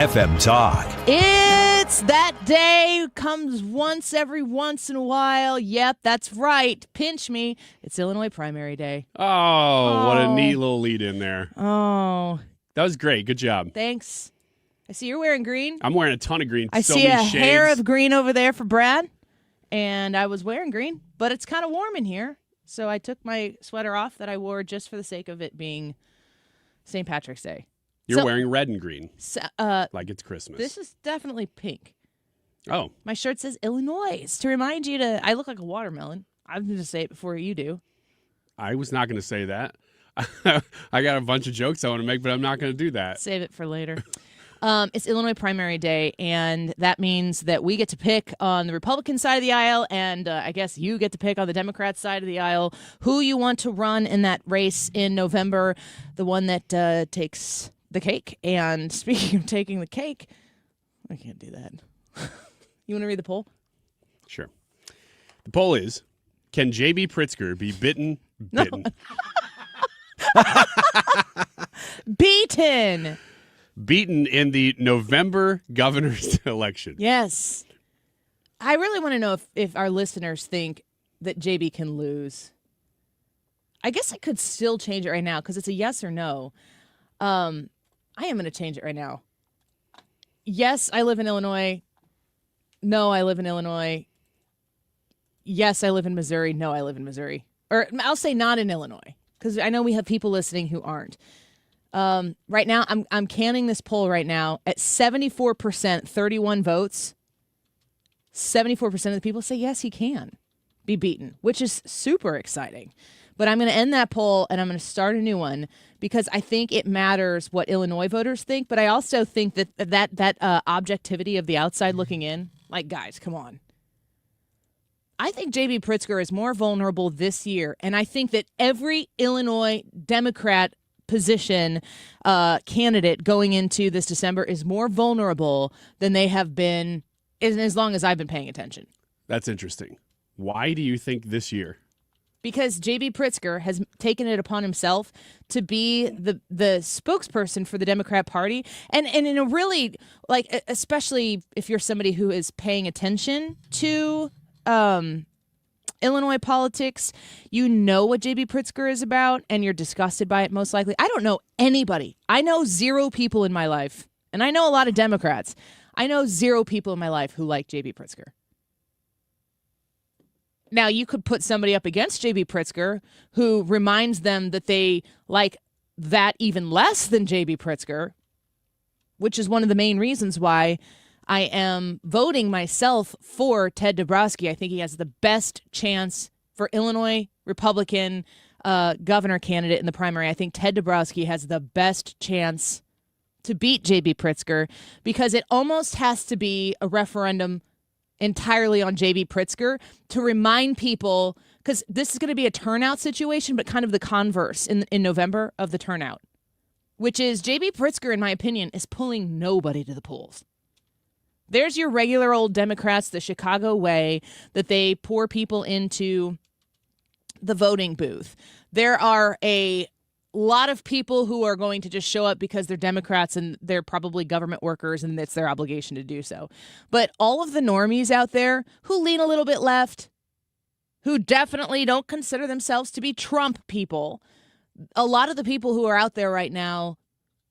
FM Talk. It's that day, comes every once in a while. Yep, that's right. Pinch me. It's Illinois primary day. Oh, what a neat little lead in there. Oh. That was great. Good job. Thanks. I see you're wearing green. I'm wearing a ton of green. I so see many a shades. hair of green over there for Brad. And I was wearing green, but it's kind of warm in here. So I took my sweater off that I wore just for the sake of it being St. Patrick's Day. You're wearing red and green, like it's Christmas. This is definitely pink. Oh. My shirt says Illinois. To remind you I look like a watermelon. I'm going to say it before you do. I was not going to say that. I got a bunch of jokes I want to make, but I'm not going to do that. Save it for later. It's Illinois primary day, and that means that we get to pick on the Republican side of the aisle, and I guess you get to pick on the Democrat side of the aisle who you want to run in that race in November, the one that takes the cake. And speaking of taking the cake, I can't do that. You want to read the poll? Sure. The poll is, can JB Pritzker be bitten? No. Beaten in the November governor's election. Yes. I really want to know if our listeners think that JB can lose. I guess I could still change it right now because it's a yes or no. I am going to change it right now. Yes, I live in Illinois. No, I live in Illinois. Yes, I live in Missouri. No, I live in Missouri. Or I'll say not in Illinois because I know we have people listening who aren't. Right now, I'm canning this poll right now at 74%, 31 votes. 74% of the people say yes, he can be beaten, which is super exciting. But I'm going to end that poll and I'm going to start a new one because I think it matters what Illinois voters think. But I also think that objectivity of the outside looking in, like, guys, come on. I think JB Pritzker is more vulnerable this year. And I think that every Illinois Democrat position candidate going into this December is more vulnerable than they have been as long as I've been paying attention. That's interesting. Why do you think this year? Because JB Pritzker has taken it upon himself to be the spokesperson for the Democrat Party. And in a really, like, especially if you're somebody who is paying attention to Illinois politics, you know what JB Pritzker is about, and you're disgusted by it most likely. I don't know anybody. I know zero people in my life, and I know a lot of Democrats. I know zero people in my life who like JB Pritzker. Now, you could put somebody up against JB Pritzker who reminds them that they like that even less than JB Pritzker, which is one of the main reasons why I am voting myself for Ted Dabrowski. I think he has the best chance for Illinois Republican governor candidate in the primary. I think Ted Dabrowski has the best chance to beat JB Pritzker because it almost has to be a referendum entirely on JB Pritzker to remind people, because this is going to be a turnout situation, but kind of the converse in November of the turnout, which is JB Pritzker, in my opinion, is pulling nobody to the polls. There's your regular old Democrats, the Chicago way, that they pour people into the voting booth. There are a lot of people who are going to just show up because they're Democrats and they're probably government workers and it's their obligation to do so. But all of the normies out there who lean a little bit left, who definitely don't consider themselves to be Trump people, a lot of the people who are out there right now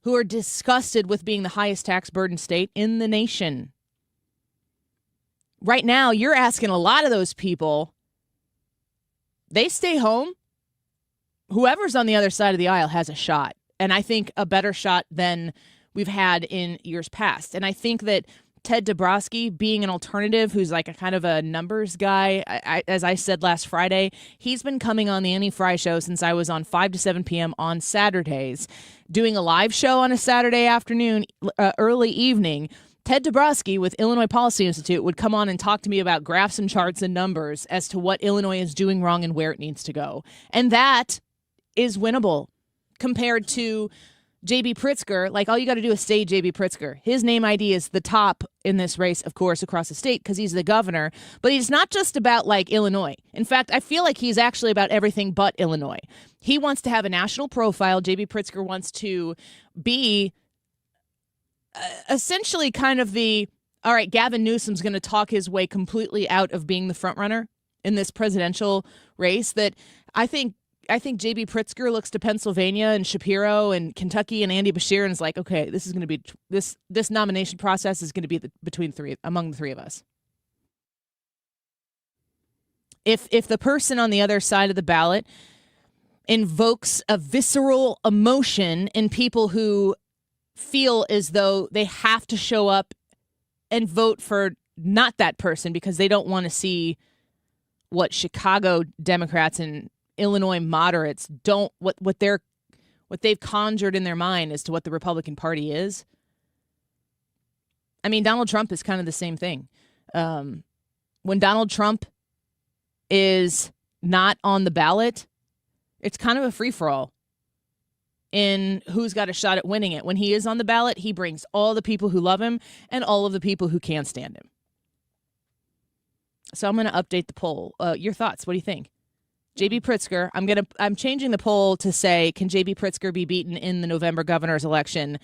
who are disgusted with being the highest tax burden state in the nation. Right now, you're asking a lot of those people, they stay home. Whoever's on the other side of the aisle has a shot, and I think a better shot than we've had in years past. And I think that Ted Dabrowski, being an alternative who's like a kind of a numbers guy, as I said last Friday, he's been coming on the Annie Fry show since I was on 5 to 7 p.m. on Saturdays, doing a live show on a Saturday afternoon, early evening. Ted Dabrowski with Illinois Policy Institute would come on and talk to me about graphs and charts and numbers as to what Illinois is doing wrong and where it needs to go. And that is winnable compared to JB Pritzker. Like, all you got to do is say JB Pritzker. His name ID is the top in this race, of course, across the state because he's the governor. But he's not just about, like, Illinois. In fact, I feel like he's actually about everything but Illinois. He wants to have a national profile. JB Pritzker wants to be essentially kind of all right, Gavin Newsom's going to talk his way completely out of being the front runner in this presidential race. That I think JB Pritzker looks to Pennsylvania and Shapiro and Kentucky and Andy Beshear and is like, okay, this is going to be this nomination process is going to be among the three of us. If the person on the other side of the ballot invokes a visceral emotion in people who feel as though they have to show up and vote for not that person because they don't want to see what Chicago Democrats and Illinois moderates what they've conjured in their mind as to what the Republican Party is. I mean, Donald Trump is kind of the same thing. When Donald Trump is not on the ballot, it's kind of a free-for-all in who's got a shot at winning it. When he is on the ballot, he brings all the people who love him and all of the people who can't stand him. So I'm going to update the poll. Your thoughts? What do you think? JB Pritzker. I'm changing the poll to say, can JB Pritzker be beaten in the November governor's election?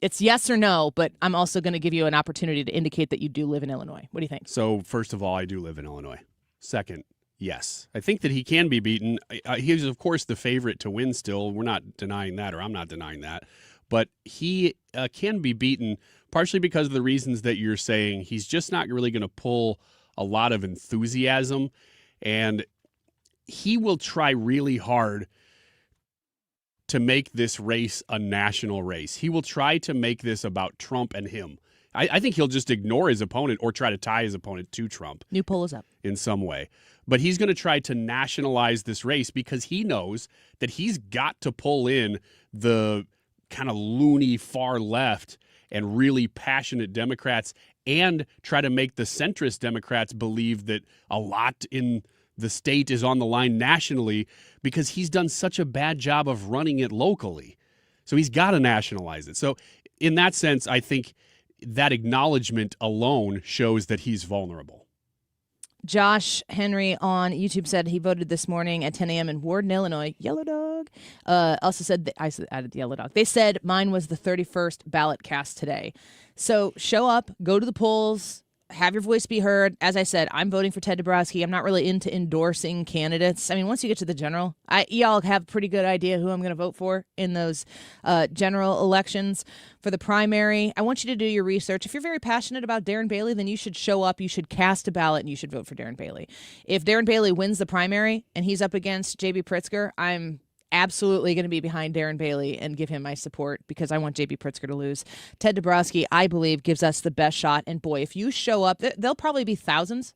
It's yes or no, but I'm also going to give you an opportunity to indicate that you do live in Illinois. What do you think? So first of all, I do live in Illinois. Second, yes. I think that he can be beaten. He's, of course, the favorite to win still. We're not denying that, or I'm not denying that. But he can be beaten partially because of the reasons that you're saying. He's just not really going to pull a lot of enthusiasm, and he will try really hard to make this race a national race. He will try to make this about Trump and him. I think he'll just ignore his opponent or try to tie his opponent to Trump. New poll is up. In some way. But he's going to try to nationalize this race because he knows that he's got to pull in the kind of loony far left and really passionate Democrats and try to make the centrist Democrats believe that a lot in the state is on the line nationally because he's done such a bad job of running it locally. So he's got to nationalize it. So in that sense, I think that acknowledgement alone shows that he's vulnerable. Josh Henry on YouTube said he voted this morning at 10 a.m. in Warden, Illinois. Yellow dog. Also said, I added the yellow dog. They said mine was the 31st ballot cast today. So show up, go to the polls, have your voice be heard. As I said, I'm voting for Ted Dabrowski. I'm not really into endorsing candidates. I mean, once you get to the general, y'all have a pretty good idea who I'm going to vote for in those general elections. For the primary, I want you to do your research. If you're very passionate about Darren Bailey, then you should show up, you should cast a ballot, and you should vote for Darren Bailey. If Darren Bailey wins the primary and he's up against JB Pritzker, I'm absolutely going to be behind Darren Bailey and give him my support because I want JB Pritzker to lose. Ted Dabrowski, I believe, gives us the best shot. And boy, if you show up, there'll probably be thousands.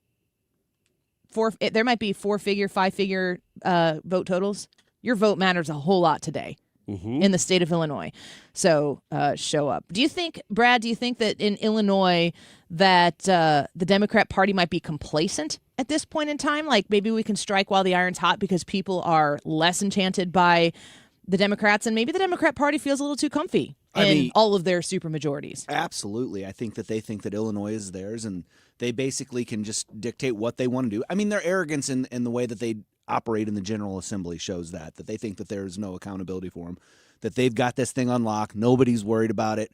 There might be 4-figure, 5-figure vote totals. Your vote matters a whole lot today in the state of Illinois. So show up. Do you think, Brad, that in Illinois that the Democrat Party might be complacent at this point in time? Like maybe we can strike while the iron's hot because people are less enchanted by the Democrats and maybe the Democrat Party feels a little too comfy in all of their super majorities. Absolutely. I think that they think that Illinois is theirs and they basically can just dictate what they want to do. I mean, their arrogance in the way that they operate in the General Assembly shows that they think that there's no accountability for them, that they've got this thing on lock. Nobody's worried about it.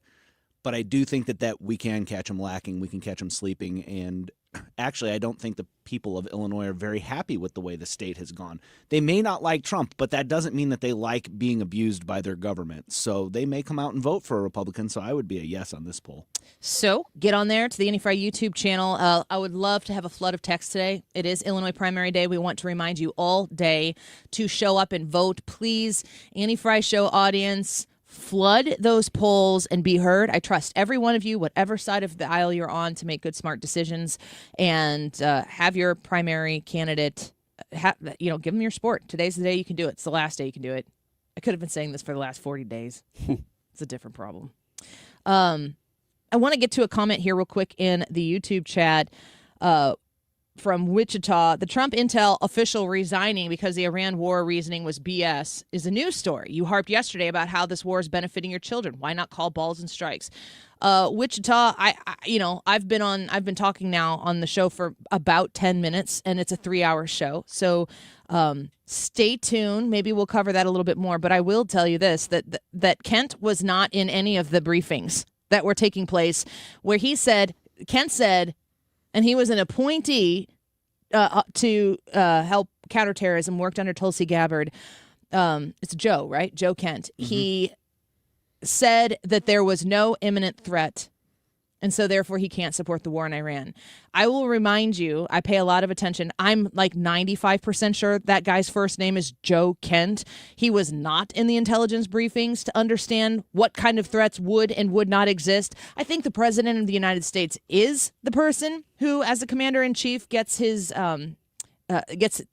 But I do think that we can catch them lacking. We can catch them sleeping. And actually, I don't think the people of Illinois are very happy with the way the state has gone. They may not like Trump, but that doesn't mean that they like being abused by their government. So they may come out and vote for a Republican. So I would be a yes on this poll. So get on there to the Annie Fry YouTube channel. I would love to have a flood of text today. It is Illinois Primary Day. We want to remind you all day to show up and vote. Please, Annie Fry Show audience, flood those polls and be heard. I trust every one of you, whatever side of the aisle you're on, to make good, smart decisions and have your primary candidate, give them your support. Today's the day you can do it. It's the last day you can do it. I could have been saying this for the last 40 days. It's a different problem. I want to get to a comment here real quick in the YouTube chat from Wichita. The Trump intel official resigning because the Iran war reasoning was BS is a news story. You harped yesterday about how this war is benefiting your children. Why not call balls and strikes? Wichita, I've been talking now on the show for about 10 minutes, and it's a 3-hour show. So stay tuned. Maybe we'll cover that a little bit more. But I will tell you this, that Kent was not in any of the briefings that were taking place where Kent said, and he was an appointee to help counterterrorism, worked under Tulsi Gabbard. It's Joe, right? Joe Kent. Mm-hmm. He said that there was no imminent threat, and so therefore he can't support the war in Iran. I will remind you, I pay a lot of attention. I'm like 95% sure that guy's first name is Joe Kent. He was not in the intelligence briefings to understand what kind of threats would and would not exist. I think the president of the United States is the person who, as the commander-in-chief, gets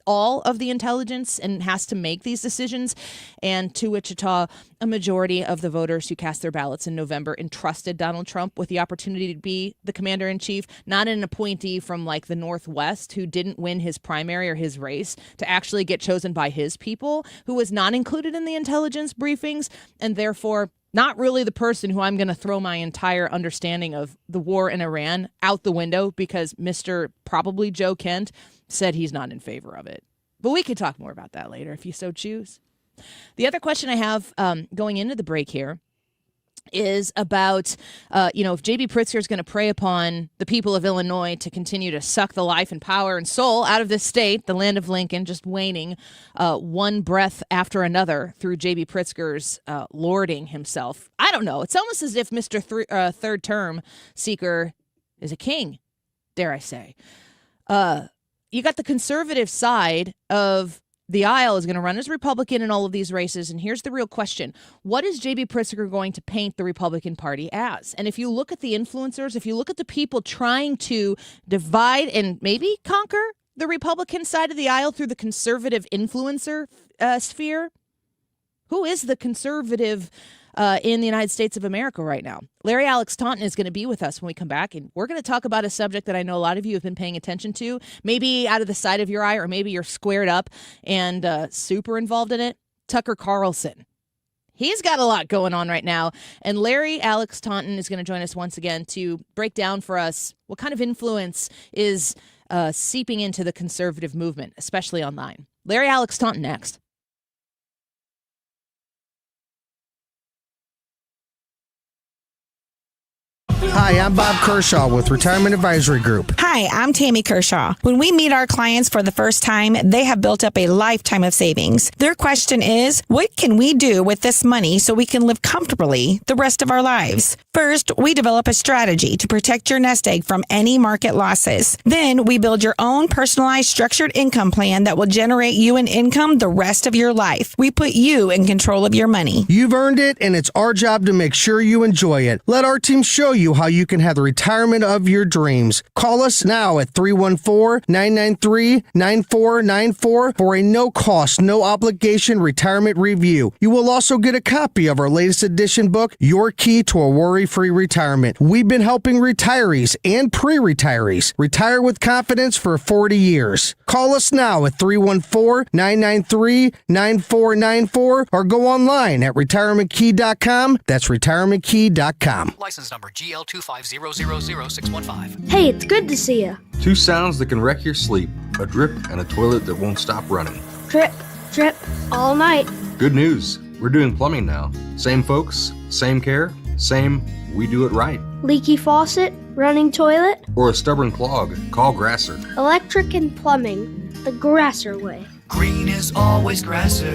all of the intelligence and has to make these decisions. And to Wichita, a majority of the voters who cast their ballots in November entrusted Donald Trump with the opportunity to be the commander-in-chief, not an appointee from like the Northwest who didn't win his primary or his race to actually get chosen by his people, who was not included in the intelligence briefings, and therefore not really the person who I'm going to throw my entire understanding of the war in Iran out the window because Mr. probably Joe Kent said he's not in favor of it. But we could talk more about that later if you so choose. The other question I have going into the break here is about, if JB Pritzker is going to prey upon the people of Illinois to continue to suck the life and power and soul out of this state, the land of Lincoln, just waning one breath after another through JB Pritzker's lording himself. I don't know. It's almost as if Mr. Third Term Seeker is a king, dare I say. You got the conservative side of the aisle is going to run as Republican in all of these races. And here's the real question. What is JB Pritzker going to paint the Republican Party as? And if you look at the influencers, if you look at the people trying to divide and maybe conquer the Republican side of the aisle through the conservative influencer sphere, who is the conservative in the United States of America right now? Larry Alex Taunton is going to be with us when we come back, and we're going to talk about a subject that I know a lot of you have been paying attention to, maybe out of the side of your eye, or maybe you're squared up and super involved in it. Tucker Carlson. He's got a lot going on right now, and Larry Alex Taunton is going to join us once again to break down for us what kind of influence is seeping into the conservative movement, especially online. Larry Alex Taunton next. Hi, I'm Bob Kershaw with Retirement Advisory Group. Hi, I'm Tammy Kershaw. When we meet our clients for the first time, they have built up a lifetime of savings. Their question is, what can we do with this money so we can live comfortably the rest of our lives? First, we develop a strategy to protect your nest egg from any market losses. Then, we build your own personalized structured income plan that will generate you an income the rest of your life. We put you in control of your money. You've earned it, and it's our job to make sure you enjoy it. Let our team show you how you can have the retirement of your dreams. Call us now at 314-993-9494 for a no-cost, no-obligation retirement review. You will also get a copy of our latest edition book, Your Key to a Worry-Free Retirement. We've been helping retirees and pre-retirees retire with confidence for 40 years. Call us now at 314-993-9494 or go online at retirementkey.com. That's retirementkey.com. License number GL250000615. Hey, it's good to see you. Two sounds that can wreck your sleep. A drip and a toilet that won't stop running. Drip, drip, all night. Good news. We're doing plumbing now. Same folks, same care, same we do it right. Leaky faucet, running toilet. Or a stubborn clog, call Grasser. Electric and plumbing, the Grasser way. Green is always Grasser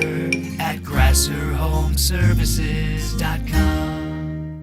at GrasserHomeservices.com.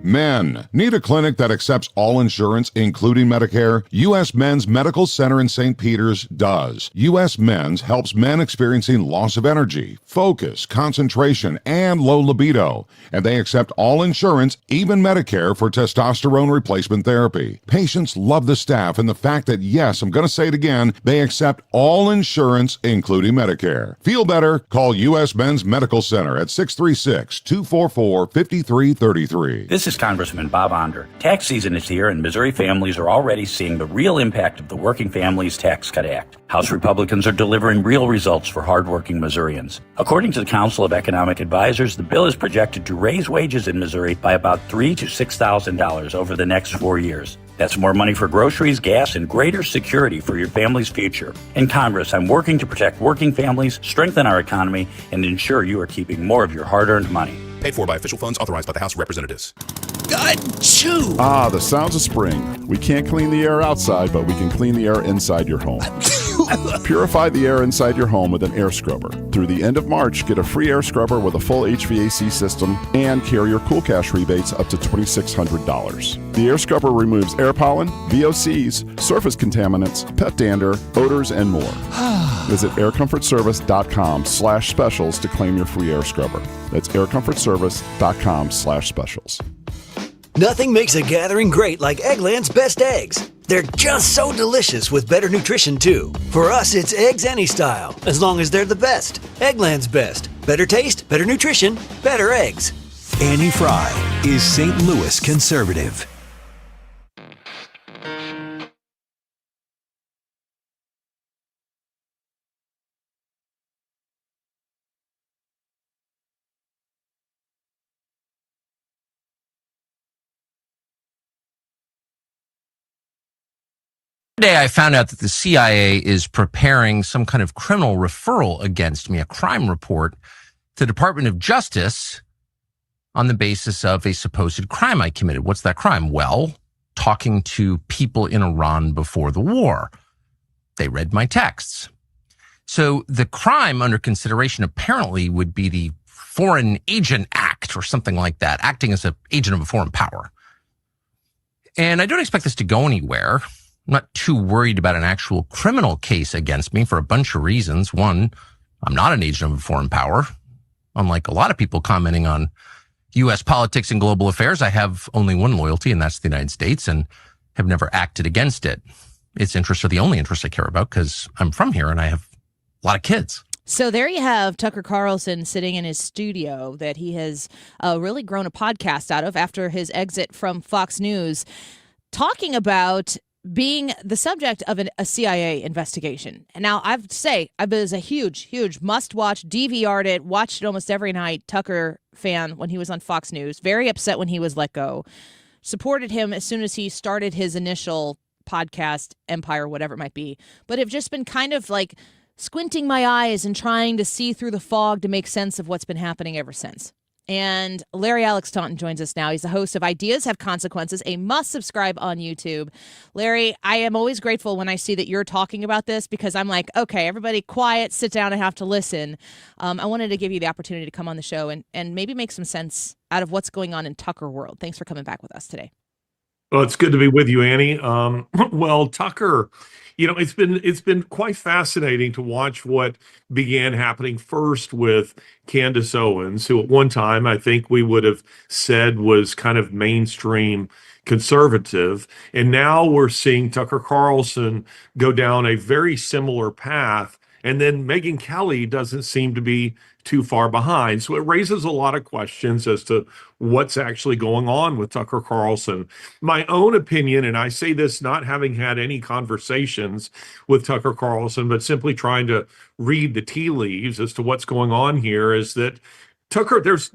Men. Need a clinic that accepts all insurance, including Medicare? U.S. Men's Medical Center in St. Peters does. U.S. Men's helps men experiencing loss of energy, focus, concentration, and low libido. And they accept all insurance, even Medicare, for testosterone replacement therapy. Patients love the staff and the fact that, yes, I'm going to say it again, they accept all insurance, including Medicare. Feel better? Call U.S. Men's Medical Center at 636-244-5333. This is is Congressman Bob Onder. Tax season is here, and Missouri families are already seeing the real impact of the Working Families Tax Cut Act. House Republicans are delivering real results for hardworking Missourians. According to the Council of Economic Advisors, the bill is projected to raise wages in Missouri by about $3,000 to $6,000 over the next 4 years. That's more money for groceries, gas, and greater security for your family's future. In Congress, I'm working to protect working families, strengthen our economy, and ensure you are keeping more of your hard-earned money. Paid for by official funds authorized by the House of Representatives. Achoo! Ah, the sounds of spring. We can't clean the air outside, but we can clean the air inside your home. Purify the air inside your home with an air scrubber. Through the end of March, get a free air scrubber with a full HVAC system and carrier cool cash rebates up to $2,600. The air scrubber removes air pollen, VOCs, surface contaminants, pet dander, odors, and more. Visit aircomfortservice.com/specials to claim your free air scrubber. That's aircomfortservice.com/specials. Nothing makes a gathering great like Eggland's Best Eggs. They're just so delicious with better nutrition, too. For us, it's eggs any style, as long as they're the best. Eggland's Best. Better taste, better nutrition, better eggs. Annie Fry is St. Louis conservative. Today, I found out that the CIA is preparing some kind of criminal referral against me, a crime report to the Department of Justice on the basis of a supposed crime I committed. What's that crime? Well, talking to people in Iran before the war. They read my texts. So the crime under consideration apparently would be the Foreign Agent Act or something like that, acting as an agent of a foreign power. And I don't expect this to go anywhere. I'm not too worried about an actual criminal case against me for a bunch of reasons. One, I'm not an agent of a foreign power. Unlike a lot of people commenting on U.S. politics and global affairs, I have only one loyalty, and that's the United States, and have never acted against it. Its interests are the only interests I care about because I'm from here and I have a lot of kids. So there you have Tucker Carlson sitting in his studio that he has really grown a podcast out of after his exit from Fox News, talking about being the subject of a CIA investigation. And now I have to say, I was a huge must-watch, DVR'd it, watched it almost every night, Tucker fan when he was on Fox News. Very upset when he was let go. Supported him as soon as he started his initial podcast, empire, whatever it might be. But have just been kind of like squinting my eyes and trying to see through the fog to make sense of what's been happening ever since. And Larry Alex Taunton joins us now. He's the host of Ideas Have Consequences, a must-subscribe on YouTube. Larry, I am always grateful when I see that you're talking about this because I'm like, okay, everybody quiet, sit down, I have to listen. I wanted to give you the opportunity to come on the show and maybe make some sense out of what's going on in Tucker world. Thanks for coming back with us today. Well, it's good to be with you, Annie. Well, Tucker, it's been quite fascinating to watch what began happening first with Candace Owens, who at one time I think we would have said was kind of mainstream conservative. And now we're seeing Tucker Carlson go down a very similar path. And then Megyn Kelly doesn't seem to be too far behind. So it raises a lot of questions as to what's actually going on with Tucker Carlson. My own opinion, and I say this not having had any conversations with Tucker Carlson, but simply trying to read the tea leaves as to what's going on here, is that Tucker, there's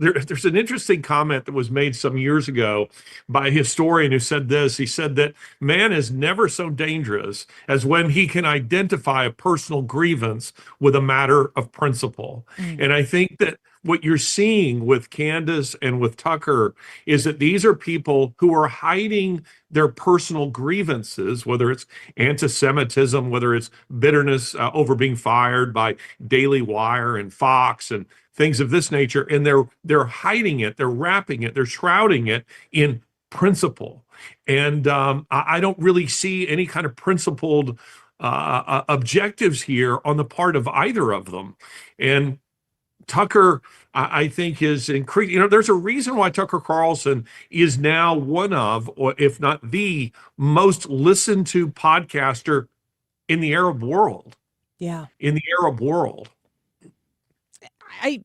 an interesting comment that was made some years ago by a historian who said this. He said that man is never so dangerous as when he can identify a personal grievance with a matter of principle. And I think that what you're seeing with Candace and with Tucker is that these are people who are hiding their personal grievances, whether it's anti-Semitism, whether it's bitterness over being fired by Daily Wire and Fox and things of this nature, and they're hiding it, they're wrapping it, they're shrouding it in principle. And I don't really see any kind of principled objectives here on the part of either of them. And Tucker, I think, is increasing. There's a reason why Tucker Carlson is now one of, or if not the most listened to podcaster in the Arab world. Yeah. In the Arab world. I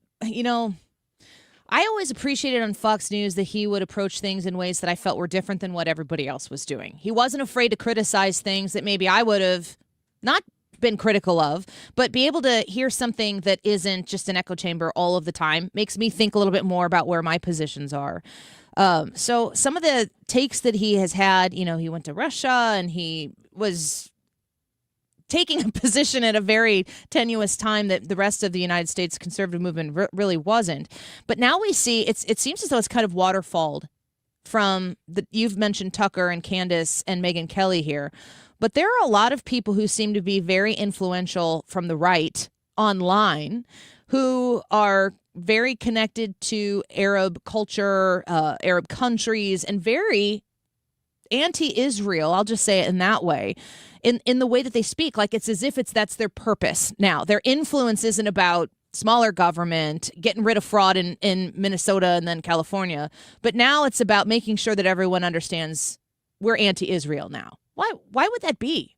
I always appreciated on Fox News that he would approach things in ways that I felt were different than what everybody else was doing. He wasn't afraid to criticize things that maybe I would have not been critical of, but be able to hear something that isn't just an echo chamber all of the time makes me think a little bit more about where my positions are. So some of the takes that he has had, he went to Russia and he was taking a position at a very tenuous time that the rest of the United States conservative movement really wasn't. But now we see it seems as though it's kind of waterfalled from you've mentioned Tucker and Candace and Megyn Kelly here. But there are a lot of people who seem to be very influential from the right online who are very connected to Arab culture, Arab countries, and very anti-Israel. I'll just say it in that way, in the way that they speak, like it's as if that's their purpose now. Their influence isn't about smaller government, getting rid of fraud in Minnesota and then California, but now it's about making sure that everyone understands we're anti-Israel now. Why would that be?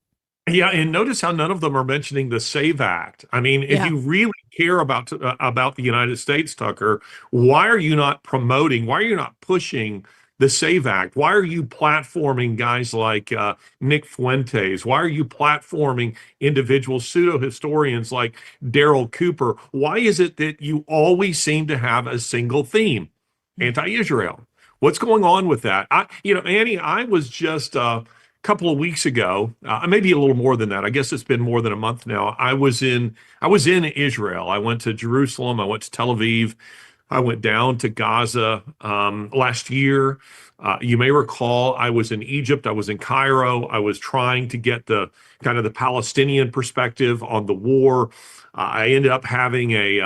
Yeah, and notice how none of them are mentioning the SAVE Act. I mean, if you really care about the United States, Tucker, why are you not pushing the SAVE Act? Why are you platforming guys like Nick Fuentes? Why are you platforming individual pseudo-historians like Daryl Cooper? Why is it that you always seem to have a single theme? Anti-Israel. What's going on with that? Annie, I was just couple of weeks ago, maybe a little more than that. I guess it's been more than a month now. I was in Israel. I went to Jerusalem. I went to Tel Aviv. I went down to Gaza last year. You may recall I was in Egypt. I was in Cairo. I was trying to get the kind of the Palestinian perspective on the war. I ended up having a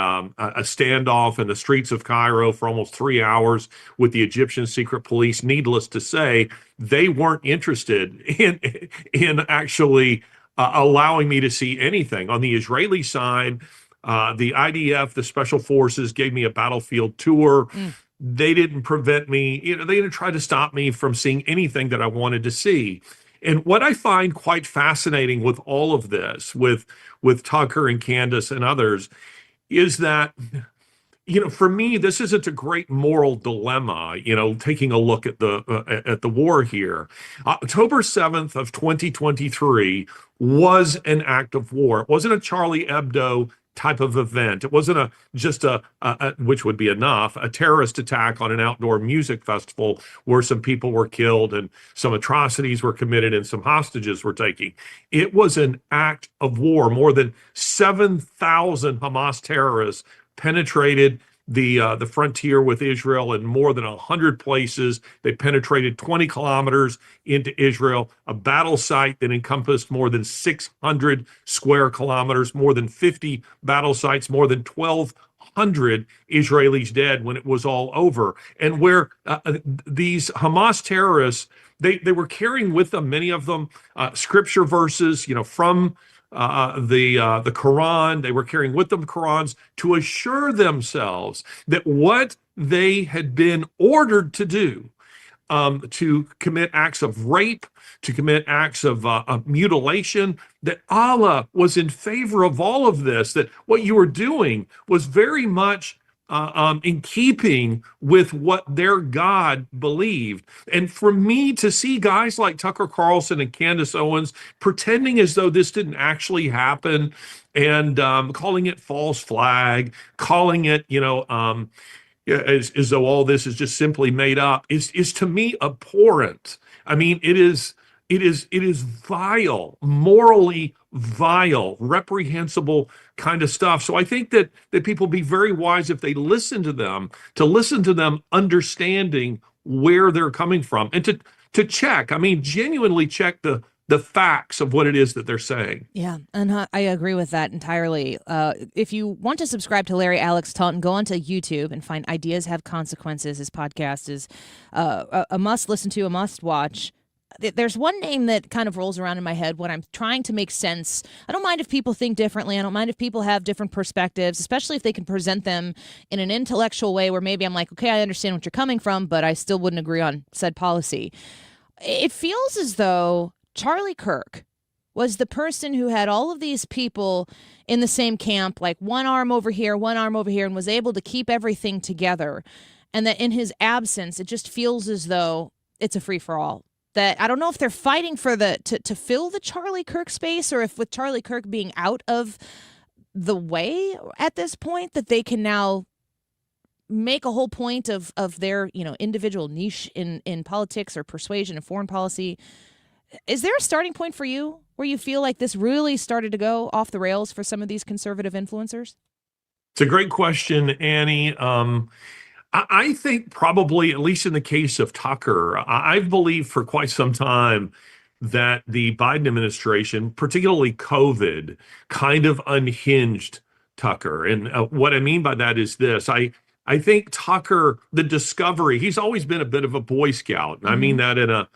standoff in the streets of Cairo for almost 3 hours with the Egyptian secret police. Needless to say, they weren't interested in actually allowing me to see anything. On the Israeli side, the IDF, the Special Forces, gave me a battlefield tour. They didn't prevent me. They didn't try to stop me from seeing anything that I wanted to see. And what I find quite fascinating with all of this, with Tucker and Candace and others, is that, for me, this isn't a great moral dilemma, taking a look at the war here. October 7th of 2023 was an act of war. It wasn't a Charlie Hebdo type of event. It wasn't just a which would be enough, a terrorist attack on an outdoor music festival where some people were killed and some atrocities were committed and some hostages were taken. It was an act of war. More than 7,000 Hamas terrorists penetrated the frontier with Israel in more than 100 places. They penetrated 20 kilometers into Israel, a battle site that encompassed more than 600 square kilometers, more than 50 battle sites, more than 1,200 Israelis dead when it was all over. And where these Hamas terrorists, they were carrying with them, many of them, scripture verses, from the Quran. They were carrying with them Qurans to assure themselves that what they had been ordered to do, to commit acts of rape, to commit acts of mutilation, that Allah was in favor of all of this, that what you were doing was very much in keeping with what their God believed. And for me to see guys like Tucker Carlson and Candace Owens pretending as though this didn't actually happen, and calling it false flag, calling it, as though all this is just simply made up, is to me abhorrent. I mean, it is vile, morally vile, reprehensible kind of stuff. So I think that people be very wise if they listen to them, understanding where they're coming from, and to check, genuinely check the facts of what it is that they're saying. Yeah, and I agree with that entirely. If you want to subscribe to Larry Alex Taunton, go onto YouTube and find Ideas Have Consequences. His podcast is a must listen to, a must watch. There's one name that kind of rolls around in my head when I'm trying to make sense. I don't mind if people think differently. I don't mind if people have different perspectives, especially if they can present them in an intellectual way where maybe I'm like, okay, I understand what you're coming from, but I still wouldn't agree on said policy. It feels as though Charlie Kirk was the person who had all of these people in the same camp, like one arm over here, and was able to keep everything together. And that in his absence, it just feels as though it's a free-for-all. That I don't know if they're fighting for to fill the Charlie Kirk space, or if with Charlie Kirk being out of the way at this point, that they can now make a whole point of their individual niche in politics or persuasion and foreign policy. Is there a starting point for you where you feel like this really started to go off the rails for some of these conservative influencers? It's a great question, Annie. I think probably, at least in the case of Tucker, I've believed for quite some time that the Biden administration, particularly COVID, kind of unhinged Tucker. And what I mean by that is this. I think Tucker, the discovery, he's always been a bit of a Boy Scout. And I mean that in a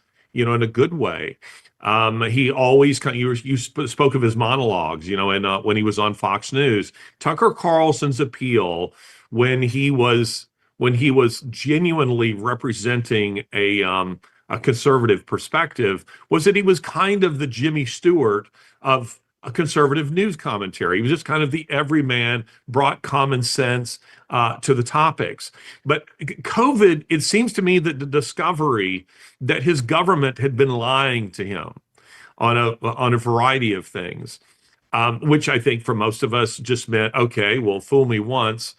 good way. He always you spoke of his monologues, and when he was on Fox News. Tucker Carlson's appeal when he was genuinely representing a conservative perspective was that he was kind of the Jimmy Stewart of a conservative news commentary. He was just kind of the everyman, brought common sense to the topics. But COVID, it seems to me that the discovery that his government had been lying to him on a variety of things, which I think for most of us just meant, okay, well, fool me once,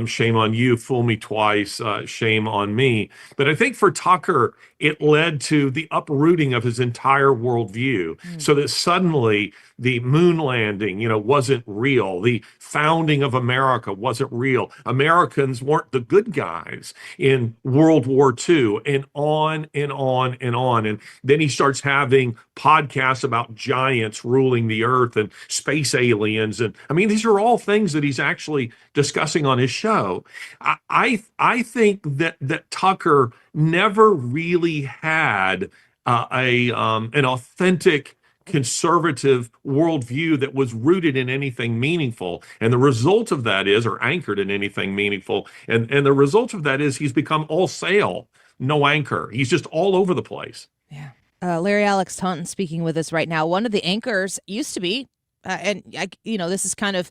shame on you, fool me twice, shame on me. But I think for Tucker, it led to the uprooting of his entire worldview, so that suddenly the moon landing, wasn't real. The founding of America wasn't real. Americans weren't the good guys in World War II, and on and on and on. And then he starts having podcasts about giants ruling the earth and space aliens. And I mean, these are all things that he's actually discussing on his show. I think that Tucker never really had an authentic conservative worldview that was rooted in anything meaningful. And the result of that is, or anchored in anything meaningful. And the result of that is he's become all sail, no anchor. He's just all over the place. Yeah. Larry Alex Taunton speaking with us right now. One of the anchors used to be, this is kind of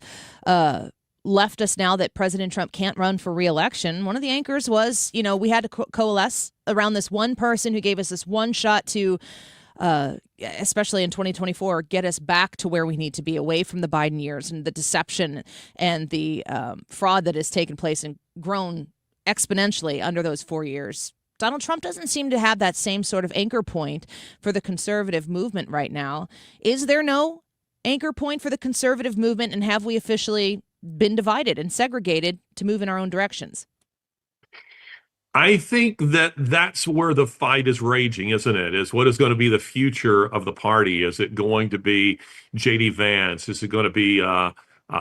left us now that President Trump can't run for re-election. One of the anchors was, we had to coalesce around this one person who gave us this one shot to, especially in 2024, get us back to where we need to be, away from the Biden years and the deception and the fraud that has taken place and grown exponentially under those 4 years. Donald Trump doesn't seem to have that same sort of anchor point for the conservative movement right now. Is there no anchor point for the conservative movement, and have we officially been divided and segregated to move in our own directions? I think that's where the fight is raging, isn't it? Is what is going to be the future of the party? Is it going to be J.D. Vance? Is it going to be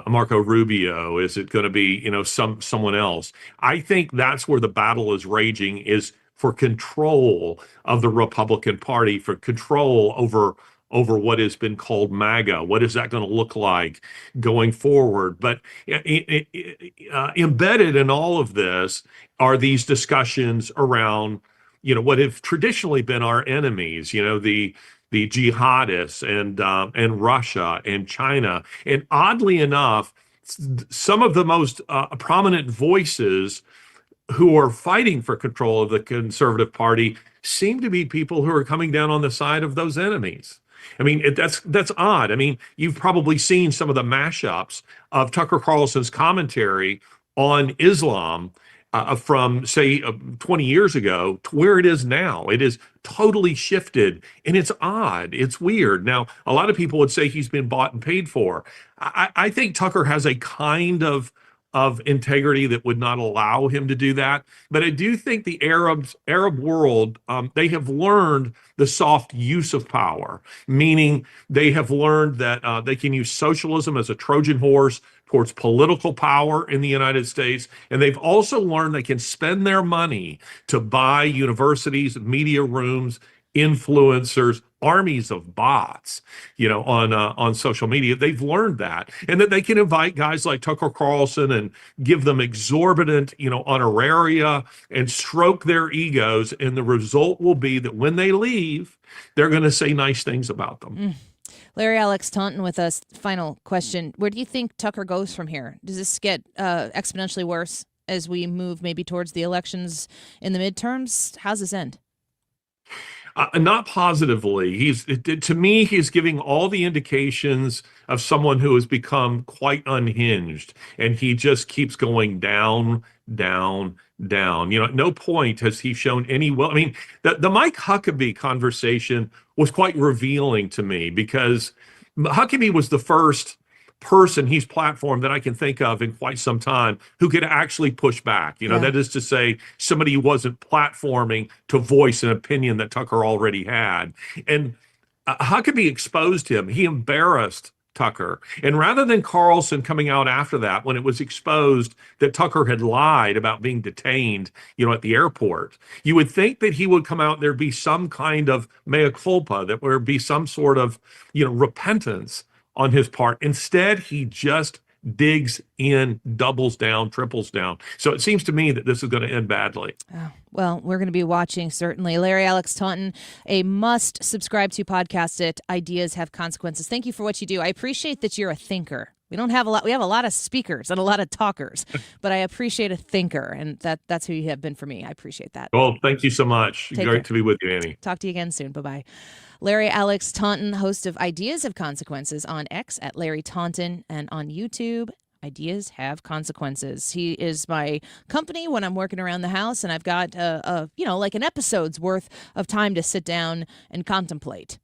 Marco Rubio? Is it going to be someone else? I think that's where the battle is raging, is for control of the Republican Party, for control over what has been called MAGA. What is that going to look like going forward? But embedded in all of this are these discussions around, what have traditionally been our enemies, the jihadists and Russia and China. And oddly enough, some of the most prominent voices who are fighting for control of the conservative party seem to be people who are coming down on the side of those enemies. I mean, that's odd. I mean, you've probably seen some of the mashups of Tucker Carlson's commentary on Islam from, say, 20 years ago to where it is now. It is totally shifted, and it's odd. It's weird. Now, a lot of people would say he's been bought and paid for. I think Tucker has a kind of integrity that would not allow him to do that. But I do think the Arab world, they have learned the soft use of power, meaning they have learned that they can use socialism as a Trojan horse towards political power in the United States. And they've also learned they can spend their money to buy universities, media rooms, influencers, armies of bots, on social media. They've learned that, and that they can invite guys like Tucker Carlson and give them exorbitant, honoraria and stroke their egos. And the result will be that when they leave, they're going to say nice things about them. Larry Alex Taunton with us. Final question. Where do you think Tucker goes from here? Does this get exponentially worse as we move maybe towards the elections in the midterms? How's this end? Not positively. To me, he's giving all the indications of someone who has become quite unhinged, and he just keeps going down, down, down. At no point has he shown any I mean, the Mike Huckabee conversation was quite revealing to me, because Huckabee was the first person he's platformed that I can think of in quite some time who could actually push back. That is to say, somebody who wasn't platforming to voice an opinion that Tucker already had. And Huckabee exposed him. He embarrassed Tucker. And rather than Carlson coming out after that, when it was exposed that Tucker had lied about being detained, at the airport, you would think that he would come out, there'd be some kind of mea culpa, that there would be some sort of, repentance on his part. Instead, he just digs in, doubles down, triples down. So it seems to me that this is going to end badly. Oh, well, we're going to be watching, certainly. Larry Alex Taunton, a must subscribe to podcast at Ideas Have Consequences. Thank you for what you do. I appreciate that you're a thinker. We have a lot of speakers and a lot of talkers, but I appreciate a thinker, and that's who you have been for me. I appreciate that. Well, thank you so much. Take Great care. to be with you, Annie. Talk to you again soon. Bye-bye. Larry Alex Taunton, host of Ideas Have Consequences on X at Larry Taunton, and on YouTube, Ideas Have Consequences. He is my company when I'm working around the house, and I've got like an episode's worth of time to sit down and contemplate.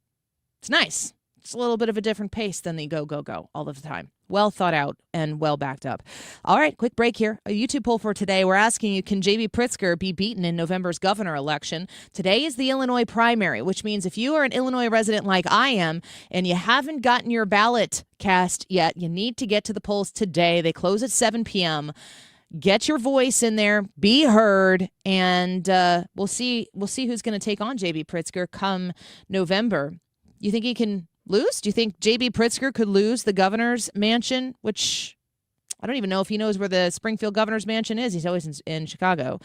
It's nice. It's a little bit of a different pace than the go all of the time. Well thought out and well backed up. All right, quick break here. A YouTube poll for today. We're asking you, can JB Pritzker be beaten in November's governor election? Today is the Illinois primary, which means if you are an Illinois resident like I am and you haven't gotten your ballot cast yet, you need to get to the polls today. They close at 7 p.m. Get your voice in there, be heard, and we'll see who's going to take on JB Pritzker come November. You think he can lose? Do you think JB Pritzker could lose the governor's mansion, which I don't even know if he knows where the Springfield governor's mansion is. He's always in Chicago.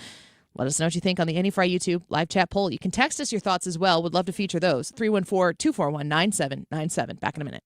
Let us know what you think on the Annie Fry YouTube live chat poll. You can text us your thoughts as well. Would love to feature those. 314-241-9797. Back in a minute.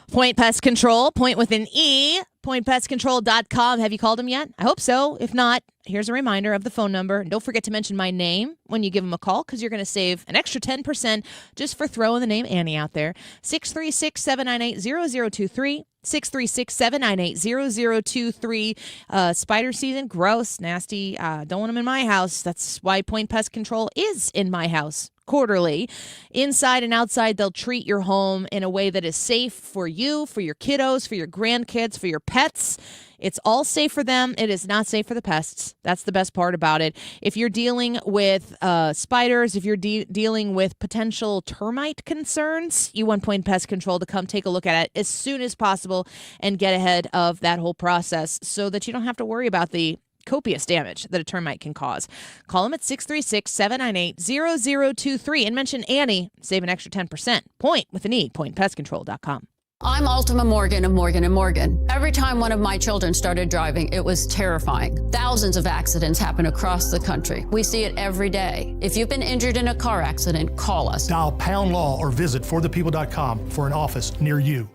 Point Pest Control, point with an E, pointpestcontrol.com. Have you called them yet? I hope so. If not, here's a reminder of the phone number. And don't forget to mention my name when you give them a call, because you're going to save an extra 10% just for throwing the name Annie out there. 636-798-0023. 636-798-0023. Spider season, gross, nasty. Don't want them in my house. That's why Point Pest Control is in my house. Quarterly. Inside and outside, they'll treat your home in a way that is safe for you, for your kiddos, for your grandkids, for your pets. It's all safe for them. It is not safe for the pests. That's the best part about it. If you're dealing with spiders, if you're dealing with potential termite concerns, you want Point Pest Control to come take a look at it as soon as possible and get ahead of that whole process so that you don't have to worry about the copious damage that a termite can cause. Call them at 636-798-0023 and mention Annie. Save an extra 10%. Point with an E, pointpestcontrol.com. I'm Ultima Morgan of Morgan & Morgan. Every time one of my children started driving, it was terrifying. Thousands of accidents happen across the country. We see it every day. If you've been injured in a car accident, call us. Dial pound law or visit forthepeople.com for an office near you.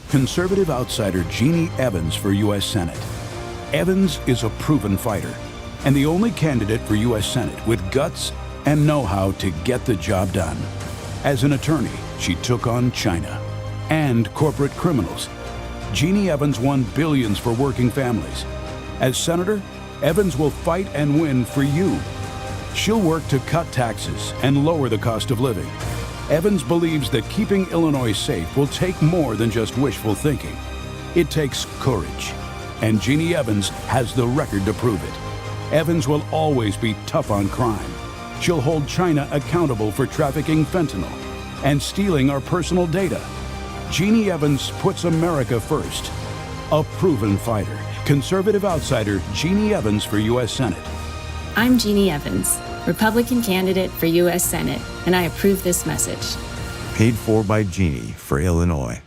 Conservative outsider Jeannie Evans for U.S. Senate. Evans is a proven fighter and the only candidate for U.S. Senate with guts and know-how to get the job done. As an attorney, she took on China and corporate criminals. Jeannie Evans won billions for working families. As senator, Evans will fight and win for you. She'll work to cut taxes and lower the cost of living. Evans believes that keeping Illinois safe will take more than just wishful thinking. It takes courage. And Jeannie Evans has the record to prove it. Evans will always be tough on crime. She'll hold China accountable for trafficking fentanyl and stealing our personal data. Jeannie Evans puts America first. A proven fighter. Conservative outsider Jeannie Evans for U.S. Senate. I'm Jeannie Evans, Republican candidate for U.S. Senate, and I approve this message. Paid for by Jeannie for Illinois.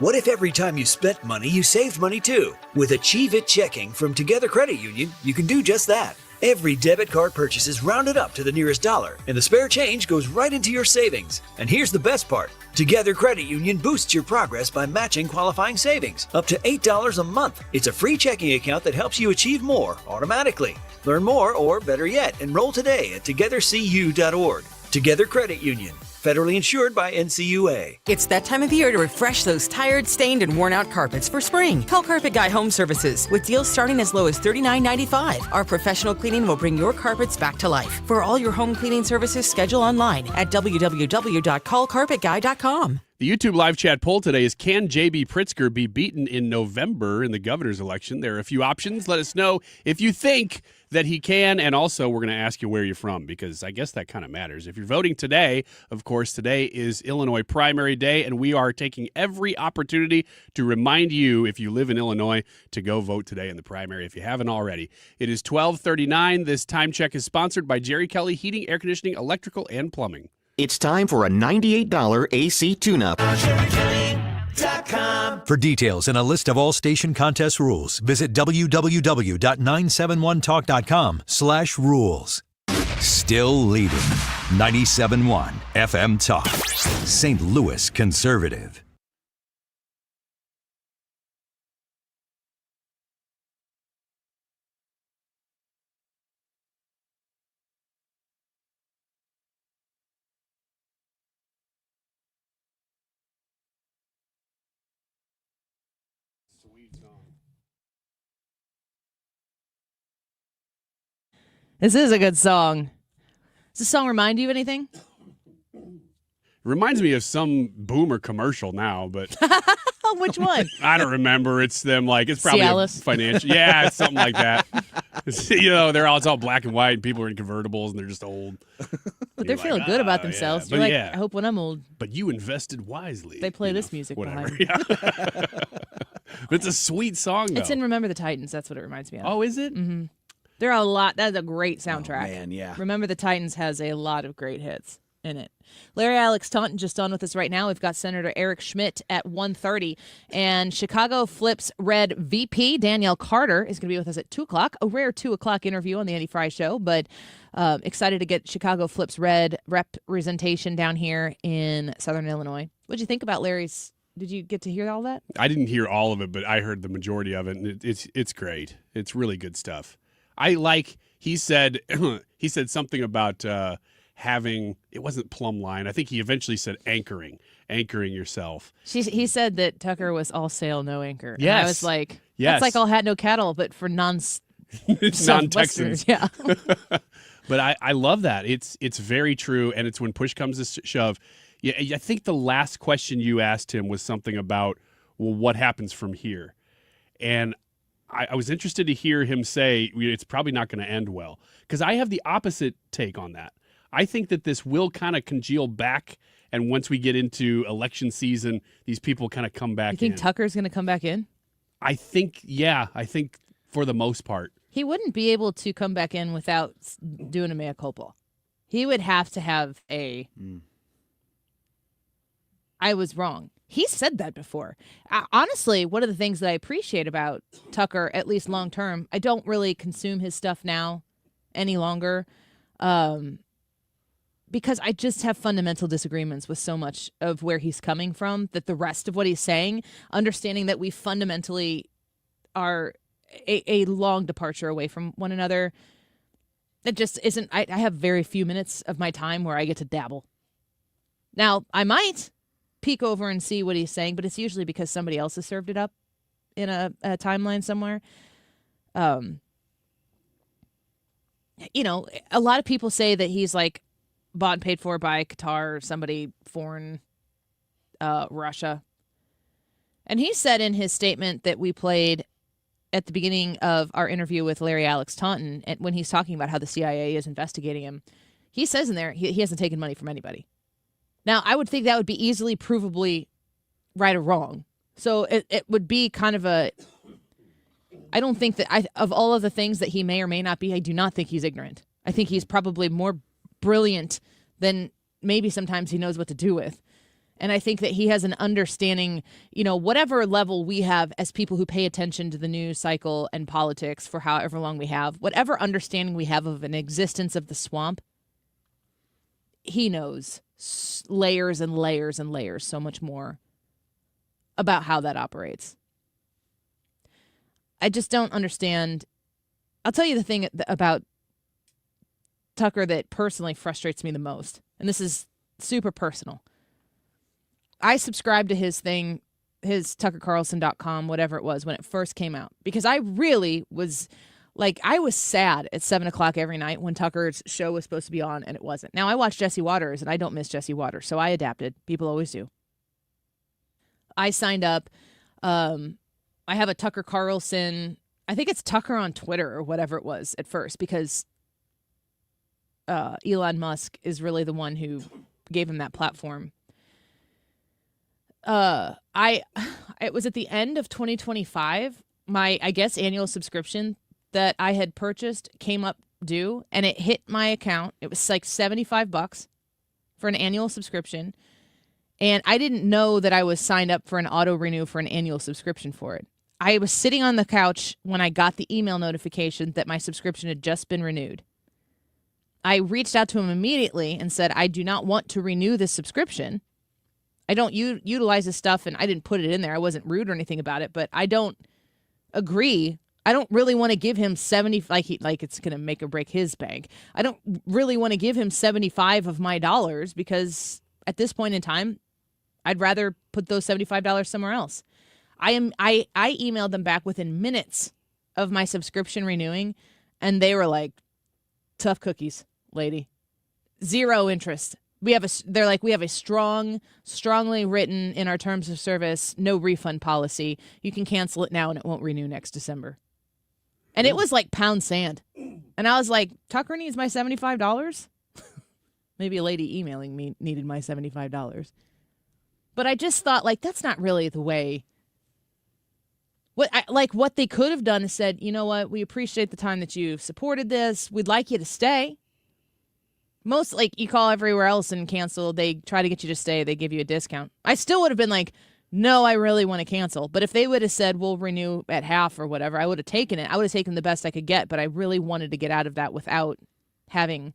What if every time you spent money, you saved money too? With Achieve It Checking from Together Credit Union, you can do just that. Every debit card purchase is rounded up to the nearest dollar, and the spare change goes right into your savings. And here's the best part. Together Credit Union boosts your progress by matching qualifying savings, up to $8 a month. It's a free checking account that helps you achieve more automatically. Learn more, or better yet, enroll today at togethercu.org. Together Credit Union. Federally insured by NCUA. It's that time of year to refresh those tired, stained, and worn-out carpets for spring. Call Carpet Guy Home Services with deals starting as low as $39.95. Our professional cleaning will bring your carpets back to life. For all your home cleaning services, schedule online at www.callcarpetguy.com. The YouTube live chat poll today is, can JB Pritzker be beaten in November in the governor's election? There are a few options. Let us know if you think that he can, and also we're going to ask you where you're from, because I guess that kind of matters. If you're voting today, of course, today is Illinois primary day, and we are taking every opportunity to remind you, if you live in Illinois, to go vote today in the primary if you haven't already. It is 12:39. This time check is sponsored by Jerry Kelly Heating, Air Conditioning, Electrical, and Plumbing. It's time for a $98 AC tune-up. For details and a list of all station contest rules, visit www.971talk.com/rules. Still leading 97.1 FM Talk, St. Louis Conservative. This is a good song. Does this song remind you of anything? It reminds me of some Boomer commercial now, but Which one? I don't remember. It's them like, it's probably Cialis? a financial. Yeah, it's something like that. It's all black and white, and people are in convertibles, and they're just old. But they're feeling good about themselves. Yeah. You're like, I hope when I'm old, But you invested wisely. they play this music Whatever. behind. Yeah. But it's a sweet song, though. It's in Remember the Titans. That's what it reminds me of. Oh, is it? Mm-hmm. There are a lot. That's a great soundtrack. Oh, man, yeah. Remember the Titans has a lot of great hits in it. Larry Alex Taunton just on with us right now. We've got Senator Eric Schmitt at 1:30. And Chicago Flips Red VP Danielle Carter is going to be with us at 2 o'clock. A rare 2 o'clock interview on the Andy Fry Show, but excited to get Chicago Flips Red representation down here in Southern Illinois. What'd you think about Larry's? Did you get to hear all that? I didn't hear all of it, but I heard the majority of it, and it's great. It's really good stuff. He said something about having, it wasn't plumb line. I think he eventually said anchoring yourself. He said that Tucker was all sail, no anchor. Yes. And I was like, Yes. that's like all hat, no cattle, but for non-Texans. Yeah. But I love that. It's very true, and it's when push comes to shove. Yeah, I think the last question you asked him was something about, well, what happens from here? And I was interested to hear him say it's probably not going to end well, because I have the opposite take on that. I think that this will kind of congeal back, and once we get into election season, these people kind of come back in. You think Tucker's going to come back in? I think for the most part. He wouldn't be able to come back in without doing a mea culpa. He would have to have I was wrong. He said that before. Honestly, one of the things that I appreciate about Tucker, at least long term, I don't really consume his stuff now any longer because I just have fundamental disagreements with so much of where he's coming from, that the rest of what he's saying, understanding that we fundamentally are a long departure away from one another, it just isn't. I have very few minutes of my time where I get to dabble. Now, I might peek over and see what he's saying, but it's usually because somebody else has served it up in a timeline somewhere. A lot of people say that he's like bought and paid for by Qatar or somebody foreign, Russia. And he said in his statement that we played at the beginning of our interview with Larry Alex Taunton, when he's talking about how the CIA is investigating him, he says in there he hasn't taken money from anybody. Now, I would think that would be easily provably right or wrong. So it would be kind of I don't think that, of all of the things that he may or may not be, I do not think he's ignorant. I think he's probably more brilliant than maybe sometimes he knows what to do with. And I think that he has an understanding, whatever level we have as people who pay attention to the news cycle and politics for however long we have, whatever understanding we have of an existence of the swamp, he knows layers and layers and layers, so much more about how that operates. I just don't understand. I'll tell you the thing about Tucker that personally frustrates me the most, and this is super personal. I subscribed to his thing, his TuckerCarlson.com, whatever it was, when it first came out, because I really was I was sad at 7 o'clock every night when Tucker's show was supposed to be on and it wasn't. Now, I watch Jesse Waters and I don't miss Jesse Waters, so I adapted. People always do. I signed up. I have a Tucker Carlson. I think it's Tucker on Twitter or whatever it was at first, because Elon Musk is really the one who gave him that platform. It was at the end of 2025. My, I guess, annual subscription that I had purchased came up due, and it hit my account. It was like $75 for an annual subscription. And I didn't know that I was signed up for an auto renew for an annual subscription for it. I was sitting on the couch when I got the email notification that my subscription had just been renewed. I reached out to him immediately and said, I do not want to renew this subscription. I don't utilize this stuff, and I didn't put it in there. I wasn't rude or anything about it, but I don't agree. I don't really want to give him 70, like it's going to make or break his bank. I don't really want to give him 75 of my dollars, because at this point in time, I'd rather put those $75 somewhere else. I emailed them back within minutes of my subscription renewing, and they were like, tough cookies, lady. Zero interest. They're like, we have a strongly written in our terms of service, no refund policy. You can cancel it now and it won't renew next December. And it was like pound sand. And I was like, Tucker needs my $75? Maybe a lady emailing me needed my $75. But I just thought, that's not really the way. What they could have done is said, you know what, we appreciate the time that you've supported this. We'd like you to stay. Most, you call everywhere else and cancel, they try to get you to stay. They give you a discount. I still would have been like, no, I really want to cancel. But if they would have said, we'll renew at half or whatever, I would have taken it. I would have taken the best I could get, but I really wanted to get out of that without having.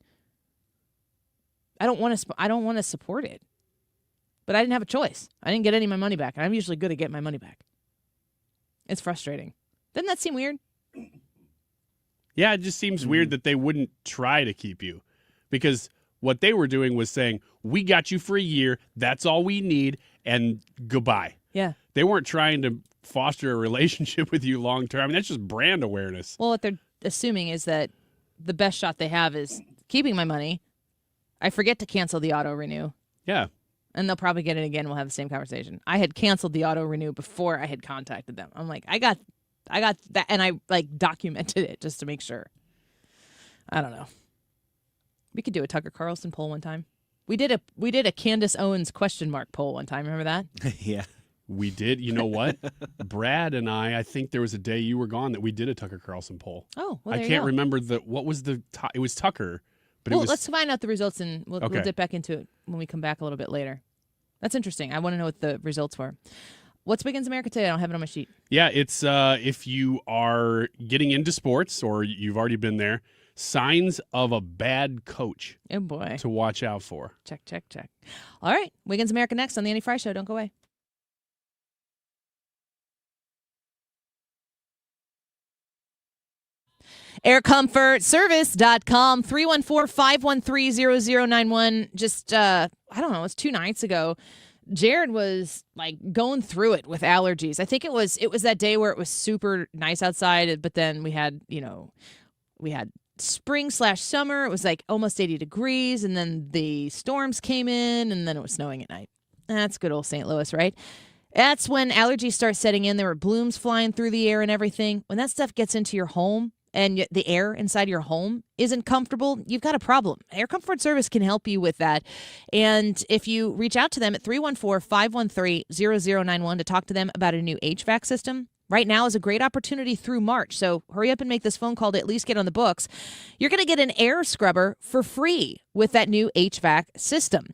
I don't want to support it. But I didn't have a choice. I didn't get any of my money back. And I'm usually good at getting my money back. It's frustrating. Doesn't that seem weird? Yeah, it just seems weird that they wouldn't try to keep you. Because what they were doing was saying, we got you for a year, that's all we need, and goodbye. Yeah. They weren't trying to foster a relationship with you long term. I mean, that's just brand awareness. Well, what they're assuming is that the best shot they have is keeping my money. I forget to cancel the auto renew. Yeah. And they'll probably get it again. We'll have the same conversation. I had canceled the auto renew before I had contacted them. I'm like, I got that, and I documented it just to make sure. I don't know. We could do a Tucker Carlson poll one time. We did a Candace Owens question mark poll one time. Remember that? Yeah. We did. You know what? Brad and I think there was a day you were gone that we did a Tucker Carlson poll. Oh, well, I there you can't go. remember what was it was Tucker. But Let's find out the results, and we'll dip back into it when we come back a little bit later. That's interesting. I want to know what the results were. What's Wiggins America today? I don't have it on my sheet. Yeah, it's if you are getting into sports or you've already been there, signs of a bad coach. Oh, boy. To watch out for. Check. All right. Wiggins America next on the Annie Fry Show. Don't go away. AirComfortService.com, 314-513-0091. Just, I don't know, it's 2 nights ago. Jared was going through it with allergies. I think it was that day where it was super nice outside, but then we had spring/summer. It was almost 80 degrees, and then the storms came in, and then it was snowing at night. That's good old St. Louis, right? That's when allergies start setting in. There were blooms flying through the air and everything. When that stuff gets into your home, and the air inside your home isn't comfortable, you've got a problem. Air Comfort Service can help you with that. And if you reach out to them at 314-513-0091 to talk to them about a new HVAC system, right now is a great opportunity through March. So hurry up and make this phone call to at least get on the books. You're going to get an air scrubber for free with that new HVAC system.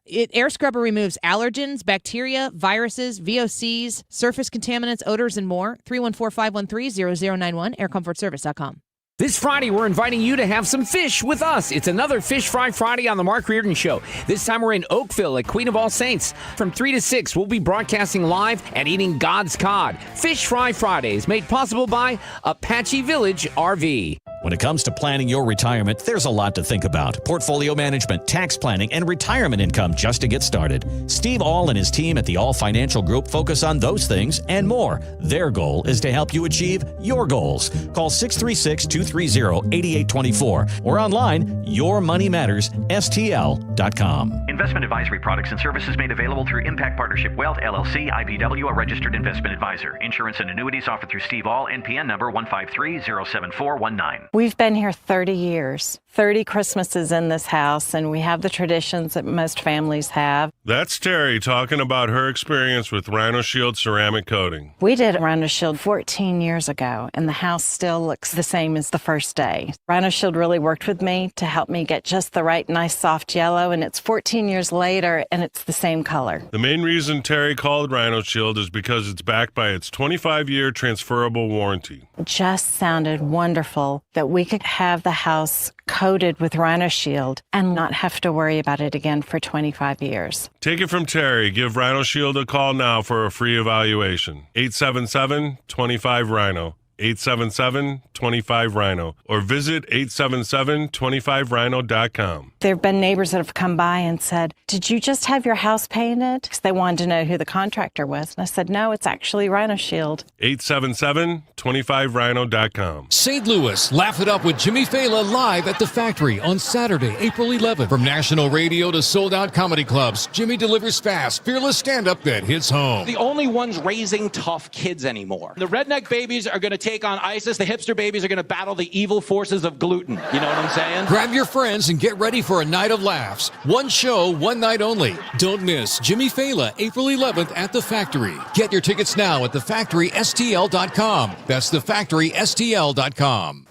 Air scrubber removes allergens, bacteria, viruses, VOCs, surface contaminants, odors, and more. 314-513-0091, aircomfortservice.com. This Friday, we're inviting you to have some fish with us. It's another Fish Fry Friday on The Mark Reardon Show. This time we're in Oakville at Queen of All Saints. From 3 to 6, we'll be broadcasting live and eating God's cod. Fish Fry Fridays, made possible by Apache Village RV. When it comes to planning your retirement, there's a lot to think about. Portfolio management, tax planning, and retirement income just to get started. Steve All and his team at the All Financial Group focus on those things and more. Their goal is to help you achieve your goals. Call 636-230-8824 or online, yourmoneymattersstl.com. Investment advisory products and services made available through Impact Partnership Wealth, LLC, IBW, a registered investment advisor. Insurance and annuities offered through Steve All, NPN number 153-07419. We've been here 30 years, 30 Christmases in this house, and we have the traditions that most families have. That's Terry talking about her experience with Rhino Shield ceramic coating. We did Rhino Shield 14 years ago, and the house still looks the same as the first day. Rhino Shield really worked with me to help me get just the right nice soft yellow, and it's 14 years later, and it's the same color. The main reason Terry called Rhino Shield is because it's backed by its 25-year transferable warranty. It just sounded wonderful that we could have the house coated with Rhino Shield and not have to worry about it again for 25 years. Take it from Terry. Give Rhino Shield a call now for a free evaluation. 877-25-RHINO. 877-25-RHINO. Or visit 877-25rhino.com. There have been neighbors that have come by and said, "Did you just have your house painted?" Because they wanted to know who the contractor was. And I said, "No, it's actually Rhino Shield." 877-25rhino.com. St. Louis, laugh it up with Jimmy Fallon live at the Factory on Saturday, April 11th. From national radio to sold-out comedy clubs, Jimmy delivers fast, fearless stand-up that hits home. The only ones raising tough kids anymore. The redneck babies are going to take on ISIS. The hipster babies are going to battle the evil forces of gluten. You know what I'm saying? Grab your friends and get ready for a night of laughs. One show, one night only. Don't miss Jimmy Fallon, April 11th at the Factory. Get your tickets now at thefactorystl.com. That's thefactorystl.com.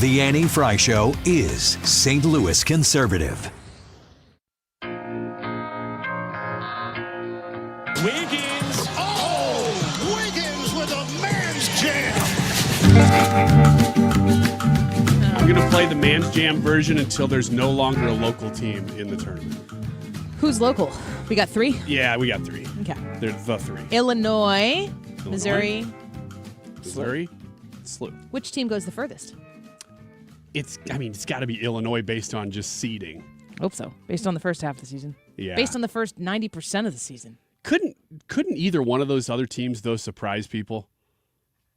The Annie Fry Show is St. Louis conservative. Wiggins. Oh, Wiggins with a man's jam. We're going to play the Man's Jam version until there's no longer a local team in the tournament. Who's local? We got 3? Yeah, we got 3. Okay. They're the 3. Illinois, Missouri. Missouri? Which team goes the furthest? It's got to be Illinois based on just seeding. Hope so. Based on the first half of the season. Yeah. Based on the first 90% of the season. Couldn't either one of those other teams, though, surprise people?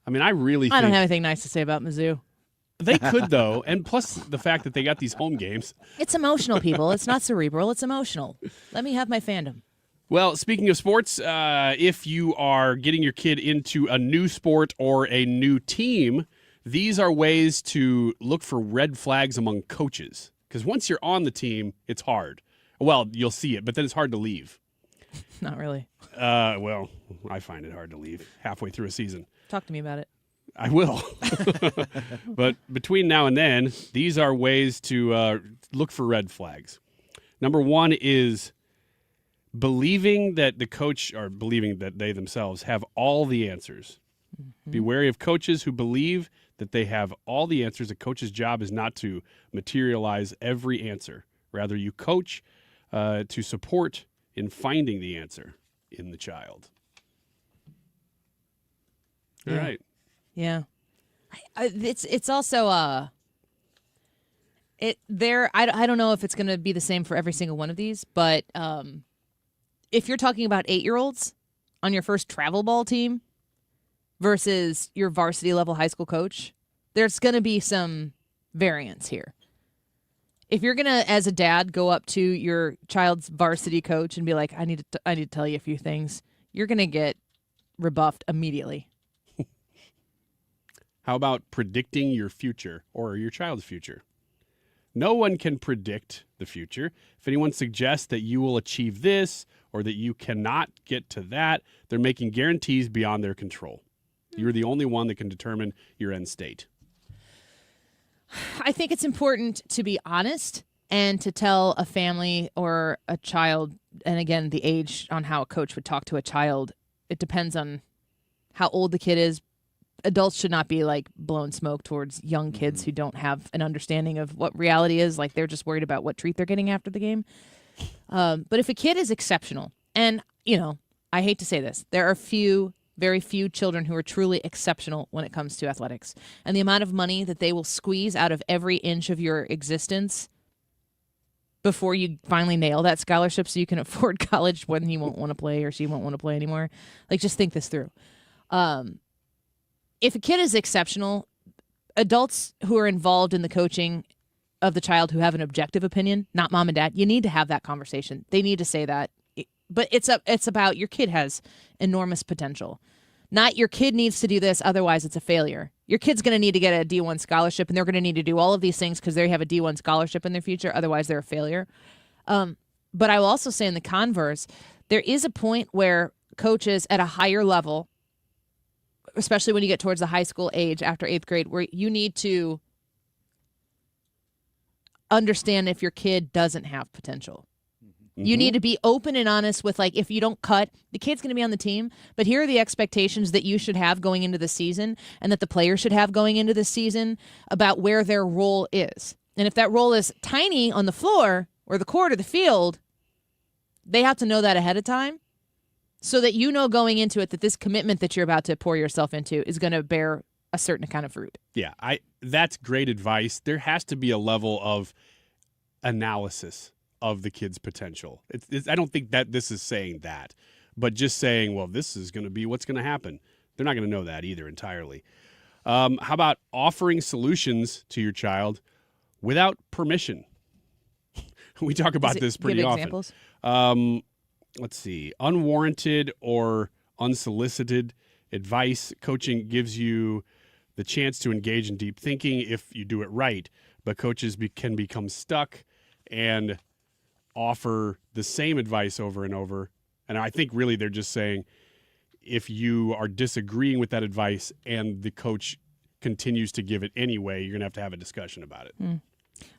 I mean, I don't have anything nice to say about Mizzou. They could, though, and plus the fact that they got these home games. It's emotional, people. It's not cerebral. It's emotional. Let me have my fandom. Well, speaking of sports, if you are getting your kid into a new sport or a new team, these are ways to look for red flags among coaches. Because once you're on the team, it's hard. Well, you'll see it, but then it's hard to leave. Not really. Well, I find it hard to leave halfway through a season. Talk to me about it. I will. But between now and then, these are ways to look for red flags. Number 1 is believing that the coach, or believing that they themselves have all the answers. Mm-hmm. Be wary of coaches who believe that they have all the answers. A coach's job is not to materialize every answer. Rather, you coach to support in finding the answer in the child. All right. Yeah. It's also I don't know if it's going to be the same for every single one of these, but if you're talking about 8-year-olds on your first travel ball team versus your varsity level high school coach, there's going to be some variance here. If you're going to, as a dad, go up to your child's varsity coach and be like, I need to tell you a few things, you're going to get rebuffed immediately. How about predicting your future or your child's future? No one can predict the future. If anyone suggests that you will achieve this or that you cannot get to that, they're making guarantees beyond their control. You're the only one that can determine your end state. I think it's important to be honest And to tell a family or a child, and again, the age on how a coach would talk to a child, it depends on how old the kid is. Adults should not be like blowing smoke towards young kids who don't have an understanding of what reality is. Like they're just worried about what treat they're getting after the game. But if a kid is exceptional, and I hate to say this, there are very few children who are truly exceptional when it comes to athletics. And the amount of money that they will squeeze out of every inch of your existence before you finally nail that scholarship so you can afford college when he won't want to play or she won't want to play anymore. Like, just think this through. If a kid is exceptional, adults who are involved in the coaching of the child who have an objective opinion, not mom and dad, you need to have that conversation. They need to say that. But it's about your kid has enormous potential. Not your kid needs to do this, otherwise it's a failure. Your kid's going to need to get a D1 scholarship, and they're going to need to do all of these things because they have a D1 scholarship in their future, otherwise they're a failure. But I will also say in the converse, there is a point where coaches at a higher level, especially when you get towards the high school age after 8th grade, where you need to understand if your kid doesn't have potential. You need to be open and honest with, like, if you don't cut, the kid's going to be on the team, but here are the expectations that you should have going into the season and that the players should have going into the season about where their role is. And if that role is tiny on the floor or the court or the field, they have to know that ahead of time so that you know going into it that this commitment that you're about to pour yourself into is going to bear a certain kind of fruit. Yeah, that's great advice. There has to be a level of analysis of the kid's potential. I don't think that this is saying that, but just saying, well, this is going to be what's going to happen. They're not going to know that either entirely. How about offering solutions to your child without permission? We talk about this pretty often. Examples? Let's see. Unwarranted or unsolicited advice. Coaching gives you the chance to engage in deep thinking if you do it right, but coaches can become stuck and offer the same advice over and over. And I think really they're just saying if you are disagreeing with that advice and the coach continues to give it anyway, you're going to have a discussion about it. I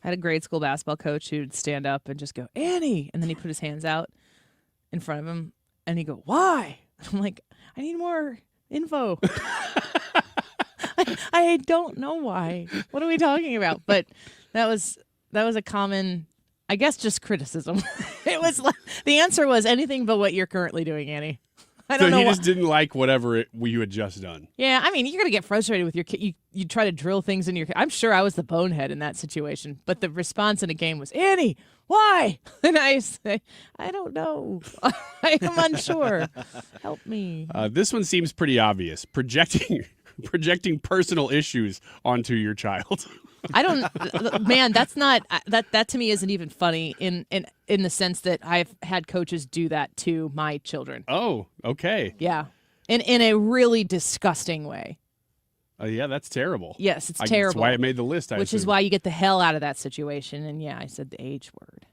had a grade school basketball coach who'd stand up and just go, Annie, and then he'd put his hands out in front of him and he'd go, why? I'm like, I need more info. I don't know why. What are we talking about? But that was a common, I guess, just criticism. It was like, the answer was anything but what you're currently doing, Annie. I don't know. So he just didn't like whatever you had just done. Yeah, I mean, you're gonna get frustrated with your kid. You try to drill things in your kid. I'm sure I was the bonehead in that situation, but the response in a game was, Annie, why? And I say, I don't know. I am unsure. Help me. This one seems pretty obvious. Projecting personal issues onto your child. I don't, man, that's not, that to me isn't even funny in the sense that I've had coaches do that to my children. Oh, okay. Yeah. In a really disgusting way. Yeah, that's terrible. Yes, it's terrible. That's why it made the list, Which is why you get the hell out of that situation. And yeah, I said the H word.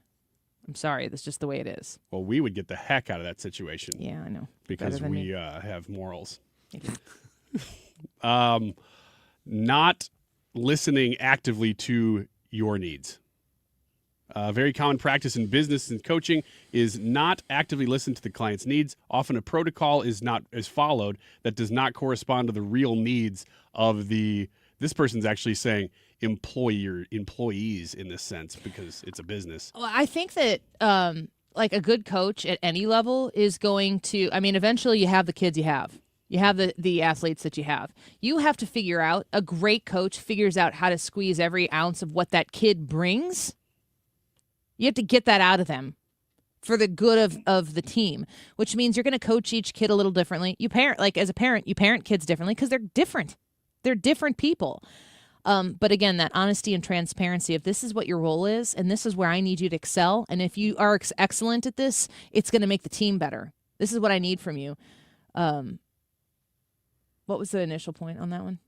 I'm sorry. That's just the way it is. Well, we would get the heck out of that situation. Yeah, I know. Because we have morals. Not listening actively to your needs. A very common practice in business and coaching is not actively listen to the client's needs. Often a protocol is followed that does not correspond to the real needs of this person's actually saying employees in this sense because it's a business. Well, I think that like a good coach at any level is going to, I mean, eventually you have the kids you have. You have the athletes that you have. You have to figure out, a great coach figures out how to squeeze every ounce of what that kid brings. You have to get that out of them for the good of the team, which means you're going to coach each kid a little differently. As a parent, you parent kids differently because they're different. They're different people. But again, that honesty and transparency of this is what your role is, and this is where I need you to excel. And if you are excellent at this, it's going to make the team better. This is what I need from you. What was the initial point on that one?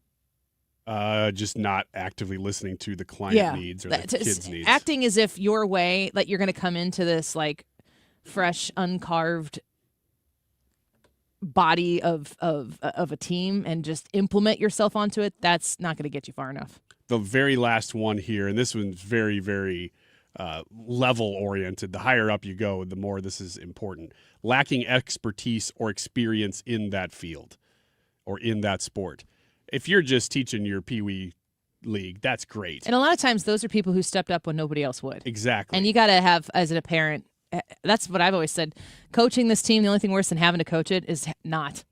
Just not actively listening to the client needs or the kids' needs. Acting as if your way, like you're going to come into this like fresh, uncarved body of a team and just implement yourself onto it. That's not going to get you far enough. The very last one here, and this one's very, very level oriented. The higher up you go, the more this is important. Lacking expertise or experience in that field or in that sport. If you're just teaching your peewee league, that's great. And a lot of times those are people who stepped up when nobody else would. Exactly. And you got to have, as a parent, that's what I've always said. Coaching this team, the only thing worse than having to coach it is not.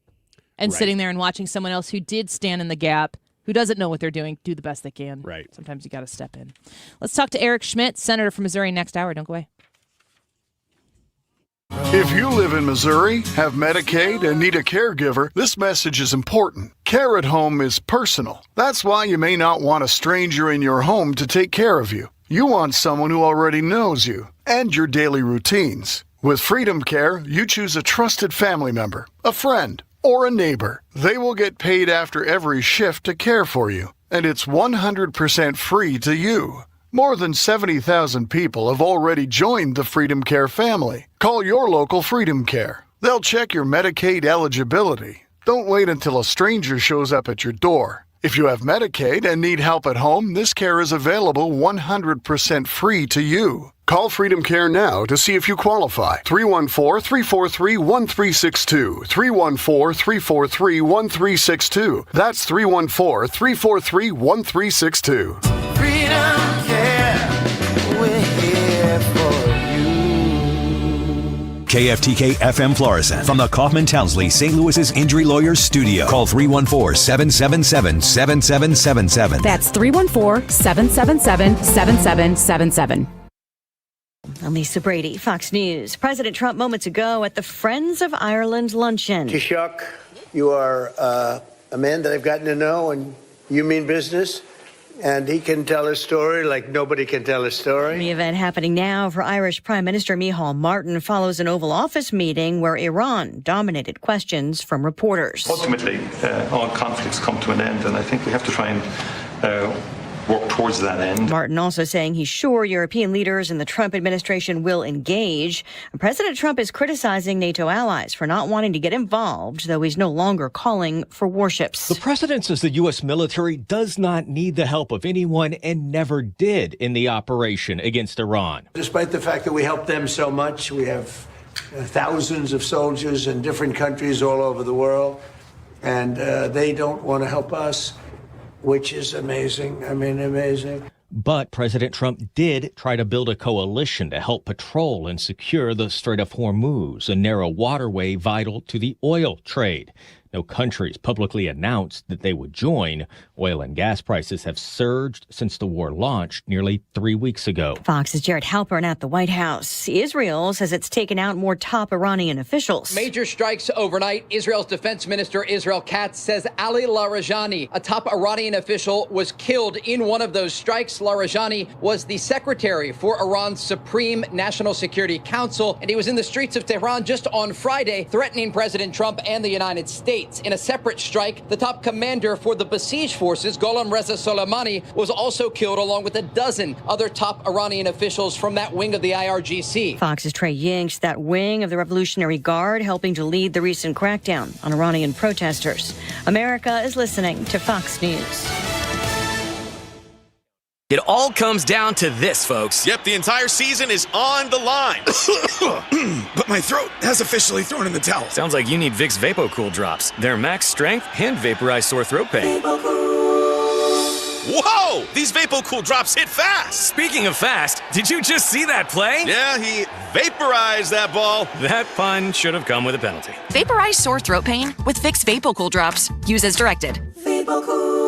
And sitting there and watching someone else who did stand in the gap, who doesn't know what they're doing, do the best they can. Right. Sometimes you got to step in. Let's talk to Eric Schmitt, Senator from Missouri, next hour. Don't go away. If you live in Missouri, have Medicaid, and need a caregiver, this message is important. Care at home is personal. That's why you may not want a stranger in your home to take care of you. You want someone who already knows you and your daily routines. With Freedom Care, you choose a trusted family member, a friend, or a neighbor. They will get paid after every shift to care for you, and it's 100% free to you. More than 70,000 people have already joined the Freedom Care family. Call your local Freedom Care. They'll check your Medicaid eligibility. Don't wait until a stranger shows up at your door. If you have Medicaid and need help at home, this care is available 100% free to you. Call Freedom Care now to see if you qualify. 314-343-1362. 314-343-1362. That's 314-343-1362. Freedom Care, we're here for you. KFTK FM Florissant from the Kaufman Townsley St. Louis's Injury Lawyers Studio. Call 314-777-7777. That's 314-777-7777. I'm Lisa Brady, Fox News. President Trump moments ago at the Friends of Ireland luncheon. Taoiseach, you are a man that I've gotten to know, and you mean business. And he can tell a story like nobody can tell a story. The event happening now for Irish Prime Minister Micheál Martin follows an Oval Office meeting where Iran dominated questions from reporters. Ultimately, all conflicts come to an end, and I think we have to try and work towards that end. Martin also saying he's sure European leaders in the Trump administration will engage. President Trump is criticizing NATO allies for not wanting to get involved, though he's no longer calling for warships. The president says the U.S. military does not need the help of anyone and never did in the operation against Iran. Despite the fact that we help them so much, we have thousands of soldiers in different countries all over the world, and they don't want to help us. Which is amazing. I mean, amazing. But President Trump did try to build a coalition to help patrol and secure the Strait of Hormuz, a narrow waterway vital to the oil trade. No countries publicly announced that they would join. Oil and gas prices have surged since the war launched nearly 3 weeks ago. Fox's Jared Halpern at the White House. Israel says it's taken out more top Iranian officials. Major strikes overnight. Israel's defense minister Israel Katz says Ali Larijani, a top Iranian official, was killed in one of those strikes. Larijani was the secretary for Iran's Supreme National Security Council, and he was in the streets of Tehran just on Friday, threatening President Trump and the United States. In a separate strike, the top commander for the besieged forces, Gholam Reza Soleimani, was also killed along with a dozen other top Iranian officials from that wing of the IRGC. Fox's Trey Yingst, that wing of the Revolutionary Guard, helping to lead the recent crackdown on Iranian protesters. America is listening to Fox News. It all comes down to this, folks. Yep, the entire season is on the line. But my throat has officially thrown in the towel. Sounds like you need Vicks VapoCool drops. They're max strength and vaporize sore throat pain. Whoa! These VapoCool drops hit fast. Speaking of fast, did you just see that play? Yeah, he vaporized that ball. That pun should have come with a penalty. Vaporize sore throat pain with Vicks VapoCool drops. Use as directed. VapoCool.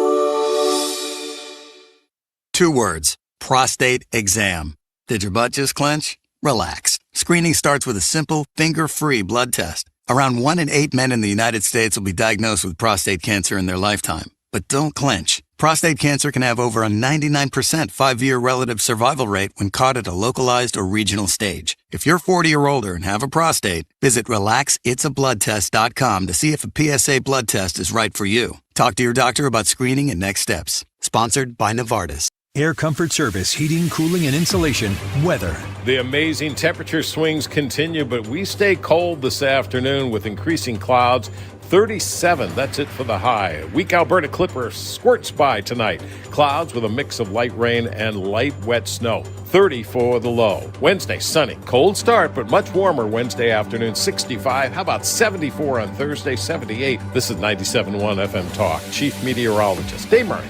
2 words. Prostate exam. Did your butt just clench? Relax. Screening starts with a simple, finger-free blood test. Around 1 in 8 men in the United States will be diagnosed with prostate cancer in their lifetime. But don't clench. Prostate cancer can have over a 99% 5-year relative survival rate when caught at a localized or regional stage. If you're 40 or older and have a prostate, visit RelaxIt'sABloodTest.com to see if a PSA blood test is right for you. Talk to your doctor about screening and next steps. Sponsored by Novartis. Air Comfort Service, heating, cooling, and insulation. Weather. The amazing temperature swings continue, but we stay cold this afternoon with increasing clouds. 37. That's it for the high. Weak Alberta Clipper squirts by tonight. Clouds with a mix of light rain and light wet snow. 30 for the low. Wednesday, sunny. Cold start, but much warmer Wednesday afternoon. 65. How about 74 on Thursday? 78. This is 97.1 FM Talk. Chief Meteorologist Dave Murray.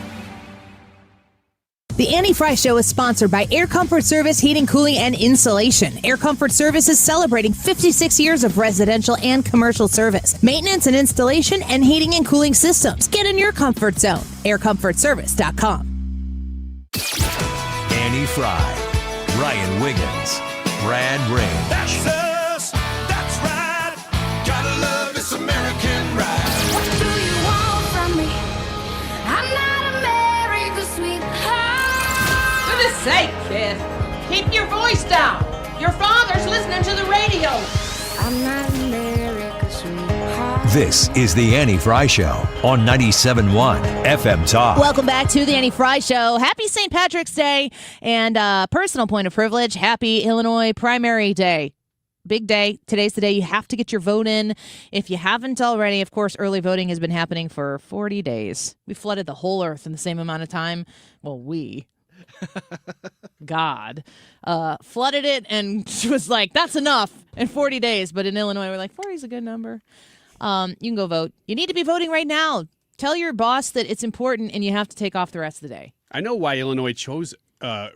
The Annie Fry Show is sponsored by Air Comfort Service Heating, Cooling, and Insulation. Air Comfort Service is celebrating 56 years of residential and commercial service, maintenance and installation, and heating and cooling systems. Get in your comfort zone. AirComfortService.com. Annie Fry, Ryan Wiggins, Brad Range. That's us. That's right. Gotta love this American ride. What do you want from me? I'm not America's sweetheart. For goodness sake, kid. Keep your voice down. Your father's listening to the radio. I'm not America's sweetheart. This is the Annie Fry Show on 97.1 FM Talk. Welcome back to the Annie Fry Show. Happy St. Patrick's Day and personal point of privilege. Happy Illinois Primary Day. Big day. Today's the day you have to get your vote in. If you haven't already, of course, early voting has been happening for 40 days. We flooded the whole earth in the same amount of time. Well, God flooded it and was like, that's enough in 40 days. But in Illinois, we're like, 40 is a good number. You can go vote. You need to be voting right now. Tell your boss that it's important and you have to take off the rest of the day. I know why Illinois chose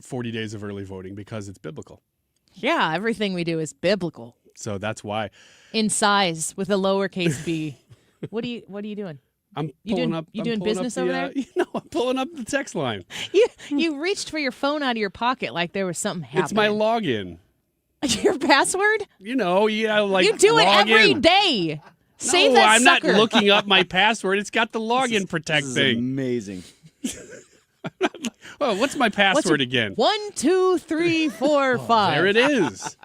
40 days of early voting, because it's biblical. Yeah, everything we do is biblical. So that's why. In size with a lowercase b. What are you doing? I'm You doing business over there? No, I'm pulling up the text line. You reached for your phone out of your pocket like there was something happening. It's my login. Your password? You do it every day. Save that I'm sucker. not looking up my password. It's got the login protect thing. Amazing. Oh, what's my password again? 1, 2, 3, 4, 5. There it is.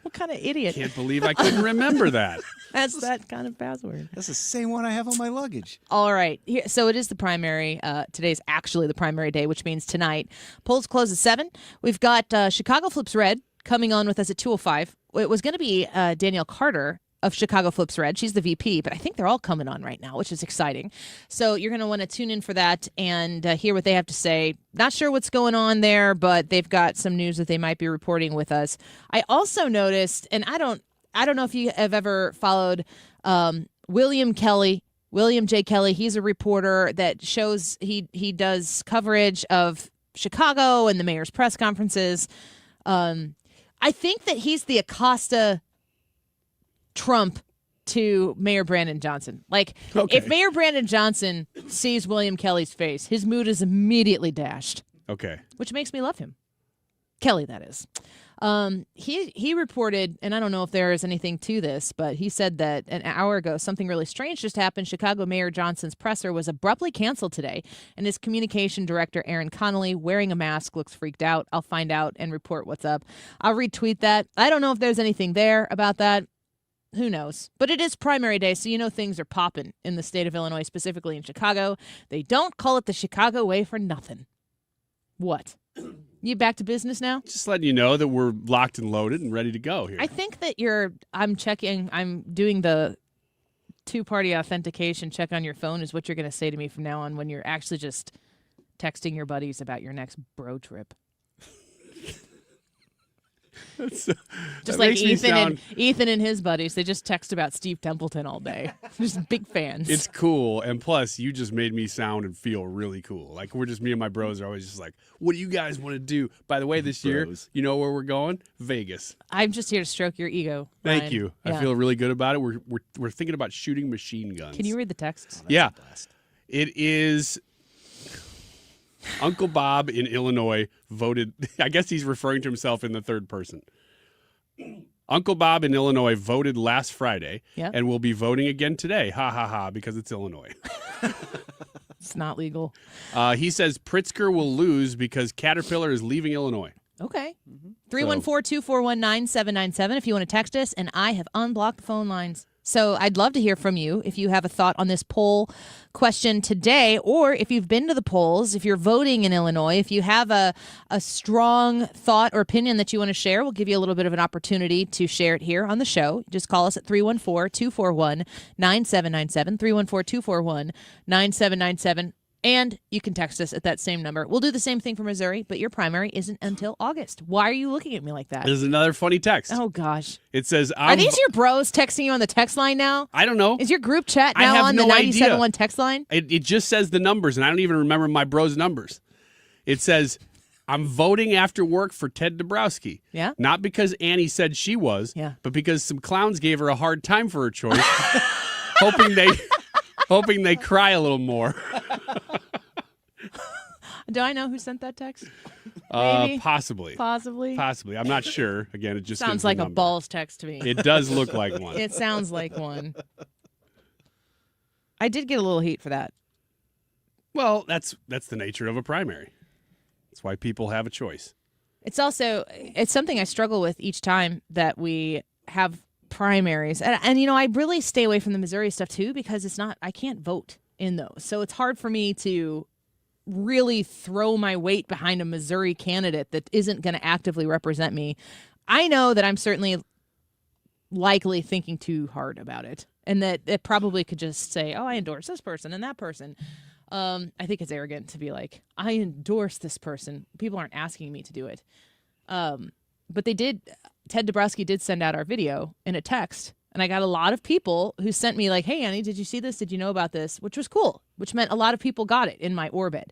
What kind of idiot? Can't believe I couldn't remember that. That's that kind of password. That's the same one I have on my luggage. All right. So it is the primary. Today's actually the primary day, which means tonight. Polls close at 7. We've got Chicago Flips Red coming on with us at 2:05. It was going to be Danielle Carter of Chicago Flips Red. She's the VP, but I think they're all coming on right now, which is exciting. So you're going to want to tune in for that and hear what they have to say. Not sure what's going on there, but they've got some news that they might be reporting with us. I also noticed, and I don't know if you have ever followed William J. Kelly. He's a reporter that shows he does coverage of Chicago and the mayor's press conferences. I think that he's the Acosta Trump to Mayor Brandon Johnson. If Mayor Brandon Johnson sees William Kelly's face, his mood is immediately dashed. Okay. Which makes me love him. Kelly, that is. He reported, and I don't know if there is anything to this, but he said that an hour ago something really strange just happened. Chicago Mayor Johnson's presser was abruptly canceled today, and his communication director, Aaron Connolly, wearing a mask, looks freaked out. I'll find out and report what's up. I'll retweet that. I don't know if there's anything there about that. Who knows? But it is primary day, so things are popping in the state of Illinois, specifically in Chicago. They don't call it the Chicago way for nothing. What? You back to business now? Just letting you know that we're locked and loaded and ready to go here. I think that I'm doing the two-party authentication check on your phone is what you're going to say to me from now on when you're actually just texting your buddies about your next bro trip. Just like Ethan and his buddies, they just text about Steve Templeton all day. Just big fans. It's cool, and plus, you just made me sound and feel really cool. Like me and my bros are always just like, "What do you guys want to do?" By the way, this year, you know where we're going? Vegas. I'm just here to stroke your ego. Thank Ryan. you. Yeah. I feel really good about it. We're thinking about shooting machine guns. Can you read the text? Yeah, it is. Uncle Bob in Illinois voted. I guess he's referring to himself in the third person. Uncle Bob in Illinois voted last Friday and will be voting again today. Ha ha ha, because it's Illinois. It's not legal. He says Pritzker will lose because Caterpillar is leaving Illinois. Okay. 314-241-9797 if you want to text us, and I have unblocked the phone lines. So I'd love to hear from you if you have a thought on this poll question today, or if you've been to the polls, if you're voting in Illinois, if you have a strong thought or opinion that you want to share, we'll give you a little bit of an opportunity to share it here on the show. Just call us at 314-241-9797, 314-241-9797. And you can text us at that same number. We'll do the same thing for Missouri, but your primary isn't until August. Why are you looking at me like that? There's another funny text. Oh, gosh. It says, Are these your bros texting you on the text line now? I don't know. Is your group chat now on the 97.1 text line? It just says the numbers, and I don't even remember my bros' numbers. It says, I'm voting after work for Ted Dabrowski. Yeah. Not because Annie said she was, but because some clowns gave her a hard time for her choice, hoping they cry a little more. Do I know who sent that text? Maybe? Possibly. Possibly. I'm not sure. Again, it just sounds gives like the a number. balls text to me. It does look like one. It sounds like one. I did get a little heat for that. Well, that's the nature of a primary. That's why people have a choice. It's something I struggle with each time that we have primaries. And I really stay away from the Missouri stuff too, because I can't vote in those. So it's hard for me to really throw my weight behind a Missouri candidate that isn't going to actively represent me. I know that I'm certainly likely thinking too hard about it, and that it probably could just say, oh, I endorse this person and that person. I think it's arrogant to be like, I endorse this person. People aren't asking me to do it. But Ted Dabrowski did send out our video in a text, and I got a lot of people who sent me like, hey, Annie, did you see this? Did you know about this? Which was cool, which meant a lot of people got it in my orbit.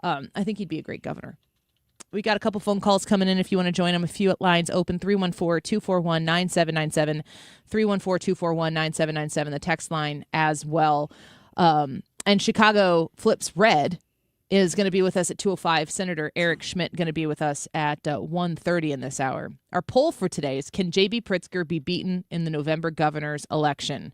I think he'd be a great governor. We got a couple phone calls coming in if you want to join them. A few lines open, 314-241-9797, 314-241-9797, the text line as well. And Chicago Flips Red is going to be with us at 2:05. Senator Eric Schmitt going to be with us at 1:30 in this hour. Our poll for today is, can JB Pritzker be beaten in the November governor's election?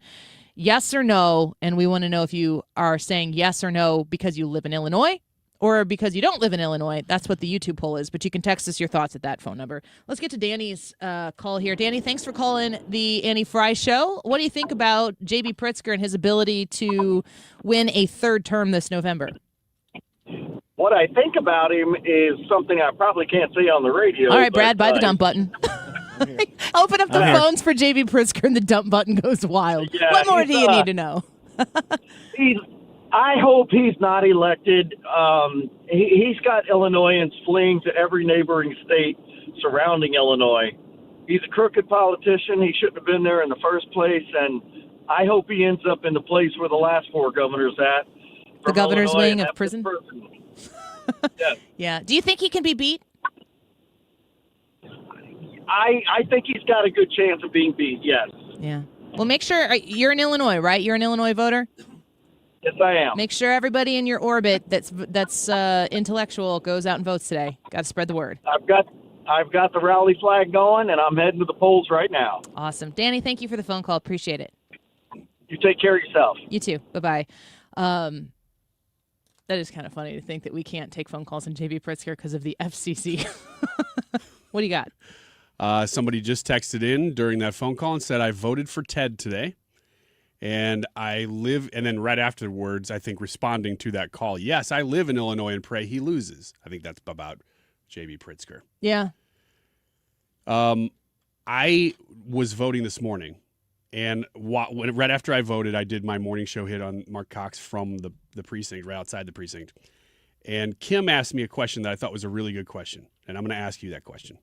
Yes or no? And we want to know if you are saying yes or no because you live in Illinois or because you don't live in Illinois. That's what the YouTube poll is, but you can text us your thoughts at that phone number. Let's get to Danny's call here. Danny, thanks for calling the Annie Fry Show. What do you think about JB Pritzker and his ability to win a third term this November? What I think about him is something I probably can't say on the radio. All right, Brad, buy the dump button. Open up the phones for JB Pritzker and the dump button goes wild. Yeah, what more do you need to know? I hope he's not elected. He's got Illinoisans fleeing to every neighboring state surrounding Illinois. He's a crooked politician. He shouldn't have been there in the first place, and I hope he ends up in the place where the last four governors at. The governor's Illinois, wing of prison? Yes. Yeah. Do you think he can be beat? I think he's got a good chance of being beat, yes. Yeah. Well, make sure you're in Illinois, right? You're an Illinois voter? Yes, I am. Make sure everybody in your orbit that's intellectual goes out and votes today. Got to spread the word. I've got the rally flag going, and I'm heading to the polls right now. Awesome. Danny, thank you for the phone call. Appreciate it. You take care of yourself. You too. Bye-bye. That is kind of funny to think that we can't take phone calls on JB Pritzker because of the FCC. What do you got? Somebody just texted in during that phone call and said, I voted for Ted today. And then right afterwards, I think responding to that call, yes, I live in Illinois and pray he loses. I think that's about JB Pritzker. Yeah. I was voting this morning. And right after I voted, I did my morning show hit on Mark Cox from the precinct, right outside the precinct. And Kim asked me a question that I thought was a really good question. And I'm going to ask you that question.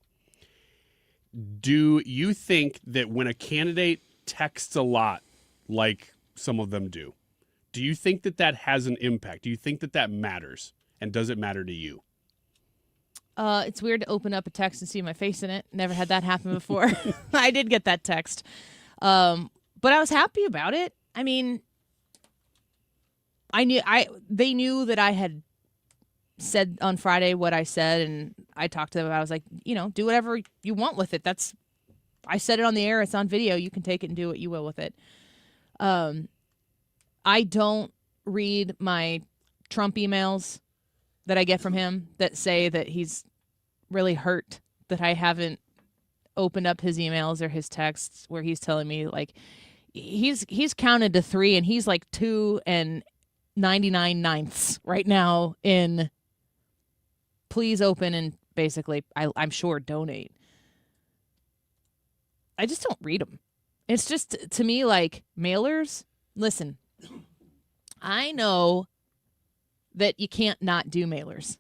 Do you think that when a candidate texts a lot, like some of them do you think that has an impact? Do you think that matters? And does it matter to you? It's weird to open up a text and see my face in it. Never had that happen before. I did get that text. But I was happy about it. I mean, they knew that I had said on Friday what I said, and I talked to them. I was like, do whatever you want with it. I said it on the air. It's on video. You can take it and do what you will with it. I don't read my Trump emails that I get from him that say that he's really hurt that I haven't opened up his emails or his texts where he's telling me, like, he's counted to 3, and he's like 2 and 99 ninths right now in please open and basically, I'm sure, donate. I just don't read them. It's just, to me, like mailers. Listen, I know that you can't not do mailers.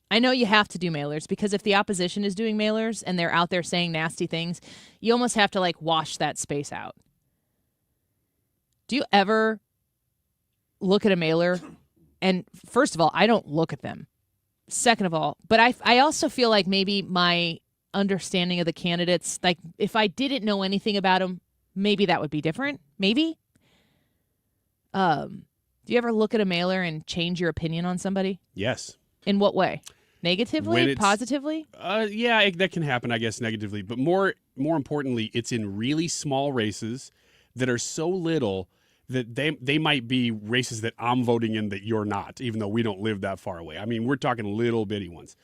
I know you have to do mailers because if the opposition is doing mailers and they're out there saying nasty things, you almost have to like wash that space out. Do you ever look at a mailer? And first of all, I don't look at them. Second of all, but I also feel like maybe my understanding of the candidates, like if I didn't know anything about them, maybe that would be different. Maybe. Do you ever look at a mailer and change your opinion on somebody? Yes. In what way? Negatively? Positively? Yeah, that can happen, I guess, negatively. But more importantly, it's in really small races that are so little that they might be races that I'm voting in that you're not, even though we don't live that far away. I mean, we're talking little bitty ones.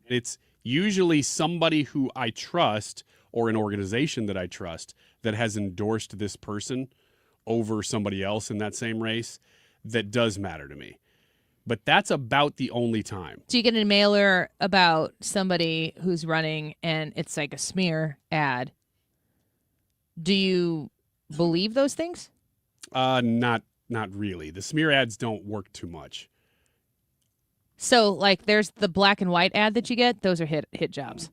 It's usually somebody who I trust or an organization that I trust that has endorsed this person over somebody else in that same race that does matter to me. But that's about the only time. Do you get a mailer about somebody who's running and it's like a smear ad? Do you believe those things? Not really. The smear ads don't work too much. So, like, there's the black and white ad that you get. Those are hit jobs.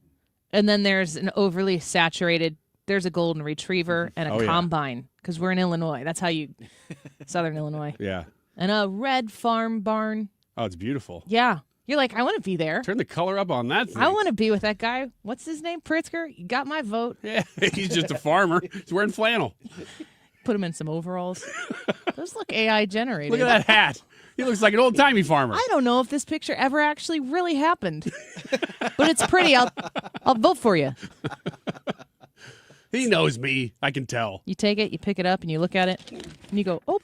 And then there's an overly saturated, there's a golden retriever and a combine. Because we're in Illinois. That's how you, Southern Illinois. Yeah. And a red farm barn. Oh, it's beautiful. Yeah. You're like, I want to be there. Turn the color up on that thing. I want to be with that guy. What's his name? Pritzker? You got my vote. Yeah, he's just a farmer. He's wearing flannel. Put him in some overalls. Those look AI generated. Look at that hat. He looks like an old-timey farmer. I don't know if this picture ever actually really happened. But it's pretty. I'll vote for you. He knows me. I can tell. You take it, you pick it up, and you look at it, and you go, oh.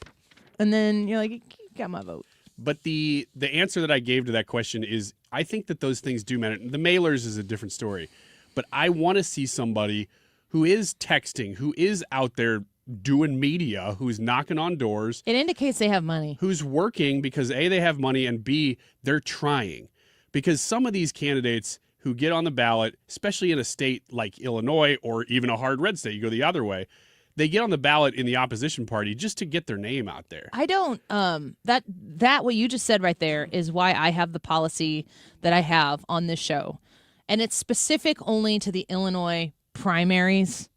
And then you're like, you got my vote. But the answer that I gave to that question is I think that those things do matter. The mailers is a different story. But I want to see somebody who is texting, who is out there doing media, who's knocking on doors. It indicates they have money. Who's working because A, they have money, and B, they're trying. Because some of these candidates who get on the ballot, especially in a state like Illinois or even a hard red state, you go the other way, they get on the ballot in the opposition party just to get their name out there. I don't, that what you just said right there is why I have the policy that I have on this show. And it's specific only to the Illinois primaries.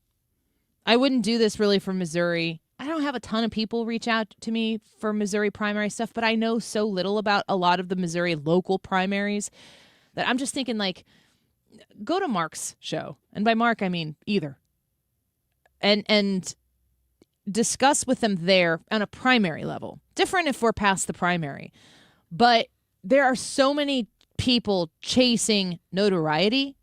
I wouldn't do this really for Missouri. I don't have a ton of people reach out to me for Missouri primary stuff, but I know so little about a lot of the Missouri local primaries that I'm just thinking, like, go to Mark's show. And by Mark, I mean either. And discuss with them there on a primary level. Different if we're past the primary. But there are so many people chasing notoriety,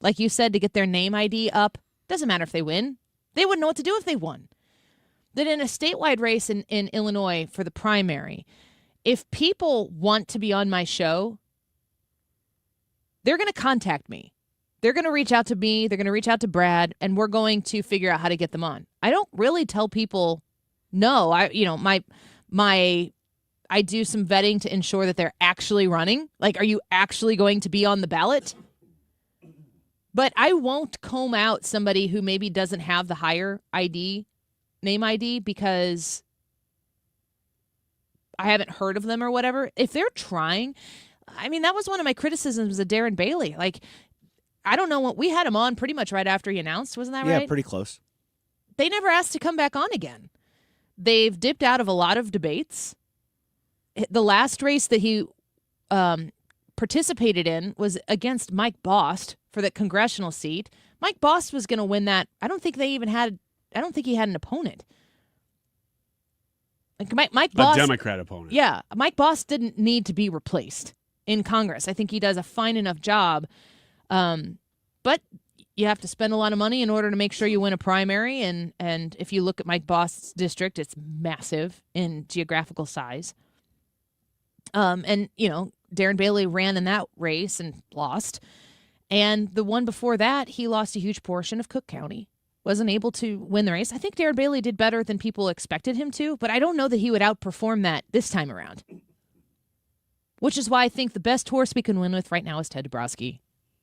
like you said, to get their name ID up. Doesn't matter if they win. They wouldn't know what to do if they won. That in a statewide race in Illinois for the primary, if people want to be on my show, they're going to contact me. They're going to reach out to me. They're going to reach out to Brad, and we're going to figure out how to get them on. I don't really tell people no. I do some vetting to ensure that they're actually running. Like, are you actually going to be on the ballot? But I won't comb out somebody who maybe doesn't have the higher name ID, because I haven't heard of them or whatever. If they're trying, I mean, that was one of my criticisms of Darren Bailey. Like, I don't know what we had him on pretty much right after he announced. Wasn't that right? Yeah, pretty close. They never asked to come back on again. They've dipped out of a lot of debates. The last race that he participated in was against Mike Bost for the congressional seat. Mike Bost was going to win that. I don't think he had an opponent. Like Mike Bost, a Democrat opponent. Yeah, Mike Bost didn't need to be replaced in Congress. I think he does a fine enough job. But you have to spend a lot of money in order to make sure you win a primary. And if you look at Mike Bost's district, it's massive in geographical size. And, Darren Bailey ran in that race and lost. And the one before that, he lost a huge portion of Cook County. wasn't able to win the race. I think Darren Bailey did better than people expected him to, but I don't know that he would outperform that this time around. Which is why I think the best horse we can win with right now is Ted Dabrowski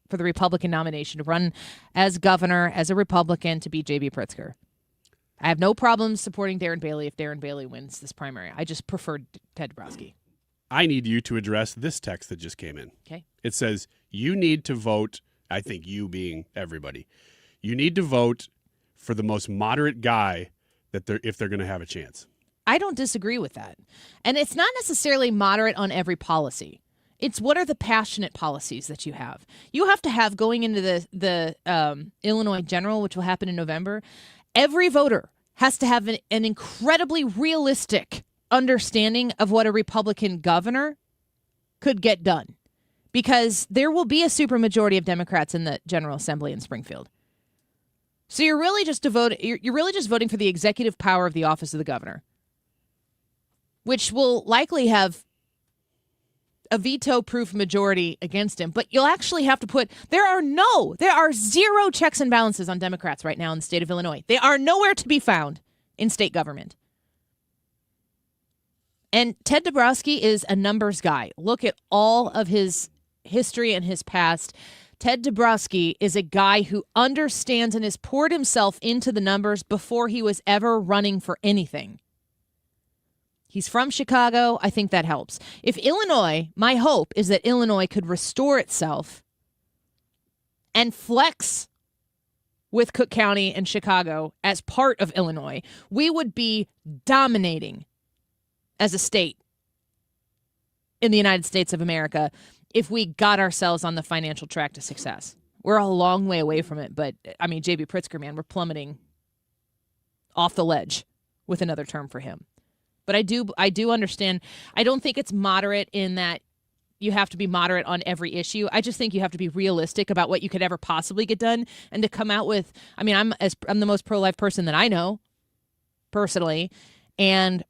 for the Republican nomination to run as governor, as a Republican, to beat JB Pritzker. I have no problem supporting Darren Bailey if Darren Bailey wins this primary. I just prefer Ted Dabrowski. I need you to address this text that just came in. Okay. It says, you need to vote, I think you being everybody, you need to vote for the most moderate guy if they're going to have a chance. I don't disagree with that. And it's not necessarily moderate on every policy. It's what are the passionate policies that you have. You have to have, going into the Illinois general, which will happen in November, every voter has to have an incredibly realistic understanding of what a Republican governor could get done. Because there will be a supermajority of Democrats in the General Assembly in Springfield. So you're really just voting for the executive power of the office of the governor, which will likely have a veto-proof majority against him. But you'll actually have to there are zero checks and balances on Democrats right now in the state of Illinois. They are nowhere to be found in state government. And Ted Dabrowski is a numbers guy. Look at all of his history and his past. Ted Dabrowski is a guy who understands and has poured himself into the numbers before he was ever running for anything. He's from Chicago. I think that helps. If Illinois, my hope is that Illinois could restore itself and flex with Cook County and Chicago as part of Illinois, we would be dominating as a state in the United States of America if we got ourselves on the financial track to success. We're a long way away from it, but I mean, JB Pritzker, man, we're plummeting off the ledge with another term for him. But I do understand. I don't think it's moderate in that you have to be moderate on every issue. I just think you have to be realistic about what you could ever possibly get done, and to come out with, I mean, I'm the most pro-life person that I know personally, and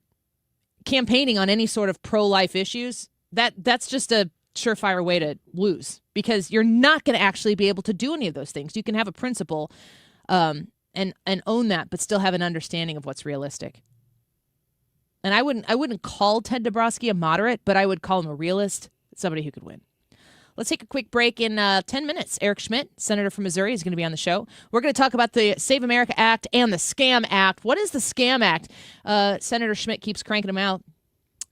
campaigning on any sort of pro-life issues, that's just a surefire way to lose, because you're not going to actually be able to do any of those things. You can have a principle and own that, but still have an understanding of what's realistic. And I wouldn't call Ted Dabrowski a moderate, but I would call him a realist, somebody who could win. Let's take a quick break. In 10 minutes, Eric Schmitt, senator from Missouri, is going to be on the show. We're going to talk about the Save America Act and the Scam Act. What is the Scam Act? Senator Schmitt keeps cranking them out.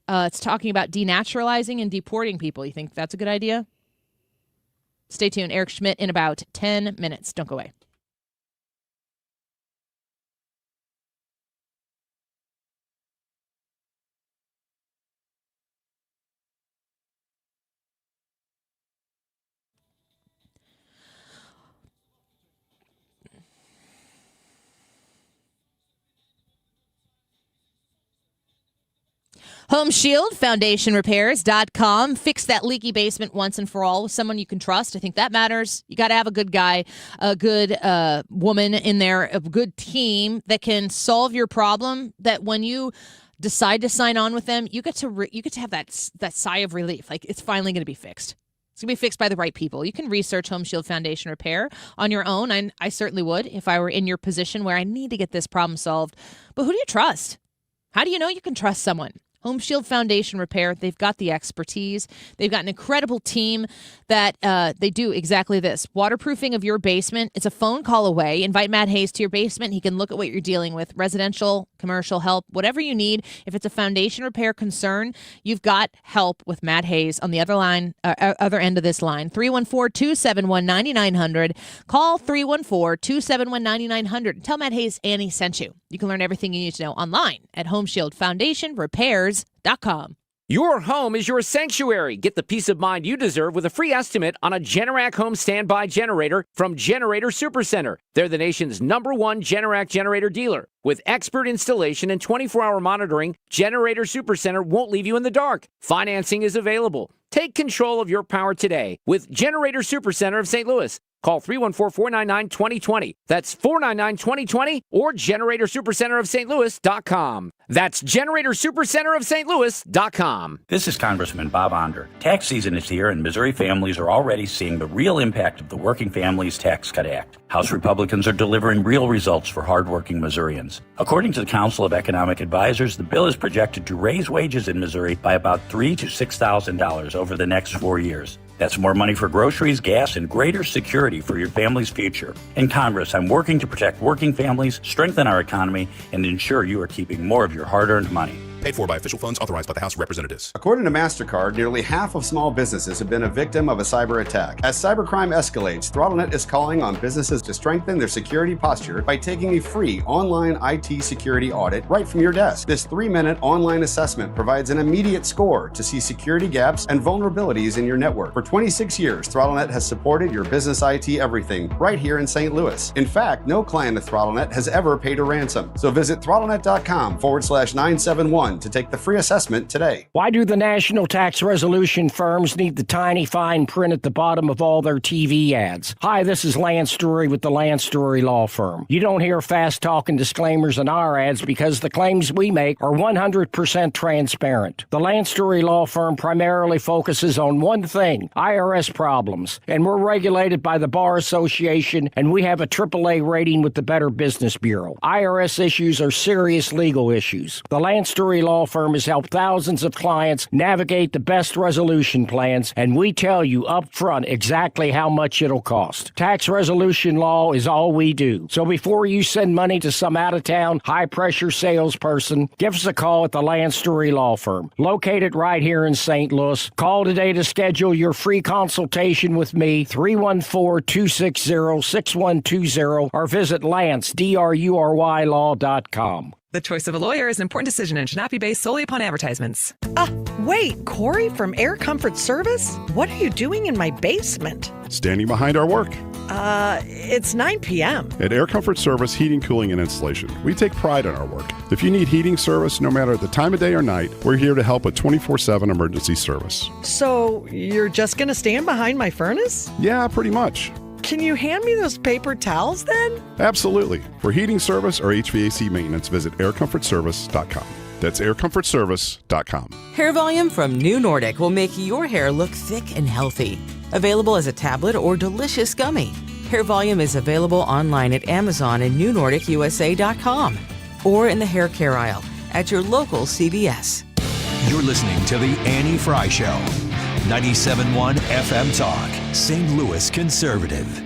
It's talking about denaturalizing and deporting people. You think that's a good idea? Stay tuned. Eric Schmitt in about 10 minutes. Don't go away. HomeshieldFoundationRepairs.com. Fix that leaky basement once and for all with someone you can trust. I think that matters. You got to have a good guy, a good woman in there, a good team that can solve your problem, that when you decide to sign on with them, you get to have that sigh of relief. Like, it's finally going to be fixed. It's going to be fixed by the right people. You can research Home Shield Foundation Repair on your own, and I certainly would if I were in your position where I need to get this problem solved. But who do you trust? How do you know you can trust someone? Home Shield Foundation Repair, they've got the expertise. They've got an incredible team that they do exactly this. Waterproofing of your basement. It's a phone call away. Invite Matt Hayes to your basement. He can look at what you're dealing with. Residential, commercial help, whatever you need. If it's a foundation repair concern, you've got help with Matt Hayes on the other end of this line. 314-271-9900. Call 314-271-9900. Tell Matt Hayes Annie sent you. You can learn everything you need to know online at HomeshieldFoundationRepairs.com. Your home is your sanctuary. Get the peace of mind you deserve with a free estimate on a Generac home standby generator from Generator Supercenter. They're the nation's #1 Generac generator dealer. With expert installation and 24-hour monitoring, Generator Supercenter won't leave you in the dark. Financing is available. Take control of your power today with Generator Supercenter of St. Louis. Call 314-499-2020. That's 499-2020 or GeneratorSuperCenterofSt. That's GeneratorSuperCenterofSt.com. This is Congressman Bob Onder. Tax season is here, and Missouri families are already seeing the real impact of the Working Families Tax Cut Act. House Republicans are delivering real results for hardworking Missourians. According to the Council of Economic Advisors, the bill is projected to raise wages in Missouri by about $3,000 to $6,000 over the next 4 years. That's more money for groceries, gas, and greater security for your family's future. In Congress, I'm working to protect working families, strengthen our economy, and ensure you are keeping more of your hard-earned money. Paid for by official funds authorized by the House of Representatives. According to MasterCard, nearly half of small businesses have been a victim of a cyber attack. As cybercrime escalates, ThrottleNet is calling on businesses to strengthen their security posture by taking a free online IT security audit right from your desk. This 3-minute online assessment provides an immediate score to see security gaps and vulnerabilities in your network. For 26 years, ThrottleNet has supported your business IT everything right here in St. Louis. In fact, no client of ThrottleNet has ever paid a ransom. So visit throttlenet.com/971 to take the free assessment today. Why do the national tax resolution firms need the tiny fine print at the bottom of all their TV ads? Hi, this is Lance Story with the Lance Story Law Firm. You don't hear fast-talking disclaimers in our ads because the claims we make are 100% transparent. The Lance Story Law Firm primarily focuses on one thing, IRS problems, and we're regulated by the Bar Association, and we have a AAA rating with the Better Business Bureau. IRS issues are serious legal issues. The Lance Story Law Firm has helped thousands of clients navigate the best resolution plans, and we tell you up front exactly how much it'll cost. Tax resolution law is all we do. So before you send money to some out-of-town, high-pressure salesperson, give us a call at the Lance Story Law Firm, located right here in St. Louis. Call today to schedule your free consultation with me, 314-260-6120, or visit lance.drurylaw.com. The choice of a lawyer is an important decision and should not be based solely upon advertisements. Wait, Corey from Air Comfort Service? What are you doing in my basement? Standing behind our work. It's 9 p.m. At Air Comfort Service Heating, Cooling, and Installation, we take pride in our work. If you need heating service, no matter the time of day or night, we're here to help with 24/7 emergency service. So you're just going to stand behind my furnace? Yeah, pretty much. Can you hand me those paper towels then? Absolutely. For heating service or HVAC maintenance, visit aircomfortservice.com. That's aircomfortservice.com. Hair Volume from New Nordic will make your hair look thick and healthy. Available as a tablet or delicious gummy. Hair Volume is available online at Amazon and newnordicusa.com or in the hair care aisle at your local CVS. You're listening to The Annie Fry Show. 97.1 FM Talk, St. Louis Conservative.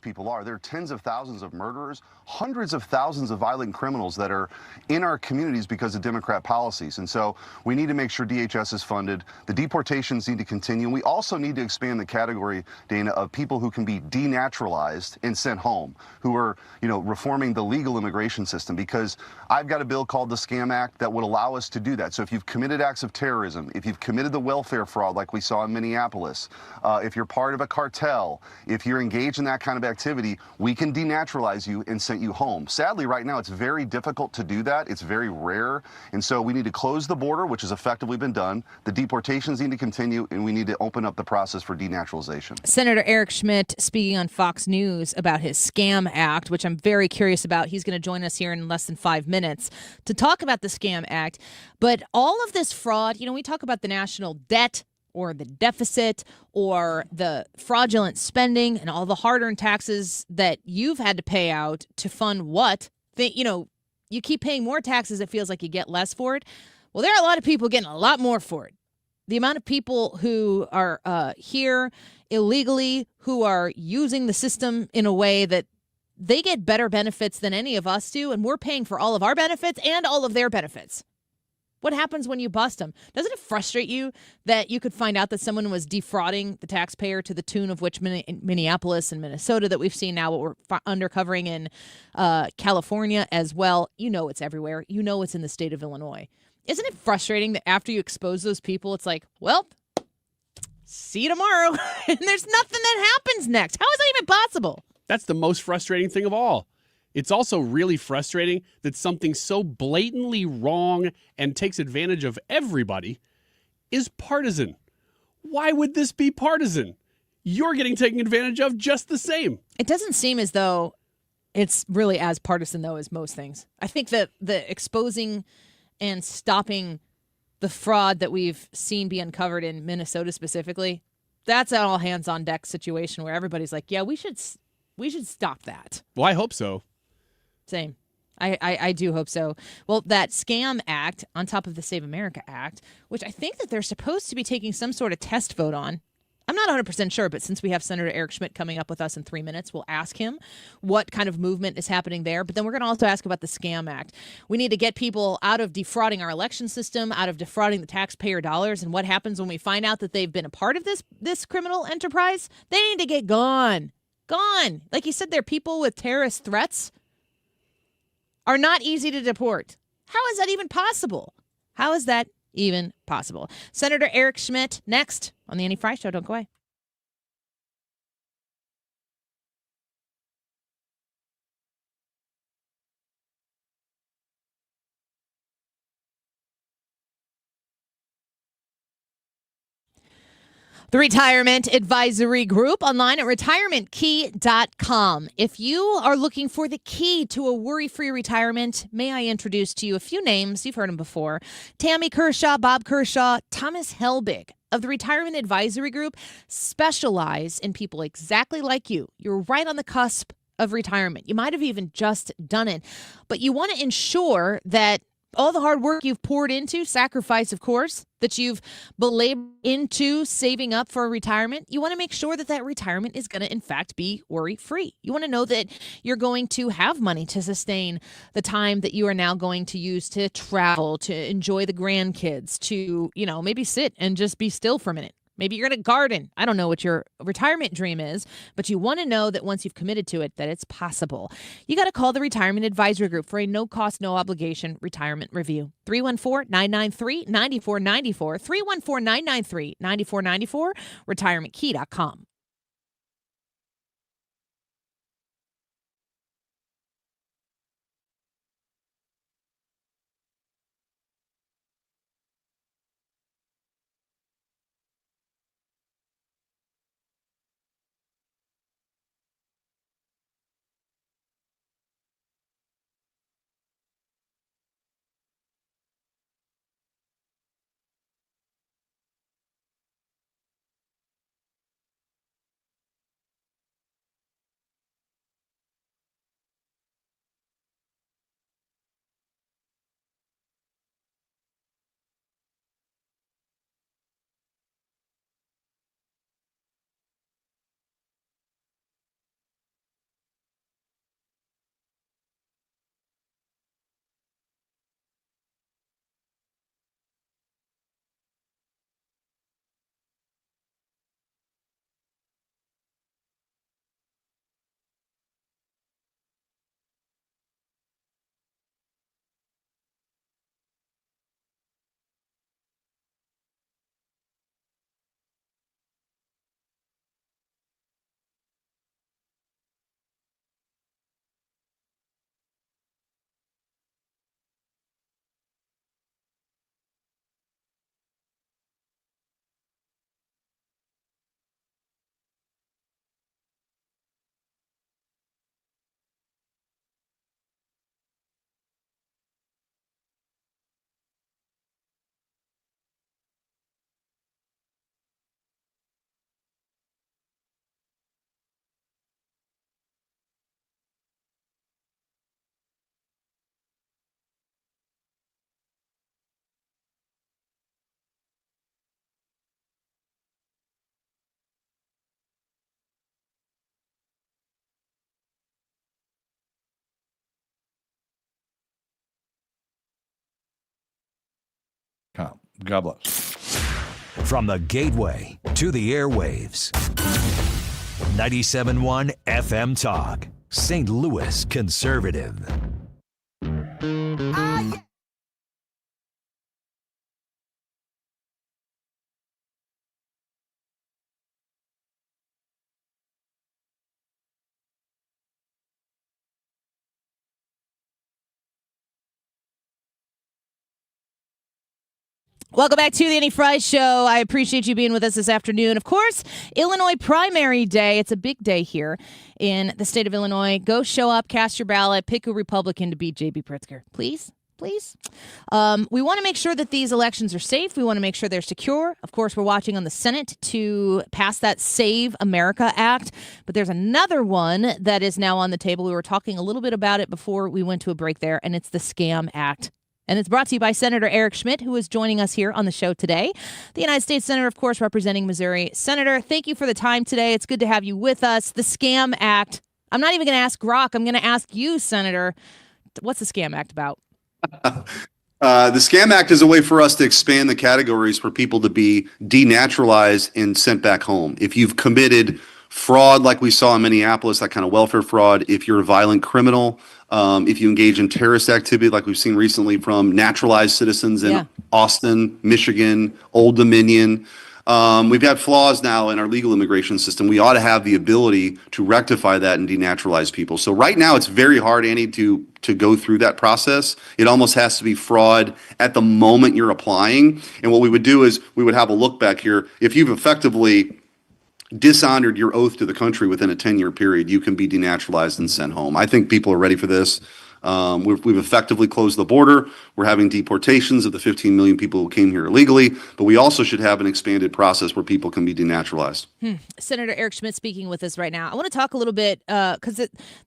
People are. There are tens of thousands of murderers, hundreds of thousands of violent criminals that are in our communities because of Democrat policies. And so we need to make sure DHS is funded. The deportations need to continue. We also need to expand the category, Dana, of people who can be denaturalized and sent home, who are, reforming the legal immigration system, because I've got a bill called the Scam Act that would allow us to do that. So if you've committed acts of terrorism, if you've committed the welfare fraud like we saw in Minneapolis, if you're part of a cartel, if you're engaged in that kind of activity, we can denaturalize you and send you home. Sadly, right now, it's very difficult to do that. It's very rare. And so we need to close the border, which has effectively been done. The deportations need to continue, and we need to open up the process for denaturalization. Senator Eric Schmitt speaking on Fox News about his Scam Act, which I'm very curious about. He's going to join us here in less than 5 minutes to talk about the Scam Act. But all of this fraud, we talk about the national debt or the deficit or the fraudulent spending and all the hard-earned taxes that you've had to pay out to fund what? You keep paying more taxes, it feels like you get less for it. Well, there are a lot of people getting a lot more for it. The amount of people who are here illegally, who are using the system in a way that they get better benefits than any of us do, and we're paying for all of our benefits and all of their benefits. What happens when you bust them? Doesn't it frustrate you that you could find out that someone was defrauding the taxpayer to the tune of which Minneapolis and Minnesota that we've seen now, what we're undercovering in California as well? It's everywhere. It's in the state of Illinois. Isn't it frustrating that after you expose those people, it's like, well, see you tomorrow. And there's nothing that happens next. How is that even possible? That's the most frustrating thing of all. It's also really frustrating that something so blatantly wrong and takes advantage of everybody is partisan. Why would this be partisan? You're getting taken advantage of just the same. It doesn't seem as though it's really as partisan, though, as most things. I think that the exposing and stopping the fraud that we've seen be uncovered in Minnesota specifically, that's an all hands on deck situation where everybody's like, yeah, we should stop that. Well, I hope so. Same. I do hope so. Well, that Scam Act on top of the Save America Act, which I think that they're supposed to be taking some sort of test vote on. I'm not 100% sure, but since we have Senator Eric Schmitt coming up with us in 3 minutes, we'll ask him what kind of movement is happening there. But then we're going to also ask about the Scam Act. We need to get people out of defrauding our election system, out of defrauding the taxpayer dollars. And what happens when we find out that they've been a part of this criminal enterprise? They need to get gone. Gone. Like you said, they're people with terrorist threats are not easy to deport. How is that even possible? How is that even possible? Senator Eric Schmitt next on the Annie Fry Show. Don't go away. The Retirement Advisory Group online at retirementkey.com. If you are looking for the key to a worry-free retirement, may I introduce to you a few names. You've heard them before. Tammy Kershaw, Bob Kershaw, Thomas Helbig of the Retirement Advisory Group specialize in people exactly like you. You're right on the cusp of retirement. You might have even just done it, but you want to ensure that all the hard work you've poured into, sacrifice, of course, that you've belabored into saving up for retirement, you want to make sure that that retirement is going to, in fact, be worry-free. You want to know that you're going to have money to sustain the time that you are now going to use to travel, to enjoy the grandkids, to, maybe sit and just be still for a minute. Maybe you're going to garden. I don't know what your retirement dream is, but you want to know that once you've committed to it, that it's possible. You got to call the Retirement Advisory Group for a no-cost, no-obligation retirement review. 314-993-9494. 314-993-9494. RetirementKey.com. God bless. From the gateway to the airwaves. 97.1 FM Talk. St. Louis Conservative. Welcome back to the Annie Fry Show. I appreciate you being with us this afternoon. Of course, Illinois primary day. It's a big day here in the state of Illinois. Go show up, cast your ballot, pick a Republican to beat JB Pritzker. Please. We want to make sure that these elections are safe. We want to make sure they're secure. Of course, we're watching on the Senate to pass that Save America Act. But there's another one that is now on the table. We were talking a little bit about it before we went to a break there, and it's the Scam Act. And it's brought to you by Senator Eric Schmitt, who is joining us here on the show today. The United States Senator, of course, representing Missouri. Senator, thank you for the time today. It's good to have you with us. The Scam Act. I'm not even going to ask Grok. I'm going to ask you, Senator. What's the Scam Act about? The Scam Act is a way for us to expand the categories for people to be denaturalized and sent back home. If you've committed fraud like we saw in Minneapolis, that kind of welfare fraud, if you're a violent criminal, if you engage in terrorist activity like we've seen recently from naturalized citizens in Austin, Michigan, Old Dominion, we've had flaws now in our legal immigration system. We ought to have the ability to rectify that and denaturalize people. So right now it's very hard, Annie, to go through that process. It almost has to be fraud at the moment you're applying. And what we would do is we would have a look back here. If you've effectively dishonored your oath to the country within a 10-year period, you can be denaturalized and sent home. I think people are ready for this. We've effectively closed the border. We're having deportations of the 15 million people who came here illegally, but we also should have an expanded process where people can be denaturalized. Senator Eric Schmitt speaking with us right now. I want to talk a little bit because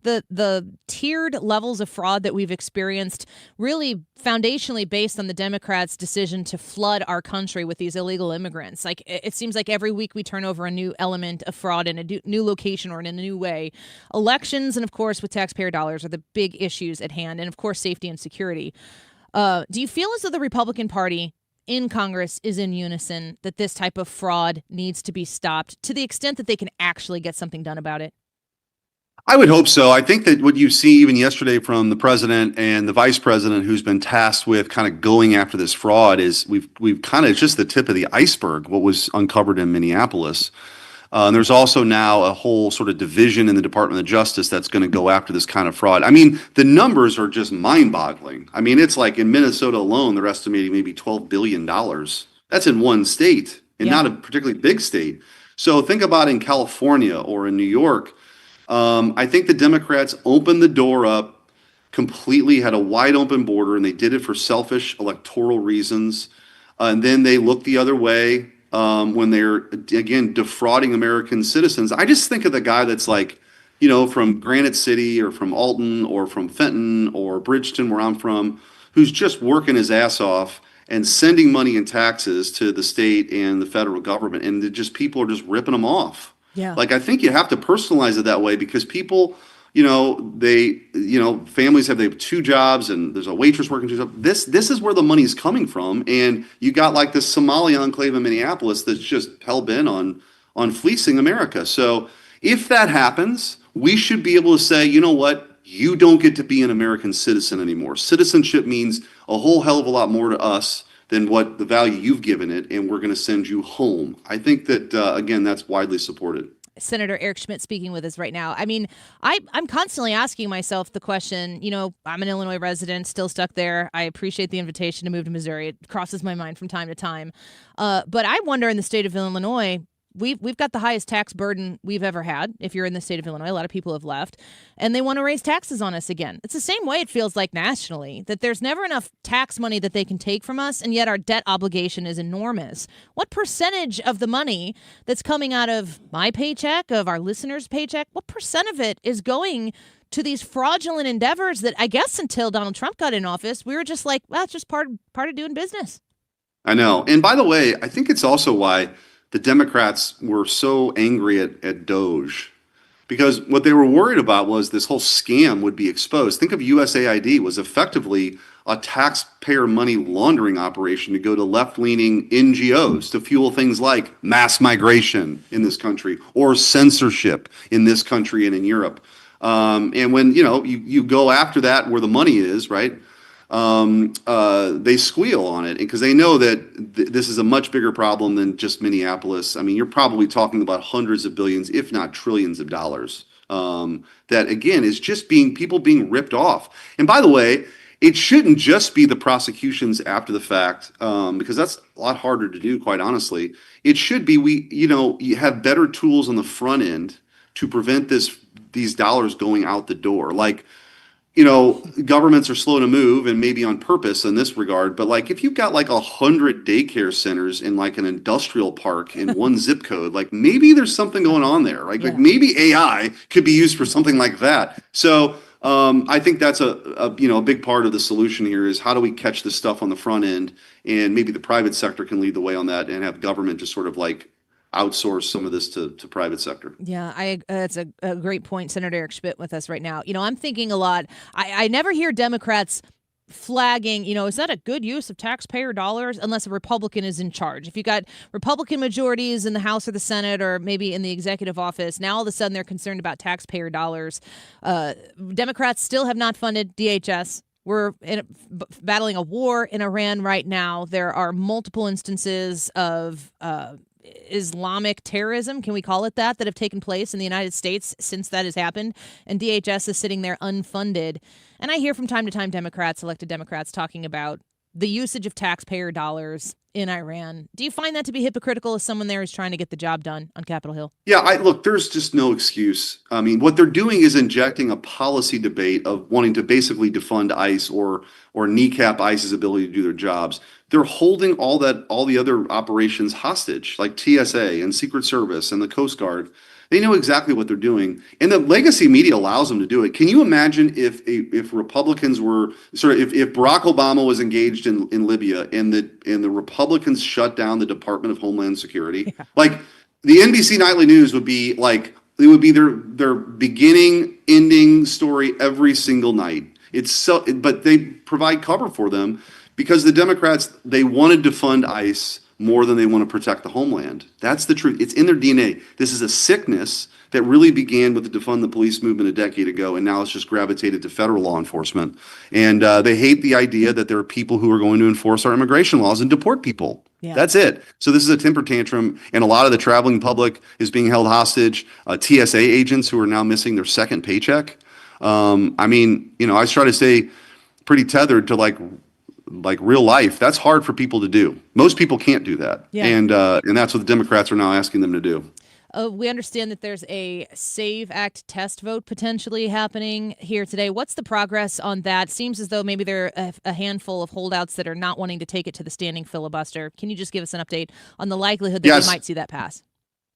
the tiered levels of fraud that we've experienced really foundationally based on the Democrats' decision to flood our country with these illegal immigrants. Like it seems like every week we turn over a new element of fraud in a new location or in a new way. Elections and, of course, with taxpayer dollars are the big issues at hand, and of course safety and security. Do you feel as though the Republican Party in Congress is in unison that this type of fraud needs to be stopped to the extent that they can actually get something done about it? I would hope so. I think that what you see even yesterday from the president and the vice president who's been tasked with kind of going after this fraud is we've kind of just the tip of the iceberg, what was uncovered in Minneapolis. There's also now a whole sort of division in the Department of Justice that's going to go after this kind of fraud. I mean, the numbers are just mind-boggling. I mean, it's like in Minnesota alone, they're estimating maybe $12 billion. That's in one state and not a particularly big state. So think about in California or in New York. I think the Democrats opened the door up completely, had a wide open border, and they did it for selfish electoral reasons. And then they looked the other way when they're, again, defrauding American citizens. I just think of the guy that's like, you know, from Granite City or from Alton or from Fenton or Bridgeton, where I'm from, who's just working his ass off and sending money in taxes to the state and the federal government. And just people are just ripping them off. Yeah. Like, I think you have to personalize it that way because people, families they have 2 jobs and there's a waitress working 2 jobs. This is where the money's coming from. And you got like this Somali enclave in Minneapolis that's just hell-bent on fleecing America. So if that happens, we should be able to say, you know what? You don't get to be an American citizen anymore. Citizenship means a whole hell of a lot more to us than what the value you've given it, and we're going to send you home. I think that, again, that's widely supported. Senator Eric Schmitt speaking with us right now. I mean, I'm constantly asking myself the question, I'm an Illinois resident, still stuck there. I appreciate the invitation to move to Missouri. It crosses my mind from time to time. But I wonder in the state of Illinois, we've got the highest tax burden we've ever had. If you're in the state of Illinois, a lot of people have left, and they want to raise taxes on us again. It's the same way it feels like nationally, that there's never enough tax money that they can take from us, and yet our debt obligation is enormous. What percentage of the money that's coming out of my paycheck, of our listeners' paycheck, what percent of it is going to these fraudulent endeavors that I guess until Donald Trump got in office, we were just like, well, it's just part of doing business. I know. And by the way, I think it's also why the Democrats were so angry at Doge, because what they were worried about was this whole scam would be exposed. Think of USAID was effectively a taxpayer money laundering operation to go to left-leaning NGOs to fuel things like mass migration in this country or censorship in this country and in Europe. And when you go after that where the money is, right? They squeal on it because they know that this is a much bigger problem than just Minneapolis. I mean, you're probably talking about hundreds of billions, if not trillions of dollars. That again is just people being ripped off. And by the way, it shouldn't just be the prosecutions after the fact, because that's a lot harder to do, quite honestly. It should be you have better tools on the front end to prevent these dollars going out the door. Like, governments are slow to move, and maybe on purpose in this regard. But like, if you've got like 100 daycare centers in like an industrial park in one zip code, like maybe there's something going on there. Like maybe AI could be used for something like that. So I think that's a big part of the solution here is how do we catch this stuff on the front end, and maybe the private sector can lead the way on that, and have government just sort of like outsource some of this to private sector. Yeah, that's a great point. Senator Eric Schmitt with us right now. I'm thinking a lot. I never hear Democrats flagging, is that a good use of taxpayer dollars unless a Republican is in charge. If you got Republican majorities in the House or the Senate or maybe in the executive office, now all of a sudden they're concerned about taxpayer dollars. Democrats still have not funded DHS. We're battling a war in Iran right now. There are multiple instances of Islamic terrorism, can we call it that have taken place in the United States since that has happened, and DHS is sitting there unfunded. And I hear from time to time elected Democrats talking about the usage of taxpayer dollars in Iran. Do you find that to be hypocritical as someone there is trying to get the job done on Capitol Hill? Yeah, look, there's just no excuse. I mean, what they're doing is injecting a policy debate of wanting to basically defund ICE or kneecap ICE's ability to do their jobs. They're holding all the other operations hostage, like TSA and Secret Service and the Coast Guard. They know exactly what they're doing, and the legacy media allows them to do it. Can you imagine if Republicans were if Barack Obama was engaged in Libya and the Republicans shut down the Department of Homeland Security? Yeah. Like the NBC Nightly News would be like it would be their beginning, ending story every single night. But they provide cover for them because the Democrats, they wanted to fund ICE more than they want to protect the homeland. That's the truth. It's in their DNA. This is a sickness that really began with the defund the police movement a decade ago, and now it's just gravitated to federal law enforcement. And they hate the idea that there are people who are going to enforce our immigration laws and deport people. Yeah. That's it. So this is a temper tantrum, and a lot of the traveling public is being held hostage. TSA agents who are now missing their second paycheck. I try to stay pretty tethered to like real life. That's hard for people to do. Most people can't do that. Yeah. And that's what the Democrats are now asking them to do. We understand that there's a SAVE Act test vote potentially happening here today. What's the progress on that? Seems as though maybe there are a handful of holdouts that are not wanting to take it to the standing filibuster. Can you just give us an update on the likelihood that we might see that pass?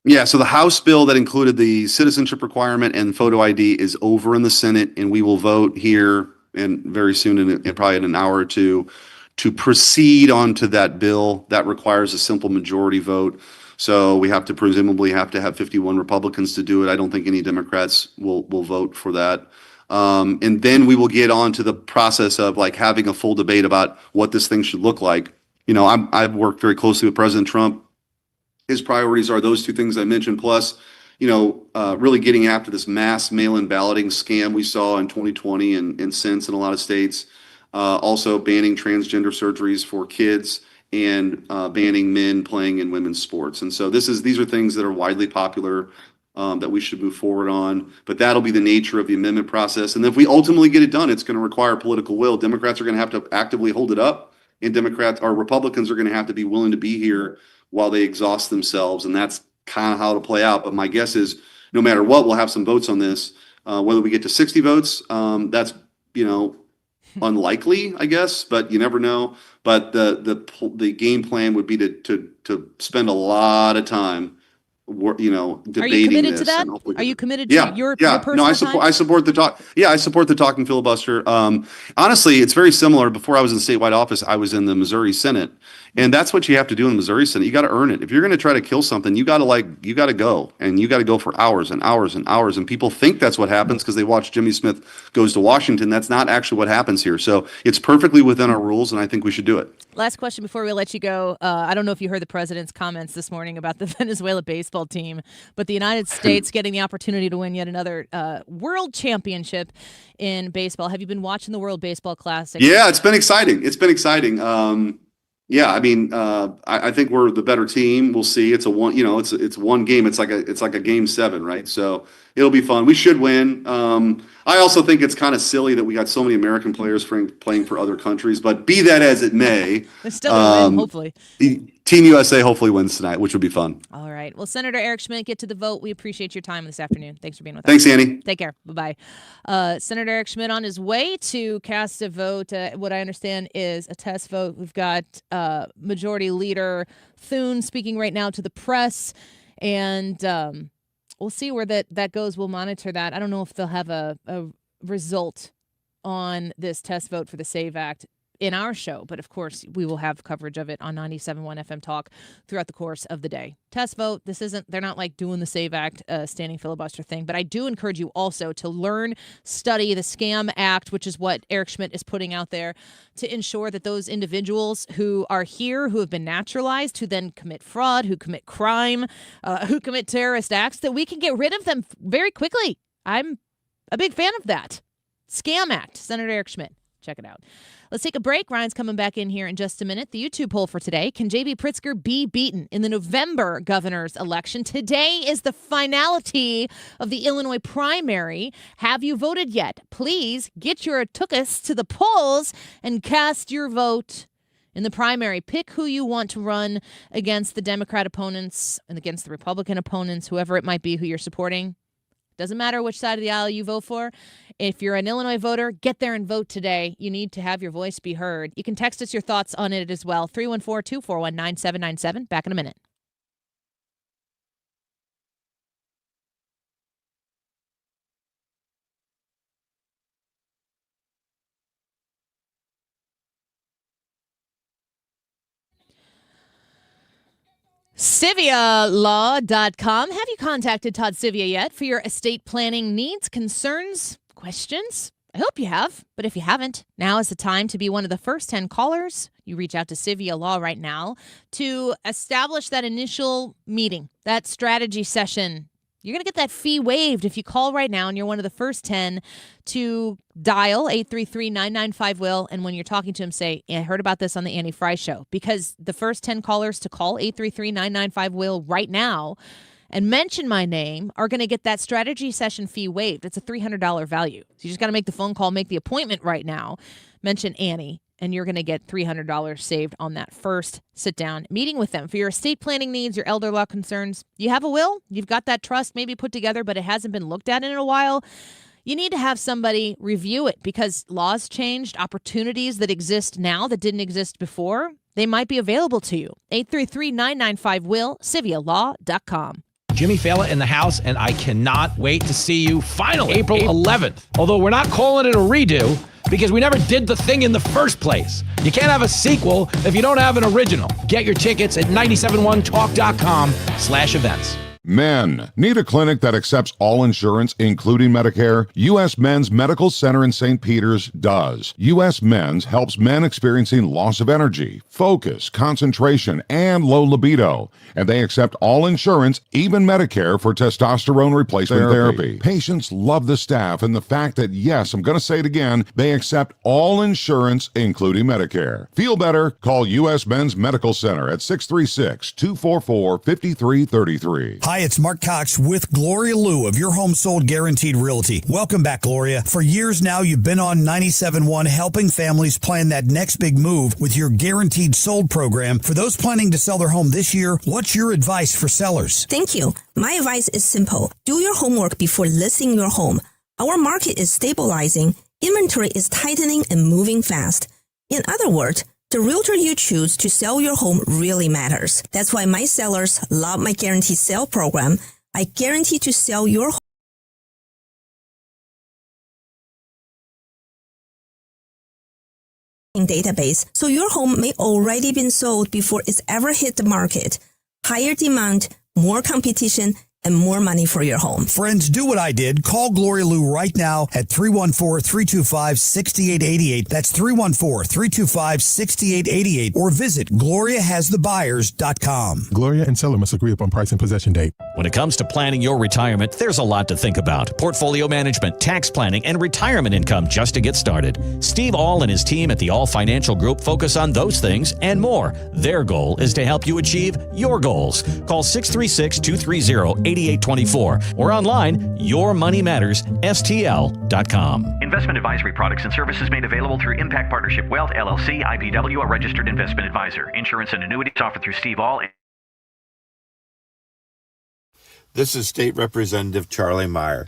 Yeah, so the House bill that included the citizenship requirement and photo ID is over in the Senate, and we will vote here and very soon, probably in an hour or two, to proceed onto that bill. That requires a simple majority vote. So we presumably have to have 51 Republicans to do it. I don't think any Democrats will vote for that. And then we will get on to the process of like having a full debate about what this thing should look like. I've worked very closely with President Trump. His priorities are those two things I mentioned, plus, really getting after this mass mail-in balloting scam we saw in 2020 and since in a lot of states. Also banning transgender surgeries for kids and banning men playing in women's sports. And so these are things that are widely popular that we should move forward on. But that'll be the nature of the amendment process. And if we ultimately get it done, it's going to require political will. Democrats are going to have to actively hold it up, and Republicans are going to have to be willing to be here while they exhaust themselves. And that's kind of how it'll play out. But my guess is no matter what, we'll have some votes on this. Whether we get to 60 votes, that's, unlikely, I guess, but you never know. But the game plan would be to spend a lot of time, debating. Are you committed to that? Are you committed to your personal No, time? I support the talk. Yeah, I support the talking filibuster. Honestly, it's very similar. Before I was in the statewide office, I was in the Missouri Senate, and that's what you have to do in the Missouri Senate. You got to earn it. If you're going to try to kill something, you got to go, and you got to go for hours and hours and hours. And people think that's what happens because they watch Jimmy Smith Goes to Washington. That's not actually what happens here. So it's perfectly within our rules, and I think we should do it. Last question before we let you go. I don't know if you heard the president's comments this morning about the Venezuela baseball team, but the United States getting the opportunity to win yet another world championship in baseball. Have you been watching the World Baseball Classic? Yeah, it's been exciting. Yeah, I mean, I think we're the better team. We'll see. It's it's one game. It's like a game 7, right? So it'll be fun. We should win. I also think it's kind of silly that we got so many American players playing for other countries. But be that as it may, It's still a win, hopefully. Team USA hopefully wins tonight, which would be fun. All right. Well, Senator Eric Schmitt, get to the vote. We appreciate your time this afternoon. Thanks for being with us. Thanks, Annie. Take care. Bye-bye. Senator Eric Schmitt on his way to cast a vote. What I understand is a test vote. We've got Majority Leader Thune speaking right now to the press, and we'll see where that goes. We'll monitor that. I don't know if they'll have a result on this test vote for the SAVE Act in our show, but of course we will have coverage of it on 97.1 FM Talk throughout the course of the day. Test vote. They're not like doing the SAVE Act standing filibuster thing, but I do encourage you also to learn, study the Scam Act, which is what Eric Schmitt is putting out there to ensure that those individuals who are here, who have been naturalized, who then commit fraud, who commit crime, who commit terrorist acts, that we can get rid of them very quickly. I'm a big fan of that. Scam Act, Senator Eric Schmitt. Check it out. Let's take a break. Ryan's coming back in here in just a minute. The YouTube poll for today: can JB Pritzker be beaten in the November governor's election? Today is the finality of the Illinois primary. Have you voted yet? Please get your tuchus to the polls and cast your vote in the primary. Pick who you want to run against the Democrat opponents and against the Republican opponents, whoever it might be who you're supporting. Doesn't matter which side of the aisle you vote for. If you're an Illinois voter, get there and vote today. You need to have your voice be heard. You can text us your thoughts on it as well. 314-241-9797. Back in a minute. CiviaLaw.com. Have you contacted Todd Civia yet for your estate planning needs, concerns, questions? I hope you have, but if you haven't, now is the time to be one of the first 10 callers. You reach out to Civia Law right now to establish that initial meeting, that strategy session. You're going to get that fee waived if you call right now, and you're one of the first 10 to dial 833-995-WILL. And when you're talking to him, say, I heard about this on the Annie Fry Show. Because the first 10 callers to call 833-995-WILL right now and mention my name are going to get that strategy session fee waived. It's a $300 value. So you just got to make the phone call, make the appointment right now, mention Annie, and you're going to get $300 saved on that first sit-down meeting with them. For your estate planning needs, your elder law concerns, you have a will, you've got that trust maybe put together, but it hasn't been looked at in a while. You need to have somebody review it because laws changed, opportunities that exist now that didn't exist before, they might be available to you. 833-995-WILL, CiviaLaw.com. Jimmy Fallon in the house, and I cannot wait to see you finally April 11th. Although we're not calling it a redo because we never did the thing in the first place. You can't have a sequel if you don't have an original. Get your tickets at 971talk.com/events. Men. Need a clinic that accepts all insurance, including Medicare? U.S. Men's Medical Center in St. Peters does. U.S. Men's helps men experiencing loss of energy, focus, concentration, and low libido. And they accept all insurance, even Medicare, for testosterone replacement therapy. Patients love the staff and the fact that, yes, I'm going to say it again, they accept all insurance, including Medicare. Feel better? Call U.S. Men's Medical Center at 636-244-5333. Hi, it's Mark Cox with Gloria Liu of Your Home Sold Guaranteed Realty. Welcome back, Gloria. For years now, you've been on 97.1 helping families plan that next big move with your Guaranteed Sold program. For those planning to sell their home this year, what's your advice for sellers? Thank you. My advice is simple. Do your homework before listing your home. Our market is stabilizing, inventory is tightening and moving fast. In other words, the realtor you choose to sell your home really matters. That's why my sellers love my Guaranteed Sale program. I guarantee to sell your home database, so your home may already been sold before it's ever hit the market. Higher demand, more competition, and more money for your home. Friends, do what I did. Call Gloria Liu right now at 314-325-6888. That's 314-325-6888. Or visit GloriaHasTheBuyers.com. Gloria and seller must agree upon price and possession date. When it comes to planning your retirement, there's a lot to think about. Portfolio management, tax planning, and retirement income just to get started. Steve All and his team at the All Financial Group focus on those things and more. Their goal is to help you achieve your goals. Call 636-230-8824 or online, yourmoneymattersstl.com. Investment advisory products and services made available through Impact Partnership Wealth, LLC, IPW, a registered investment advisor. Insurance and annuities offered through Steve All. This is State Representative Charlie Meyer.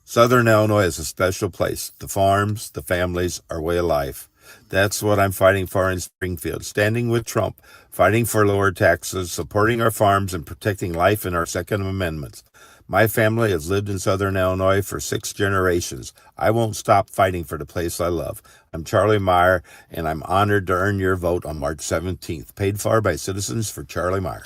Southern Illinois is a special place. The farms, the families, our way of life. That's what I'm fighting for in Springfield, standing with Trump, fighting for lower taxes, supporting our farms, and protecting life in our Second Amendments. My family has lived in Southern Illinois for 6 generations. I won't stop fighting for the place I love. I'm Charlie Meyer, and I'm honored to earn your vote on March 17th. Paid for by Citizens for Charlie Meyer.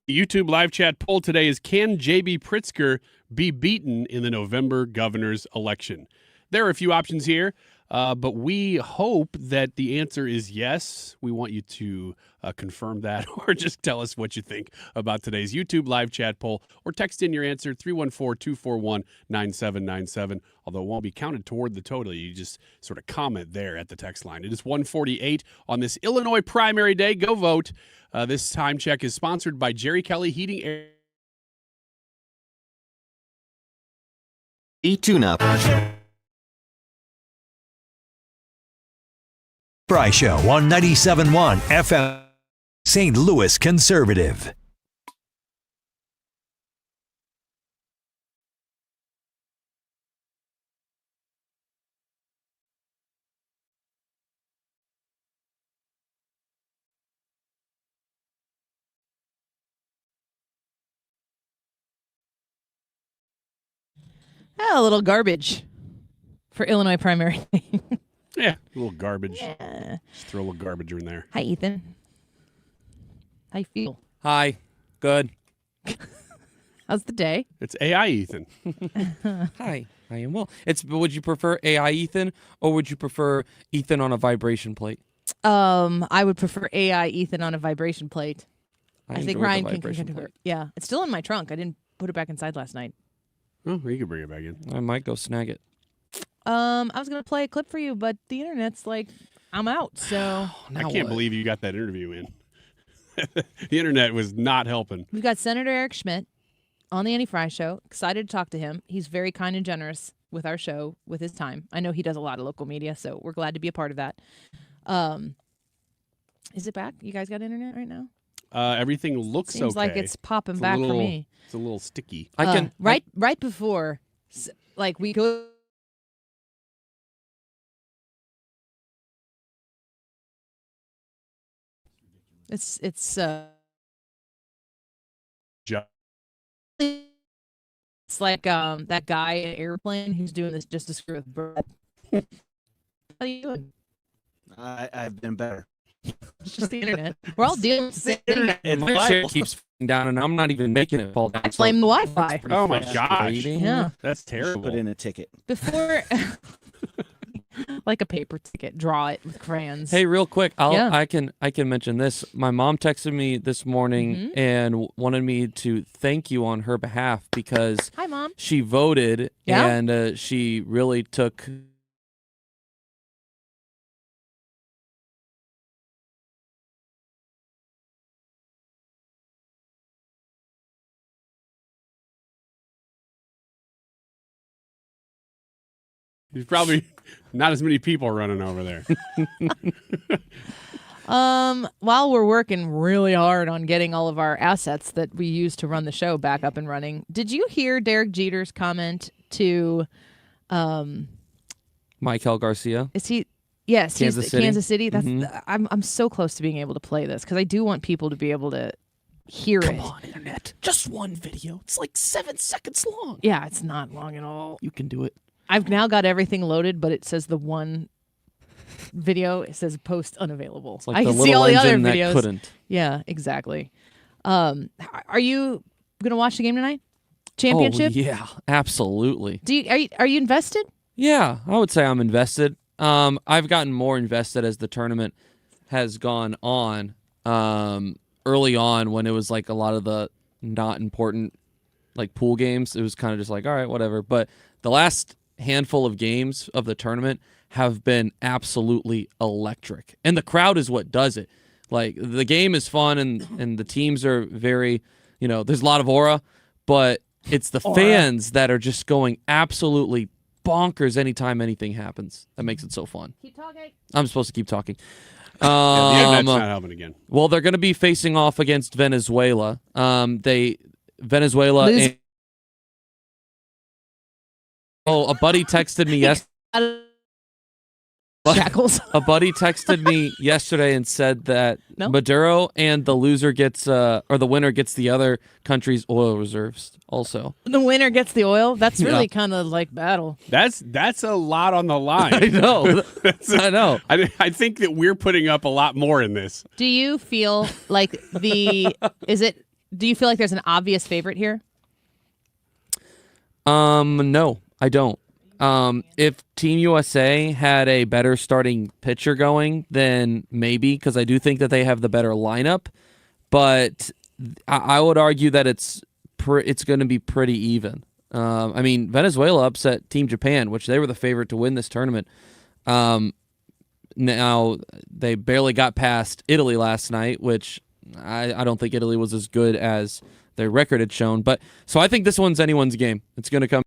The YouTube live chat poll today is, can JB Pritzker be beaten in the November governor's election? There are a few options here, but we hope that the answer is yes. We want you to confirm that or just tell us what you think about today's YouTube live chat poll or text in your answer 314-241-9797, although it won't be counted toward the total. You just sort of comment there at the text line. It is 1:48 on this Illinois primary day. Go vote. This time check is sponsored by Jerry Kelly Heating Air. E-Tune-Up. Fry Show on 97.1 FM. St. Louis Conservative. A little garbage for Illinois primary. Yeah, a little garbage. Yeah. Just throw a little garbage in there. Hi, Ethan. How you feel? Hi. Good. How's the day? It's AI Ethan. Hi. I am well. Would you prefer AI Ethan or would you prefer Ethan on a vibration plate? I would prefer AI Ethan on a vibration plate. I think enjoy the Ryan can vibration convert. Yeah, it's still in my trunk. I didn't put it back inside last night. Oh, you can bring it back in. I might go snag it. I was gonna play a clip for you, but the internet's like, I'm out. So I can't believe you got that interview in. The internet was not helping. We've got Senator Eric Schmitt on the Annie Fry Show. Excited to talk to him. He's very kind and generous with our show, with his time. I know he does a lot of local media, so we're glad to be a part of that. Is it back? You guys got internet right now? Everything looks Seems like it's popping back for me. It's a little sticky. Right before, like we go. It's like that guy in Airplane who's doing this just to screw with Brett. How are you doing? I've been better. It's just the internet. We're all dealing with the internet. And my shit keeps falling down, and I'm not even making it fall down. I blame the Wi-Fi. Oh my gosh! Yeah, that's terrible. Put in a ticket before, like a paper ticket. Draw it with crayons. Hey, real quick, I can mention this. My mom texted me this morning and wanted me to thank you on her behalf because hi, Mom. She voted and she really took. There's probably not as many people running over there. While we're working really hard on getting all of our assets that we use to run the show back up and running, did you hear Derek Jeter's comment to Michael Garcia? Is he? Yes, Kansas he's City? Kansas City. That's I'm so close to being able to play this because I do want people to be able to hear it. Come on, internet. Just one video. It's like 7 seconds long. Yeah, it's not long at all. You can do it. I've now got everything loaded, but it says the one video. It says post unavailable. It's like I the can see all little the other engine that videos. couldn't. Yeah, exactly. Are you gonna watch the game tonight? Championship? Oh, yeah, absolutely. Are you invested? Yeah, I would say I'm invested. I've gotten more invested as the tournament has gone on. early on when it was like a lot of the not important like pool games, it was kind of just like, all right, whatever. But the last handful of games of the tournament have been absolutely electric. And the crowd is what does it. Like, the game is fun and the teams are very, there's a lot of aura, but it's the fans that are just going absolutely bonkers anytime anything happens. That makes it so fun. Keep talking. I'm supposed to keep talking. The internet's not helping again. Well, they're going to be facing off against Venezuela. Venezuela. A buddy texted me yesterday. Shackles. A buddy texted me yesterday and said that Maduro and the loser gets, or the winner gets the other country's oil reserves. Also, the winner gets the oil. That's really kind of like battle. That's a lot on the line. I know. I know. I think that we're putting up a lot more in this. Do you feel like do you feel like there's an obvious favorite here? No, I don't. If Team USA had a better starting pitcher going, then maybe, because I do think that they have the better lineup. But I would argue that it's going to be pretty even. I mean, Venezuela upset Team Japan, which they were the favorite to win this tournament. Now, they barely got past Italy last night, which I don't think Italy was as good as their record had shown. But so I think this one's anyone's game. It's going to come.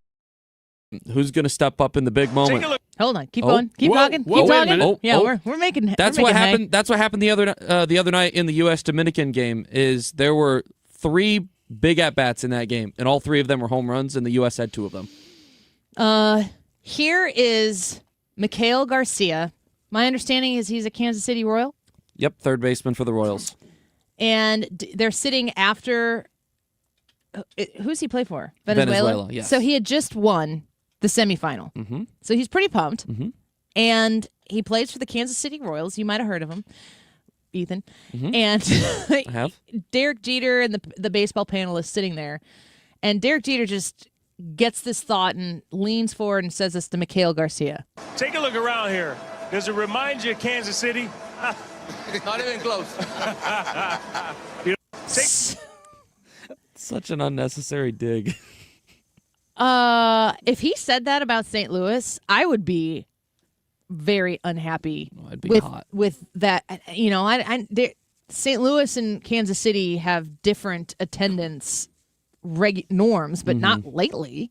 Who's going to step up in the big moment? Hold on, keep going, keep talking, keep talking. We're making. That's what happened. That's what happened the other night in the U.S. Dominican game. Is there were 3 big at bats in that game, and all 3 of them were home runs, and the U.S. had 2 of them. Here is Mikhail Garcia. My understanding is he's a Kansas City Royal. Yep, third baseman for the Royals. And they're sitting after. Who's he play for? Venezuela. Yes. So he had just won the semifinal. Mm-hmm. So he's pretty pumped. Mm-hmm. And he plays for the Kansas City Royals. You might have heard of him, Ethan. Mm-hmm. And I have. Derek Jeter and the baseball panel is sitting there. And Derek Jeter just gets this thought and leans forward and says this to Mikhail Garcia. Take a look around here. Does it remind you of Kansas City? Not even close. Such an unnecessary dig. If he said that about St. Louis, I would be very unhappy. I'd be hot with that. St. Louis and Kansas City have different attendance norms, but not lately.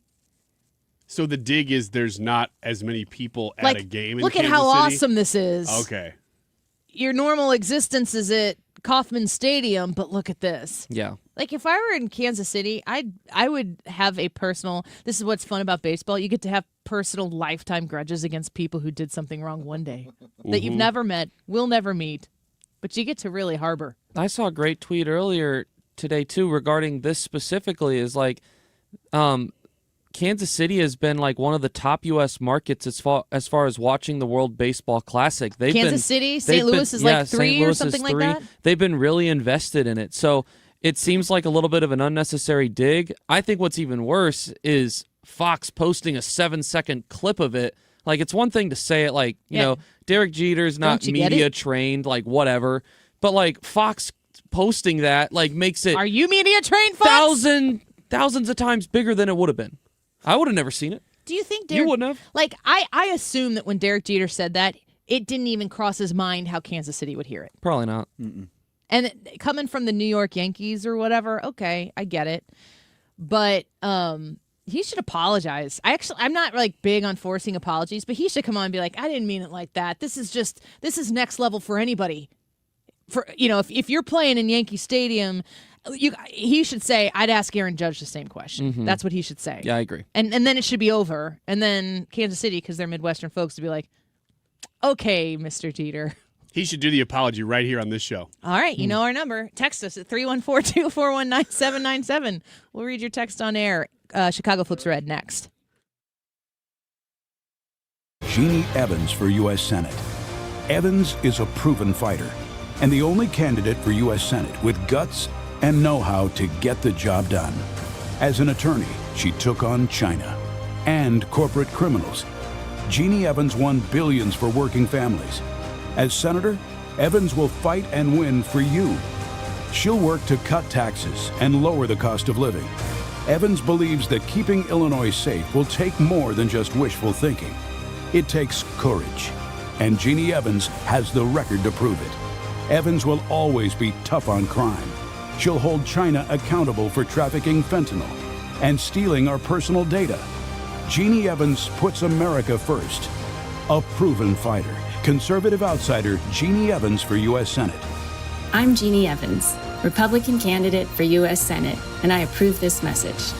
So the dig is there's not as many people at a game in look Kansas at how City? awesome this is. Okay. Your normal existence is at Kauffman Stadium, but look at this. Yeah. Like, if I were in Kansas City, I would have a personal. This is what's fun about baseball. You get to have personal lifetime grudges against people who did something wrong one day that you've never met, will never meet, but you get to really harbor. I saw a great tweet earlier today too regarding this specifically. Is like, Kansas City has been like one of the top U.S. markets as far as watching the World Baseball Classic. Kansas City, St. Louis is like 3 or something like that. They've been really invested in it. So it seems like a little bit of an unnecessary dig. I think what's even worse is Fox posting a 7-second clip of it. Like, it's one thing to say it like, you know, Derek Jeter's not media trained, like whatever. But like Fox posting that like makes it. Are you media trained, Fox? Thousands of times bigger than it would have been. I would have never seen it. Do you think Derek, you wouldn't have? Like, I assume that when Derek Jeter said that, it didn't even cross his mind how Kansas City would hear it. Probably not. Mm-mm. And coming from the New York Yankees or whatever, okay, I get it. But he should apologize. I'm not like big on forcing apologies, but he should come on and be like, I didn't mean it like that. This is next level for anybody. For if you're playing in Yankee Stadium, he should say, I'd ask Aaron Judge the same question. Mm-hmm. That's what he should say. Yeah, I agree. And then it should be over. And then Kansas City, because they're Midwestern folks, to be like, okay, Mr. Jeter. He should do the apology right here on this show. All right, you know our number. Text us at 314-241-9797. We'll read your text on air. Chicago Flips Red next. Jeannie Evans for U.S. Senate. Evans is a proven fighter and the only candidate for U.S. Senate with guts and know-how to get the job done. As an attorney, she took on China and corporate criminals. Jeannie Evans won billions for working families. As senator, Evans will fight and win for you. She'll work to cut taxes and lower the cost of living. Evans believes that keeping Illinois safe will take more than just wishful thinking. It takes courage, and Jeannie Evans has the record to prove it. Evans will always be tough on crime. She'll hold China accountable for trafficking fentanyl and stealing our personal data. Jeannie Evans puts America first. A proven fighter, conservative outsider Jeannie Evans for U.S. Senate. I'm Jeannie Evans, Republican candidate for U.S. Senate, and I approve this message.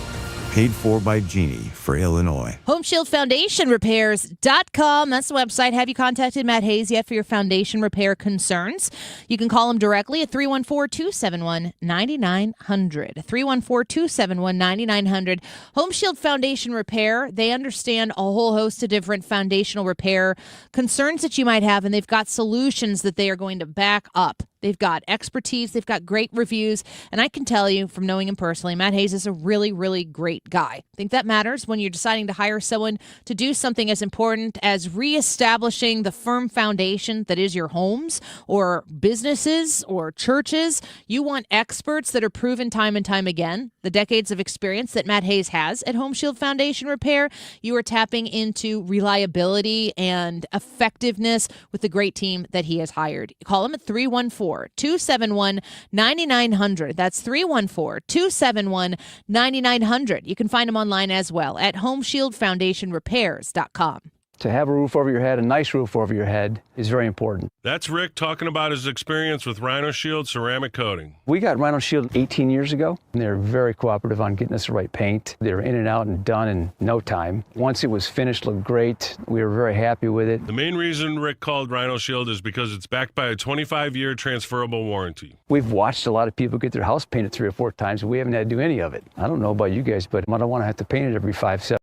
Paid for by Jeannie for Illinois. Home Shield Foundation Repairs.com. That's the website. Have you contacted Matt Hayes yet for your foundation repair concerns? You can call him directly at 314-271-9900. 314-271-9900. Home Shield Foundation Repair, they understand a whole host of different foundational repair concerns that you might have, and they've got solutions that they are going to back up. They've got expertise. They've got great reviews. And I can tell you from knowing him personally, Matt Hayes is a really, really great guy. I think that matters when you're deciding to hire someone to do something as important as reestablishing the firm foundation that is your homes or businesses or churches. You want experts that are proven time and time again. The decades of experience that Matt Hayes has at Home Shield Foundation Repair, you are tapping into reliability and effectiveness with the great team that he has hired. Call him at 314-271-9900. That's 314-271-9900. You can find him online as well at homeshieldfoundationrepairs.com. To have a roof over your head, a nice roof over your head, is very important. That's Rick talking about his experience with Rhino Shield ceramic coating. We got Rhino Shield 18 years ago, and they're very cooperative on getting us the right paint. They were in and out and done in no time. Once it was finished, looked great. We were very happy with it. The main reason Rick called Rhino Shield is because it's backed by a 25-year transferable warranty. We've watched a lot of people get their house painted 3 or 4 times, and we haven't had to do any of it. I don't know about you guys, but I don't want to have to paint it every 5-7.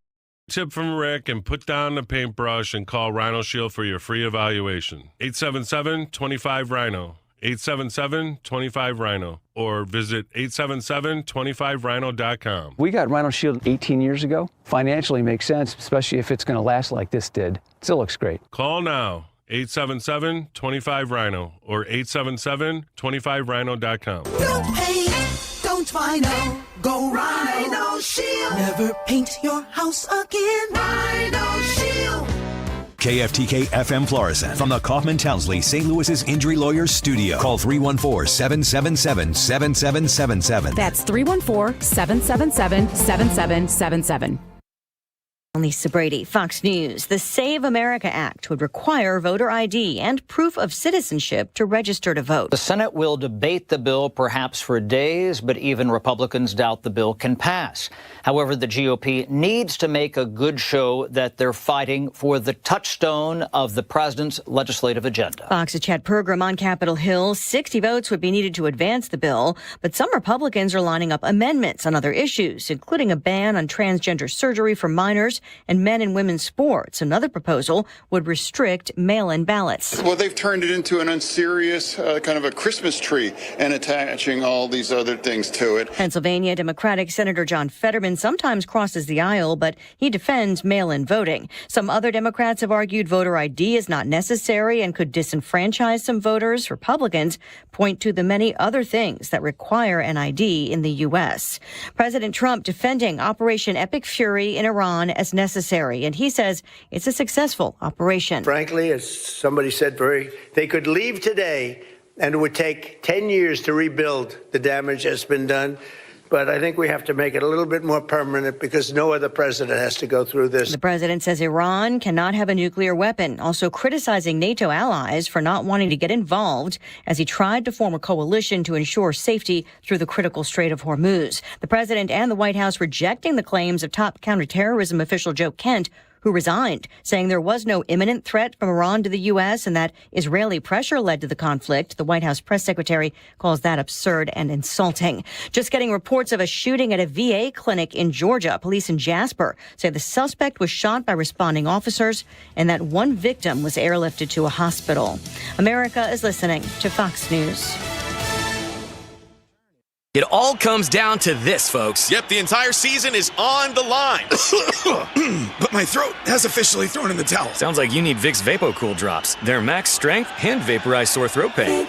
Tip from Rick and put down the paintbrush and call Rhino Shield for your free evaluation. 877-25-RHINO. 877-25-RHINO. Or visit 877-25rhino.com. We got Rhino Shield 18 years ago. Financially makes sense, especially if it's going to last like this did. It still looks great. Call now. 877-25-RHINO or 877-25rhino.com. No paint, don't Rhino. Go Rhino Shield. Never paint your house again. Rhino Shield. KFTK FM Florissant from the Kaufman Townsley St. Louis's Injury Lawyers Studio. Call 314-777-7777. That's 314-777-7777. Lisa Brady, Fox News. The Save America Act would require voter ID and proof of citizenship to register to vote. The Senate will debate the bill perhaps for days, but even Republicans doubt the bill can pass. However, the GOP needs to make a good show that they're fighting for the touchstone of the president's legislative agenda. Fox's Chad Pergram on Capitol Hill. 60 votes would be needed to advance the bill, but some Republicans are lining up amendments on other issues, including a ban on transgender surgery for minors and men and women's sports. Another proposal would restrict mail-in ballots. Well, they've turned it into an unserious kind of a Christmas tree and attaching all these other things to it. Pennsylvania Democratic Senator John Fetterman sometimes crosses the aisle, but he defends mail-in voting. Some other Democrats have argued voter ID is not necessary and could disenfranchise some voters. Republicans point to the many other things that require an ID in the U.S. President Trump defending Operation Epic Fury in Iran as necessary, and he says it's a successful operation. Frankly, as somebody said, they could leave today and it would take 10 years to rebuild the damage that's been done. But I think we have to make it a little bit more permanent because no other president has to go through this. The president says Iran cannot have a nuclear weapon, also criticizing NATO allies for not wanting to get involved as he tried to form a coalition to ensure safety through the critical Strait of Hormuz. The president and the White House rejecting the claims of top counterterrorism official Joe Kent, who resigned, saying there was no imminent threat from Iran to the U.S. and that Israeli pressure led to the conflict. The White House press secretary calls that absurd and insulting. Just getting reports of a shooting at a VA clinic in Georgia. Police in Jasper say the suspect was shot by responding officers and that one victim was airlifted to a hospital. America is listening to Fox News. It all comes down to this, folks. Yep, the entire season is on the line. But my throat has officially thrown in the towel. Sounds like you need Vicks VapoCool drops. They're max strength and vaporize sore throat pain.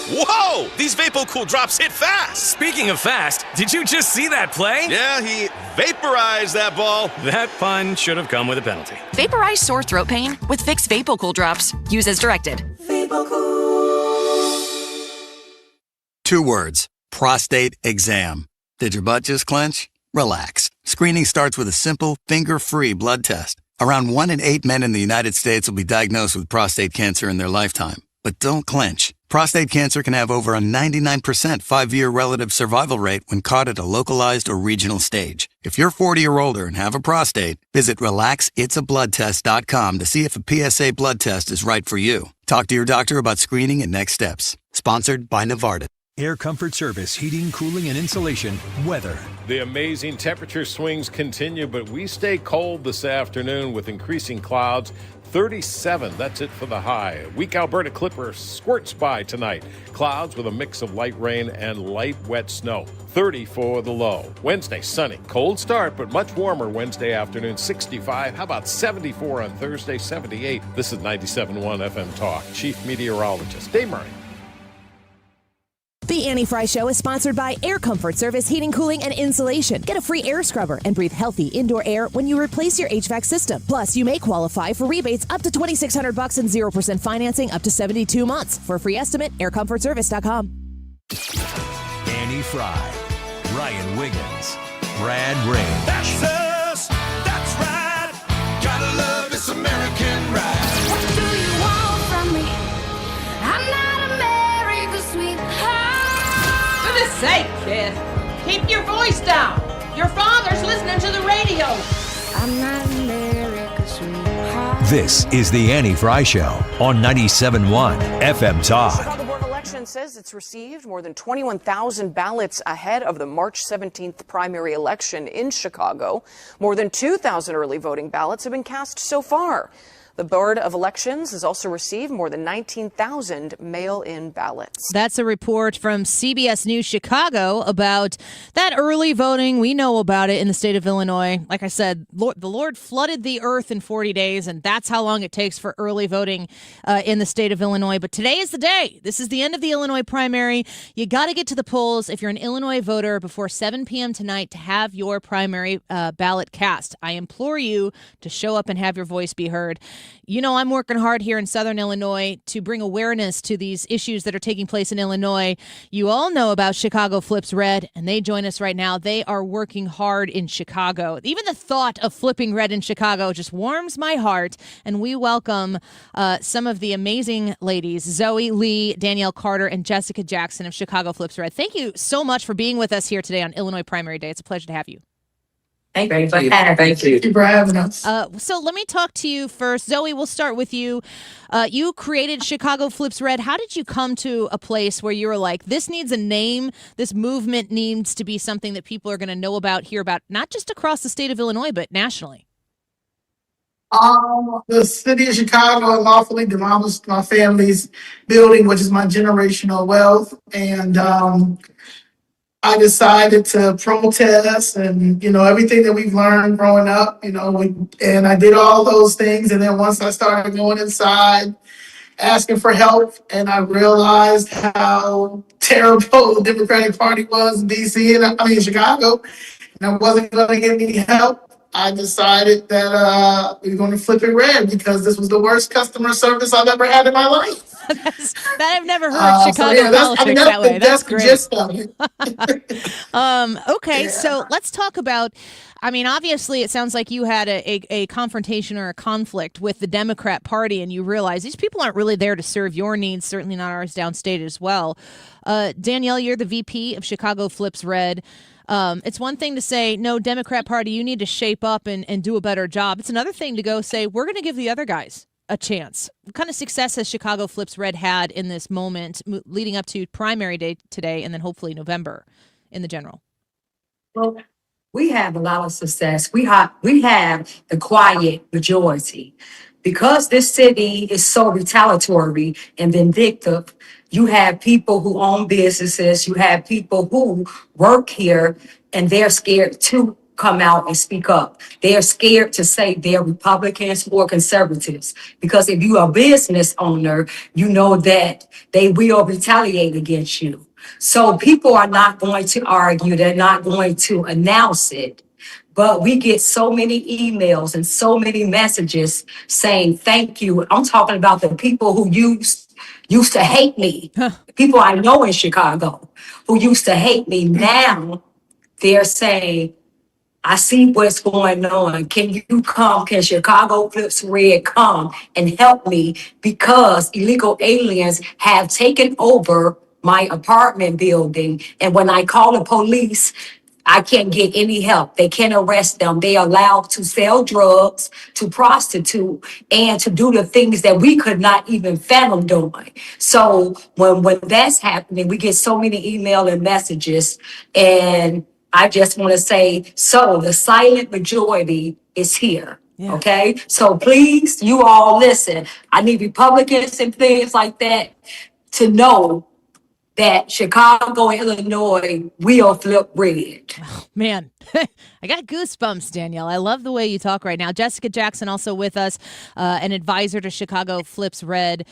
Whoa! These VapoCool drops hit fast! Speaking of fast, did you just see that play? Yeah, he vaporized that ball. That pun should have come with a penalty. Vaporize sore throat pain with Vicks VapoCool drops. Use as directed. Two words: prostate exam. Did your butt just clench? Relax. Screening starts with a simple, finger-free blood test. Around 1 in 8 men in the United States will be diagnosed with prostate cancer in their lifetime. But don't clench. Prostate cancer can have over a 99% 5-year relative survival rate when caught at a localized or regional stage. If you're 40 or older and have a prostate, visit RelaxIt'sABloodTest.com to see if a PSA blood test is right for you. Talk to your doctor about screening and next steps. Sponsored by Novartis. Air Comfort Service, heating, cooling, and insulation. Weather. The amazing temperature swings continue, but we stay cold this afternoon with increasing clouds. 37, that's it for the high. Weak Alberta Clipper squirts by tonight. Clouds with a mix of light rain and light wet snow. 30 for the low. Wednesday, sunny. Cold start, but much warmer Wednesday afternoon. 65. How about 74 on Thursday? 78. This is 97.1 FM Talk. Chief Meteorologist Dave Murray. The Annie Fry Show is sponsored by Air Comfort Service Heating, Cooling, and Insulation. Get a free air scrubber and breathe healthy indoor air when you replace your HVAC system. Plus, you may qualify for rebates up to $2,600 and 0% financing up to 72 months. For a free estimate, aircomfortservice.com. Annie Fry, Ryan Wiggins, Brad Range. That's us. That's right. Gotta love this American ride. What do you want from me? I'm not America's sweetheart. For goodness sake, kid. Keep your voice down. Your father's listening to the radio. I'm not America's sweetheart. This is the Annie Fry Show on 97.1 FM Talk. The Chicago Board of Elections says it's received more than 21,000 ballots ahead of the March 17th primary election in Chicago. More than 2,000 early voting ballots have been cast so far. The Board of Elections has also received more than 19,000 mail-in ballots. That's a report from CBS News Chicago about that early voting. We know about it in the state of Illinois. Like I said, the Lord flooded the earth in 40 days, and that's how long it takes for early voting in the state of Illinois. But today is the day. This is the end of the Illinois primary. You got to get to the polls if you're an Illinois voter before 7 p.m. tonight to have your primary ballot cast. I implore you to show up and have your voice be heard. You know, I'm working hard here in Southern Illinois to bring awareness to these issues that are taking place in Illinois. You all know about Chicago Flips Red, and they join us right now. They are working hard in Chicago. Even the thought of flipping red in Chicago just warms my heart, and we welcome some of the amazing ladies, Zoe Lee, Danielle Carter, and Jessica Jackson of Chicago Flips Red. Thank you so much for being with us here today on Illinois Primary Day. It's a pleasure to have you. Thank you for having us. So let me talk to you first. Zoe, we'll start with you. You created Chicago Flips Red. How did you come to a place where you were like, this needs a name, this movement needs to be something that people are going to know about, hear about, not just across the state of Illinois, but nationally? The city of Chicago unlawfully demolished my family's building, which is my generational wealth. And I decided to protest and, everything that we've learned growing up, and I did all those things. And then once I started going inside, asking for help, and I realized how terrible the Democratic Party was in D.C. and Chicago, and I wasn't going to get any help. I decided that we were going to flip it red because this was the worst customer service I've ever had in my life. That I've never heard Chicago politics that way. That's great. Just it. Okay, so let's talk about, obviously it sounds like you had a confrontation or a conflict with the Democrat Party, and you realize these people aren't really there to serve your needs, certainly not ours downstate as well. Danielle, you're the VP of Chicago Flips Red. It's one thing to say, no, Democrat Party, you need to shape up and do a better job. It's another thing to go say, we're going to give the other guys a chance. What kind of success has Chicago Flips Red had in this moment leading up to primary day today and then hopefully November in the general? Well, we have a lot of success. We have the quiet majority. Because this city is so retaliatory and vindictive, you have people who own businesses, you have people who work here, and they're scared to come out and speak up. They're scared to say they're Republicans or conservatives, because if you are a business owner, you know that they will retaliate against you. So people are not going to argue. They're not going to announce it. But we get so many emails and so many messages saying thank you. I'm talking about the people who used to hate me. People I know in Chicago who used to hate me. Now they're saying, I see what's going on. Can you come? Can Chicago Flips Red come and help me? Because illegal aliens have taken over my apartment building. And when I call the police, I can't get any help. They can't arrest them. They are allowed to sell drugs, to prostitute, and to do the things that we could not even fathom doing. So when that's happening, we get so many email and messages. And I just want to say, so the silent majority is here. Yeah. Okay. So please, you all listen. I need Republicans and things like that to know that Chicago and Illinois will flip red. Oh, man, I got goosebumps, Danielle. I love the way you talk right now. Jessica Jackson also with us, an advisor to Chicago Flips Red.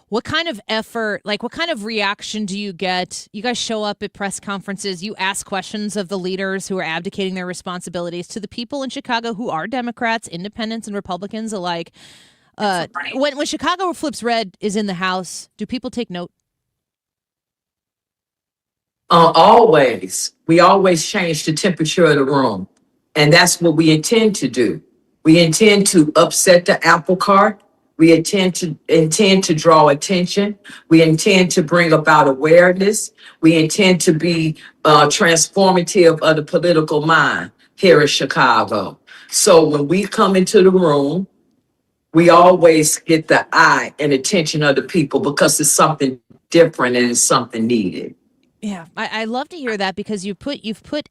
What kind of effort, what kind of reaction do you get? You guys show up at press conferences. You ask questions of the leaders who are abdicating their responsibilities to the people in Chicago who are Democrats, independents, and Republicans alike. When Chicago Flips Red is in the House, do people take note? Always. We always change the temperature of the room. And that's what we intend to do. We intend to upset the apple cart. We intend to draw attention. We intend to bring about awareness. We intend to be transformative of the political mind here in Chicago. So when we come into the room, we always get the eye and attention of the people because it's something different and it's something needed. Yeah, I love to hear that because you've put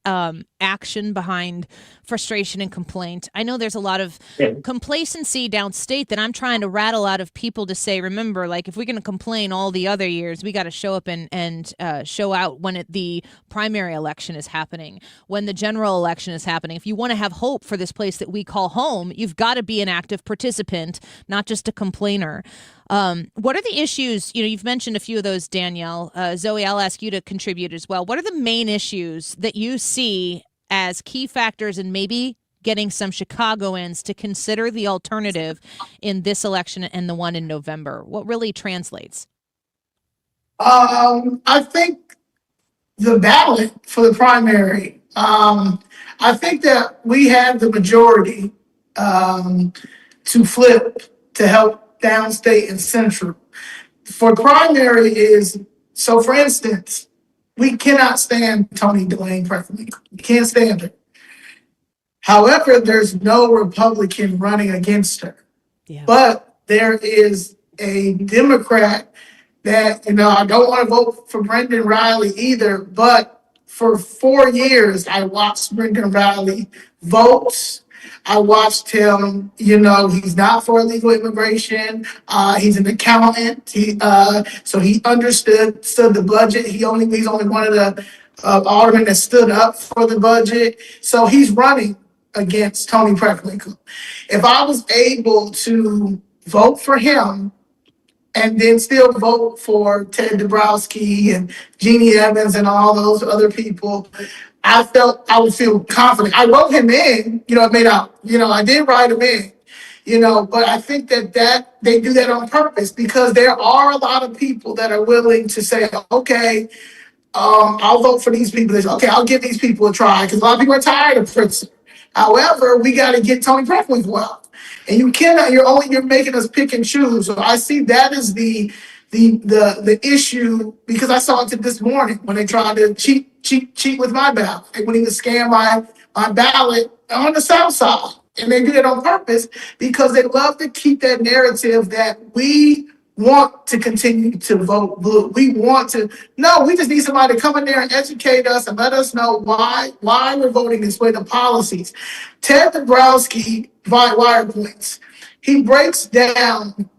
action behind frustration and complaint. I know there's a lot of complacency downstate that I'm trying to rattle out of people to say, remember, if we're going to complain all the other years, we got to show up and show out when the primary election is happening, when the general election is happening. If you want to have hope for this place that we call home, you've got to be an active participant, not just a complainer. What are the issues? You've mentioned a few of those, Danielle. Zoe, I'll ask you to contribute as well. What are the main issues that you see as key factors in maybe getting some Chicagoans to consider the alternative in this election and the one in November? What really translates? I think the ballot for the primary. I think that we have the majority to flip to help downstate and central. For primary so for instance, we cannot stand Tony Delane Presley. We can't stand her. However, there's no Republican running against her. Yeah. But there is a Democrat that, I don't want to vote for Brendan Riley either, but for 4 years, I watched Brendan Riley vote. I watched him, he's not for illegal immigration. He's an accountant. So he understood the budget. He's only one of the aldermen that stood up for the budget. So he's running against Tony Preckwinkle. If I was able to vote for him and then still vote for Ted Dabrowski and Jeannie Evans and all those other people, I felt I would feel confident. I wrote him in, it made out, I did write him in, but I think that they do that on purpose because there are a lot of people that are willing to say, okay, I'll vote for these people. Okay, I'll give these people a try because a lot of people are tired of Pritzker. However, we got to get Tony Preckwinkle out. And you cannot, you're making us pick and choose. So I see that as the issue because I saw it this morning when they tried to cheat with my ballot. When he was scam my ballot on the South Side. And they did it on purpose because they love to keep that narrative that we want to continue to vote blue. We just need somebody to come in there and educate us and let us know why we're voting this way, the policies. Ted Dabrowski, wire points, he breaks down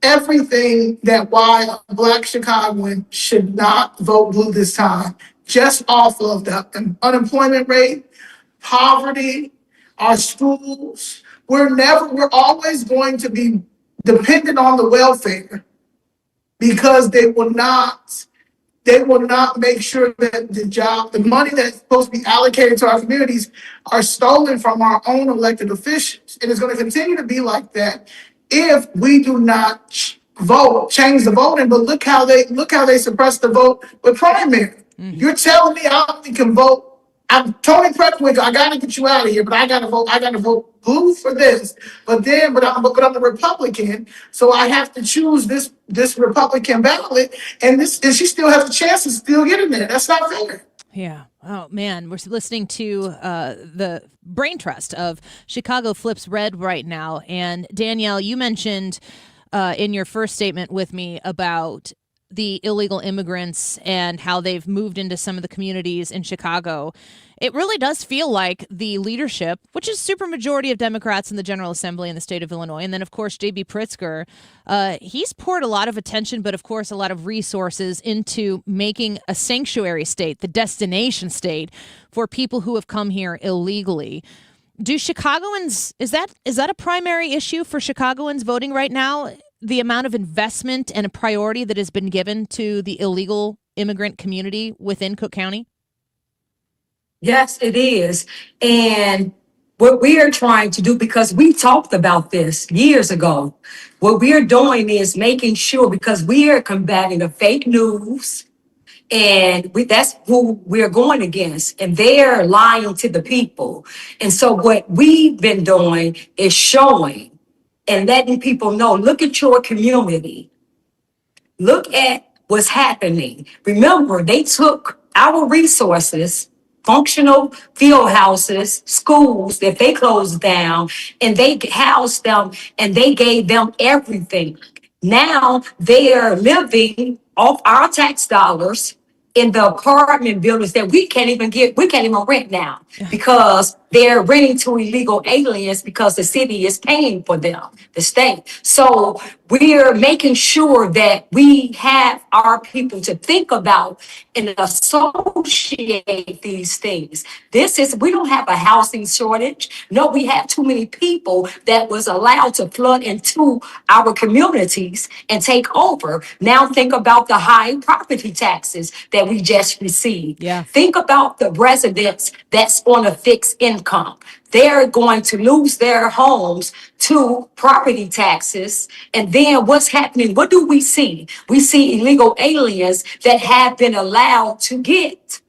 everything that why a Black Chicagoan should not vote blue this time, just off of the unemployment rate, poverty, our schools. We're always going to be dependent on the welfare because they will not make sure that the money that's supposed to be allocated to our communities are stolen from our own elected officials. And it's going to continue to be like that if we do not change the voting. But look how they suppress the vote with primary. You're telling me I only can vote. I'm Tony Preckwinkle. I gotta get you out of here, but I gotta vote blue for this. But I'm a Republican, so I have to choose this Republican ballot, and she still has a chance to still get in there. That's not fair. Yeah. Oh, man. We're listening to the brain trust of Chicago Flips Red right now. And Danielle, you mentioned in your first statement with me about the illegal immigrants and how they've moved into some of the communities in Chicago. It really does feel like the leadership, which is supermajority of Democrats in the General Assembly in the state of Illinois, and then, of course, JB Pritzker, he's poured a lot of attention, but, of course, a lot of resources into making a sanctuary state, the destination state, for people who have come here illegally. Do Chicagoans, is that a primary issue for Chicagoans voting right now? The amount of investment and a priority that has been given to the illegal immigrant community within Cook County? Yes, it is. And what we are trying to do, because we talked about this years ago, what we're doing is making sure, because we are combating the fake news, and that's who we're going against, and they're lying to the people. And so what we've been doing is showing and letting people know, look at your community. Look at what's happening. Remember, they took our resources, functional field houses, schools that they closed down, and they housed them and they gave them everything. Now they are living off our tax dollars in the apartment buildings that we can't even rent now because they're renting to illegal aliens because the city is paying for them, the state. So we're making sure that we have our people to think about and associate these things. We don't have a housing shortage. No, we have too many people that was allowed to flood into our communities and take over. Now think about the high property taxes that we just received. Yeah. Think about the residents that's on a fixed income. They're going to lose their homes to property taxes. And then what's happening? What do we see? We see illegal aliens that have been allowed to get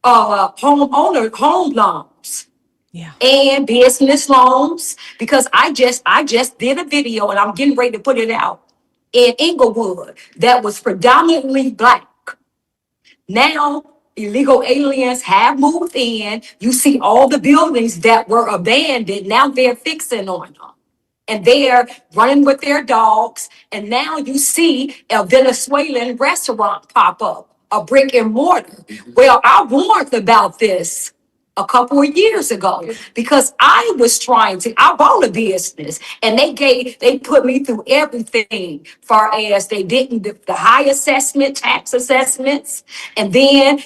home loans. Yeah. And business loans, because I just did a video and I'm getting ready to put it out in Inglewood that was predominantly Black. Now, illegal aliens have moved in. You see all the buildings that were abandoned. Now they're fixing on them. And they're running with their dogs. And now you see a Venezuelan restaurant pop up, a brick and mortar. Well, I warned about this a couple of years ago because I bought a business and they put me through everything far as they didn't, the high tax assessments, and then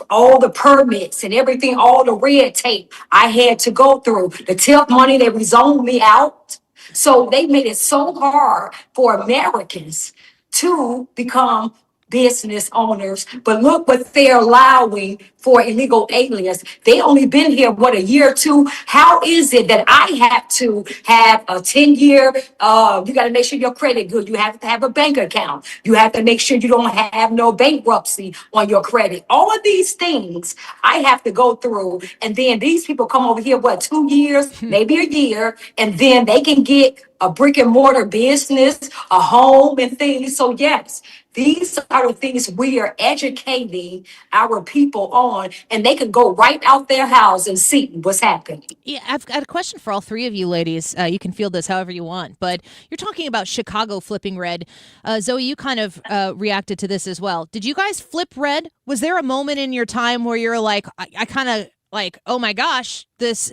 all the permits and everything, all the red tape I had to go through, the tip money, they rezoned me out. So they made it so hard for Americans to become business owners, but look what they're allowing for illegal aliens. They only been here, a year or two? How is it that I have to have a 10-year, you got to make sure your credit good. You have to have a bank account. You have to make sure you don't have no bankruptcy on your credit. All of these things I have to go through. And then these people come over here, 2 years, maybe a year, and then they can get a brick and mortar business, a home and things. So yes, these are the things we are educating our people on, and they can go right out their house and see what's happening. Yeah, I've got a question for all three of you ladies. You can field this however you want, but you're talking about Chicago flipping red. Zoe, you kind of reacted to this as well. Did you guys flip red? Was there a moment in your time where you're like, I kind of like, oh my gosh, this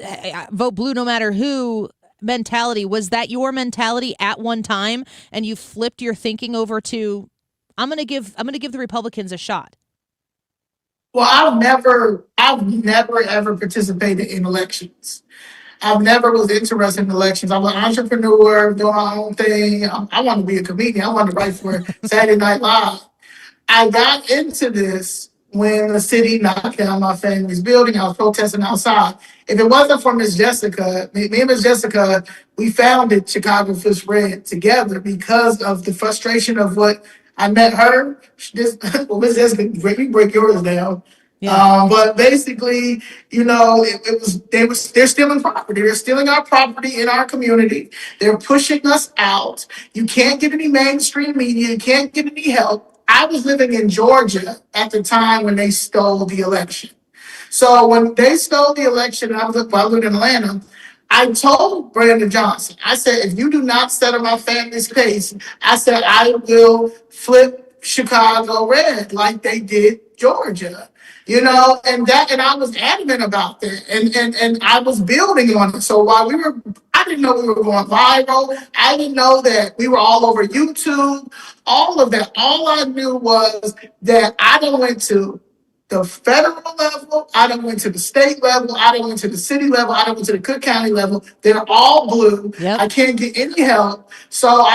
vote blue no matter who mentality? Was that your mentality at one time, and you flipped your thinking over to, I'm gonna give the Republicans a shot? Well, I've never I've never ever participated in elections. I've never was interested in elections. I'm an entrepreneur, doing my own thing. I want to be a comedian. I want to write for Saturday Night Live. I got into this when the city knocked down my family's building. I was protesting outside. If it wasn't for Miss Jessica, me and Miss Jessica, we founded Chicago Flips Red together because of the frustration of what I met her. Well, Miss Jessica, you break yours down. Yeah. But basically, they're stealing property. They're stealing our property in our community. They're pushing us out. You can't get any mainstream media. You can't get any help. I was living in Georgia at the time when they stole the election. So when they stole the election, and I lived in Atlanta, I told Brandon Johnson, I said, if you do not settle my family's case, I said, I will flip Chicago red like they did Georgia. And I was adamant about that. And I was building on it. So I didn't know we were going viral. I didn't know that we were all over YouTube, all of that. All I knew was that I done went to the federal level, I done went to the state level, I done went to the city level, I done went to the Cook County level. They're all blue. Yep. I can't get any help. So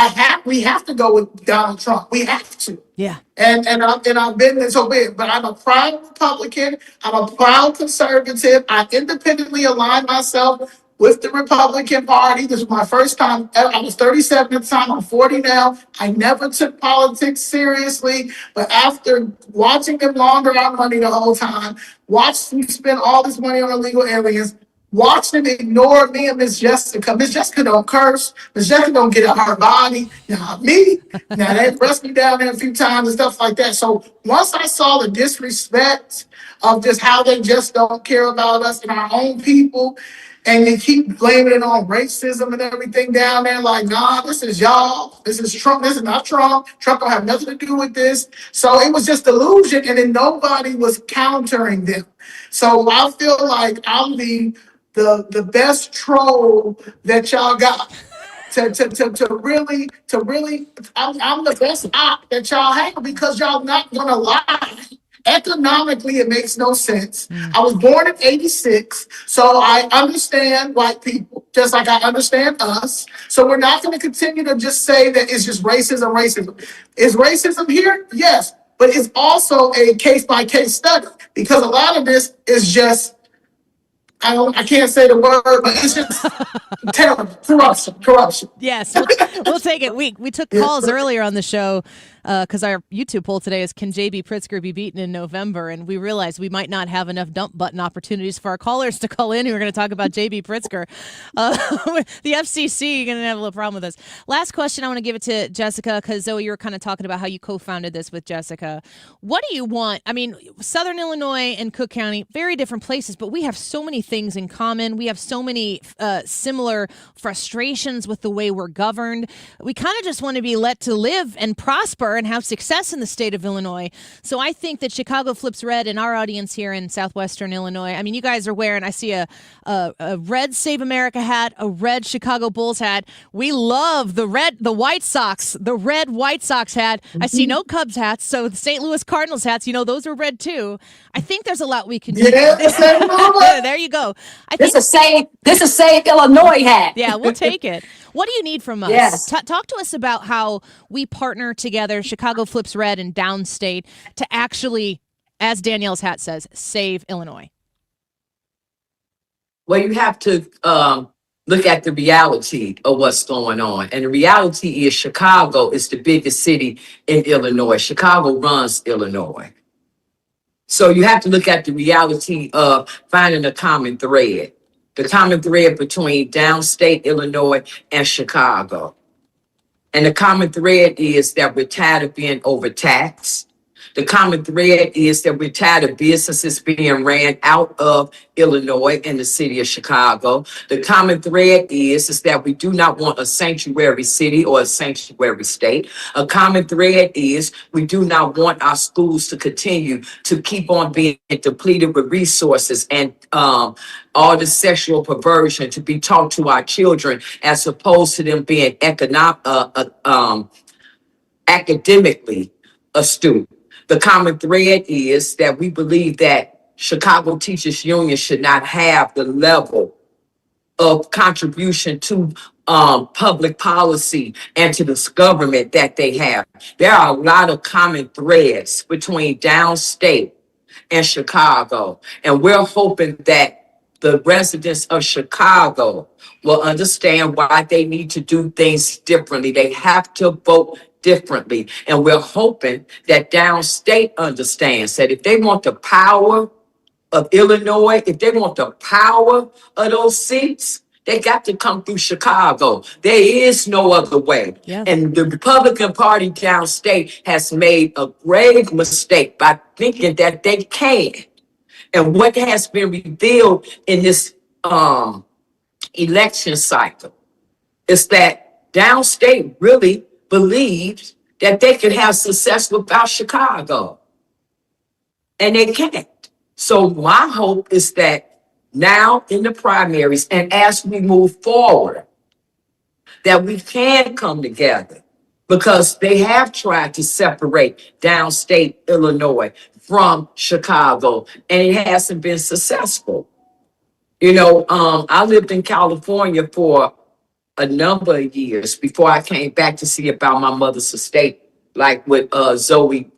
we have to go with Donald Trump. We have to. Yeah. And I've been so big, but I'm a proud Republican. I'm a proud conservative. I independently align myself with the Republican Party. This was my first time. I was 37 at the time. I'm 40 now. I never took politics seriously, but after watching them launder our money the whole time, watched them spend all this money on illegal aliens, watch them ignore me and Miss Jessica. Miss Jessica don't curse. Miss Jessica don't get out her body. Now me. Now they pressed me down there a few times and stuff like that. So once I saw the disrespect of just how they just don't care about us and our own people, and they keep blaming it on racism and everything down there, like, nah, this is y'all. This is Trump. This is not Trump. Trump don't have nothing to do with this. So it was just delusion, and then nobody was countering them. So I feel like I'm the best troll that y'all got. To really, I'm the best op that y'all have because y'all not gonna lie. Economically, it makes no sense. I was born in 86, so I understand white people, just like I understand us. So we're not going to continue to just say that it's just racism. Is racism here? Yes, but it's also a case-by-case study because a lot of this is just, I can't say the word, but it's just terrible. Corruption. Yes, we'll take it. We took calls earlier on the show because our YouTube poll today is, can JB Pritzker be beaten in November? And we realized we might not have enough dump button opportunities for our callers to call in who are going to talk about JB Pritzker. The FCC, you're going to have a little problem with us. Last question, I want to give it to Jessica because, Zoe, you were kind of talking about how you co-founded this with Jessica. What do you want? I mean, Southern Illinois and Cook County, very different places, but we have so many things in common. We have so many similar frustrations with the way we're governed. We kind of just want to be let to live and prosper and have success in the state of Illinois. So I think that Chicago Flips Red and our audience here in southwestern Illinois, I mean, you guys are wearing, I see a red Save America hat, a red Chicago Bulls hat. We love the red White Sox hat. I see no Cubs hats, so the St. Louis Cardinals hats, those are red too. I think there's a lot we can do. Yeah, there you go. This is Save Illinois hat. Yeah, we'll take it. What do you need from us? Yes. Talk to us about how we partner together, Chicago Flips Red and Downstate, to actually, as Danielle's hat says, save Illinois. Well, you have to look at the reality of what's going on. And the reality is Chicago is the biggest city in Illinois. Chicago runs Illinois. So you have to look at the reality of finding a common thread. The common thread between downstate Illinois and Chicago. And the common thread is that we're tired of being overtaxed. The common thread is that we're tired of businesses being ran out of Illinois and the city of Chicago. The common thread is that we do not want a sanctuary city or a sanctuary state. A common thread is we do not want our schools to continue to keep on being depleted with resources and all the sexual perversion to be taught to our children as opposed to them being academically astute. The common thread is that we believe that Chicago Teachers Union should not have the level of contribution to public policy and to this government that they have. There are a lot of common threads between downstate and Chicago, and we're hoping that the residents of Chicago will understand why they need to do things differently. They have to vote differently, and we're hoping that downstate understands that if they want the power of Illinois, if they want the power of those seats, they got to come through Chicago. There is no other way. Yeah. And the Republican Party downstate has made a grave mistake by thinking that they can. And what has been revealed in this election cycle is that downstate really believes that they could have success without Chicago. And they can't. So my hope is that now in the primaries and as we move forward, that we can come together, because they have tried to separate downstate Illinois from Chicago, and it hasn't been successful. You know, I lived in California for a number of years before I came back to see about my mother's estate, like what Zoe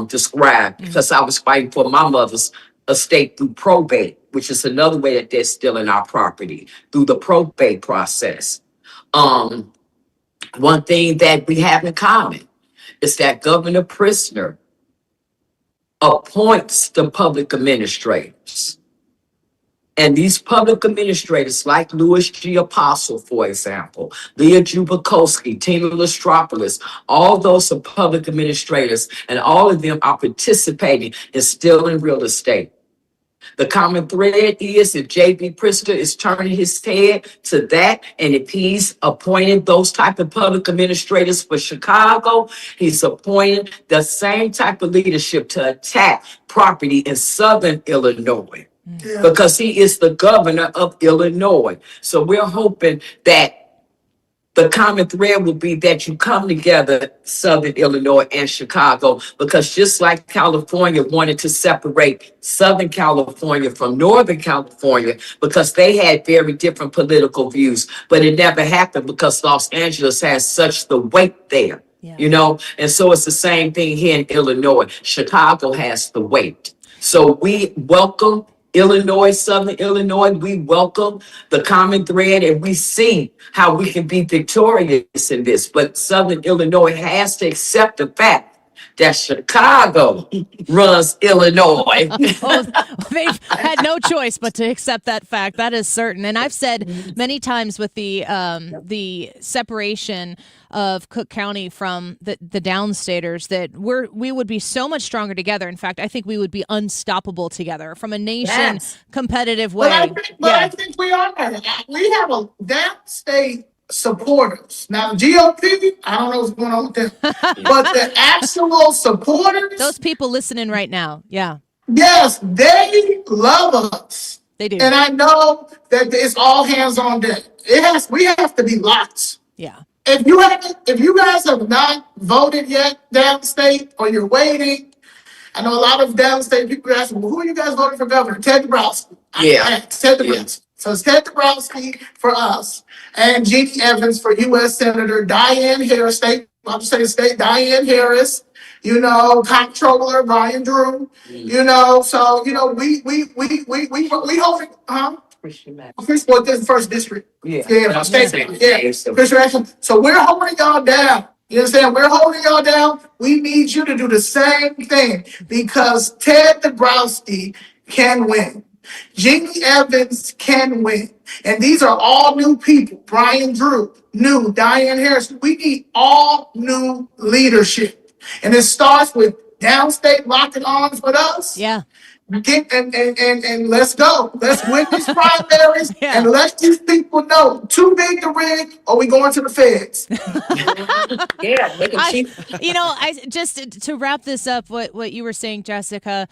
described, because I was fighting for my mother's estate through probate, which is another way that they're stealing our property, through the probate process. One thing that we have in common is that Governor Pritzker appoints the public administrators. And these public administrators, like Louis G. Apostle, for example, Leah Jubakowski, Tina Lestropoulos, all those are public administrators, and all of them are participating in stealing real estate. The common thread is if JB Pritzker is turning his head to that, and if he's appointing those type of public administrators for Chicago, he's appointing the same type of leadership to attack property in Southern Illinois. Yeah. Because he is the governor of Illinois. So we're hoping that the common thread will be that you come together, Southern Illinois and Chicago, because just like California wanted to separate Southern California from Northern California because they had very different political views, but it never happened because Los Angeles has such the weight there, you know? And so it's the same thing here in Illinois. Chicago has the weight. So we welcome Illinois, Southern Illinois, we welcome the common thread, and we see how we can be victorious in this. But Southern Illinois has to accept the fact that Chicago runs Illinois. They've had no choice but to accept that fact. That is certain. And I've said many times with the separation of Cook County from the downstaters that we would be so much stronger together. In fact, I think we would be unstoppable together from a nation competitive way. I think we are. We have a downstate supporters. Now, the GOP, I don't know what's going on with them, but the actual supporters, those people listening right now, yes, they love us. They do. And I know that it's all hands on deck. We have to be lots. Yeah. If you guys have not voted yet downstate, or you're waiting, I know a lot of downstate people ask, well, who are you guys voting for governor? Ted Dabrowski. Ted Dabrowski. So it's Ted Dabrowski for us, and Jeannie Evans for U.S. Senator, Diane Harris, Diane Harris, you know, Comptroller Brian Drew, you know, so, you know, we hoping, Chris, well, this is first district. Chris Action. So we're holding y'all down. You understand? We're holding y'all down. We need you to do the same thing, because Ted Dabrowski can win. Jeannie Evans can win. And these are all new people. Brian Drew, new. Diane Harris. We need all new leadership. And it starts with downstate locking arms with us. Yeah. And let's go. Let's win these primaries and let these people know too big to rig, or we going to the feds. I just to wrap this up, what you were saying, Jessica.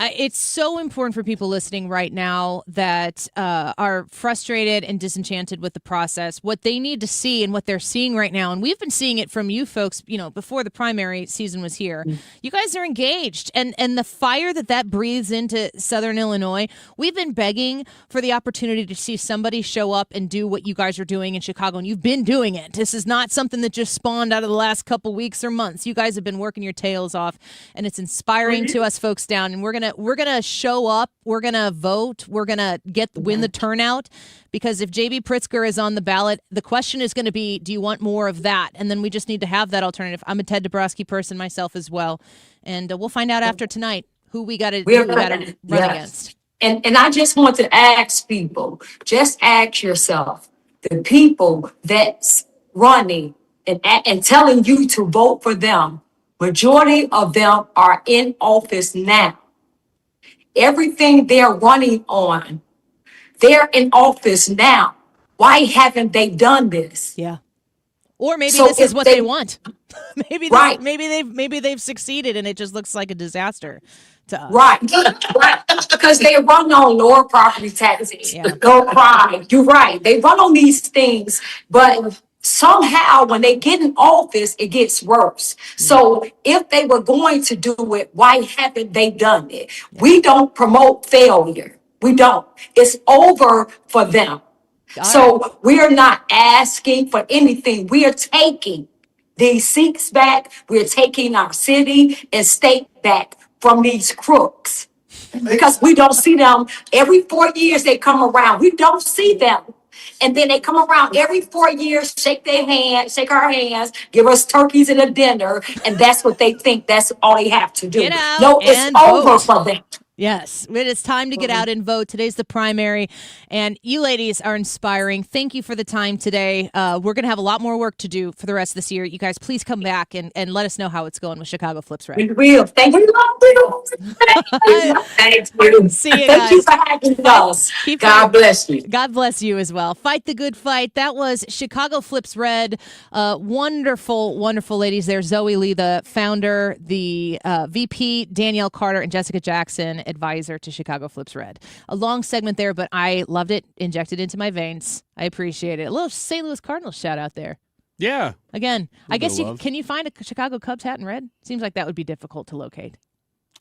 It's so important for people listening right now that are frustrated and disenchanted with the process. What they need to see and what they're seeing right now, and we've been seeing it from you folks, before the primary season was here. You guys are engaged, and the fire that breathes into Southern Illinois. We've been begging for the opportunity to see somebody show up and do what you guys are doing in Chicago, and you've been doing it. This is not something that just spawned out of the last couple weeks or months. You guys have been working your tails off, and it's inspiring to us folks down. And we're gonna show up. We're gonna vote. We're gonna win the turnout, because if JB Pritzker is on the ballot, the question is going to be, do you want more of that? And then we just need to have that alternative. I'm a Ted Dabrowski person myself as well, and we'll find out after tonight who we got to run against. And I just want to ask people, just ask yourself, the people that's running and telling you to vote for them, majority of them are in office now. Everything they're running on, they're in office now. Why haven't they done this? Yeah. Or maybe this is what they want. maybe they've succeeded and it just looks like a disaster to us. Right. Because they run on lower property taxes, lower crime. You're right. They run on these things, but somehow when they get in office, it gets worse. So if they were going to do it, why haven't they done it? We don't promote failure. We don't. It's over for them. So we're not asking for anything. We are taking these seats back. We're taking our city and state back from these crooks. Because we don't see them. Every 4 years they come around. We don't see them. And then they come around every 4 years, shake our hands, give us turkeys and a dinner. And that's what they think. That's all they have to do. No, it's over for them. Yes, it's time to get out and vote. Today's the primary, and you ladies are inspiring. Thank you for the time today. We're going to have a lot more work to do for the rest of this year. You guys, please come back and let us know how it's going with Chicago Flips Red. We will. Thank you. Thank you. See you guys. Thank you for having us. God bless you. God bless you as well. Fight the good fight. That was Chicago Flips Red. Wonderful, wonderful ladies there. Zoe Lee, the founder, the VP, Danielle Carter, and Jessica Jackson, advisor to Chicago Flips Red. A long segment there, but I loved it. Injected into my veins. I appreciate it. A little St. Louis Cardinals shout out there. Yeah. Again, I guess can you find a Chicago Cubs hat in red? Seems like that would be difficult to locate.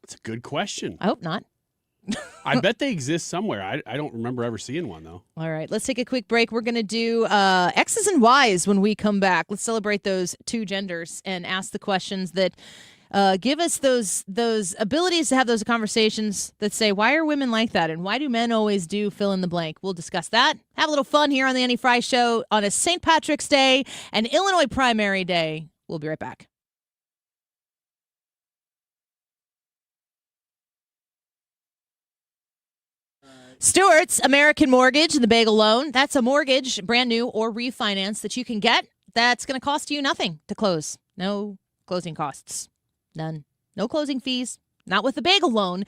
It's a good question. I hope not. I bet they exist somewhere. I don't remember ever seeing one, though. All right, let's take a quick break. We're going to do X's and Y's when we come back. Let's celebrate those two genders and ask the questions that give us those abilities to have those conversations that say, why are women like that? And why do men always do fill in the blank? We'll discuss that. Have a little fun here on the Annie Fry Show on a St. Patrick's Day and Illinois Primary Day. We'll be right back. Stewart's American Mortgage and the Bagel Loan. That's a mortgage, brand new or refinance, that you can get. That's going to cost you nothing to close. No closing costs. None. No closing fees. Not with the Bagel Loan,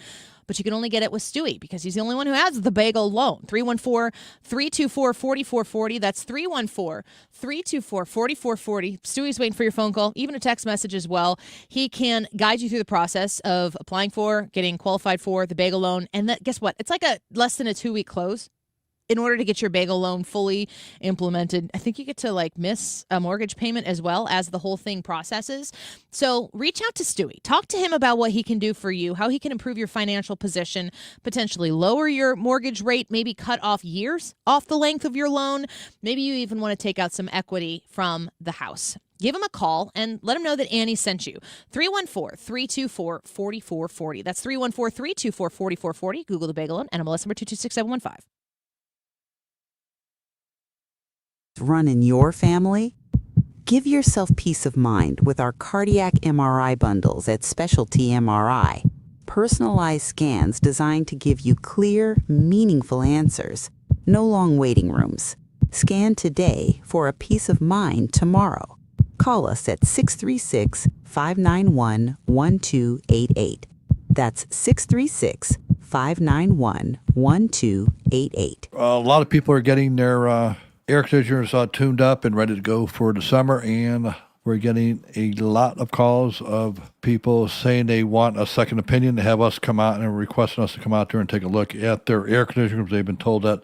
but you can only get it with Stewie because he's the only one who has the Bagel Loan. 314-324-4440. That's 314-324-4440. Stewie's waiting for your phone call, even a text message as well. He can guide you through the process of applying for, getting qualified for the Bagel Loan. And guess what? It's like a less than a 2-week close. In order to get your Bagel Loan fully implemented, I think you get to miss a mortgage payment as well as the whole thing processes. So reach out to Stewie. Talk to him about what he can do for you, how he can improve your financial position, potentially lower your mortgage rate, maybe cut off years off the length of your loan. Maybe you even want to take out some equity from the house. Give him a call and let him know that Annie sent you. 314-324-4440. That's 314-324-4440. Google the Bagel Loan, NMLS number 226715. Run in your family? Give yourself peace of mind with our cardiac MRI bundles at Specialty MRI. Personalized scans designed to give you clear, meaningful answers. No long waiting rooms. Scan today for a peace of mind tomorrow. Call us at 636-591-1288. That's 636-591-1288. A lot of people are getting their air conditioners tuned up and ready to go for the summer, and we're getting a lot of calls of people saying they want a second opinion, to have us come out and requesting us to come out there and take a look at their air conditioners. They've been told that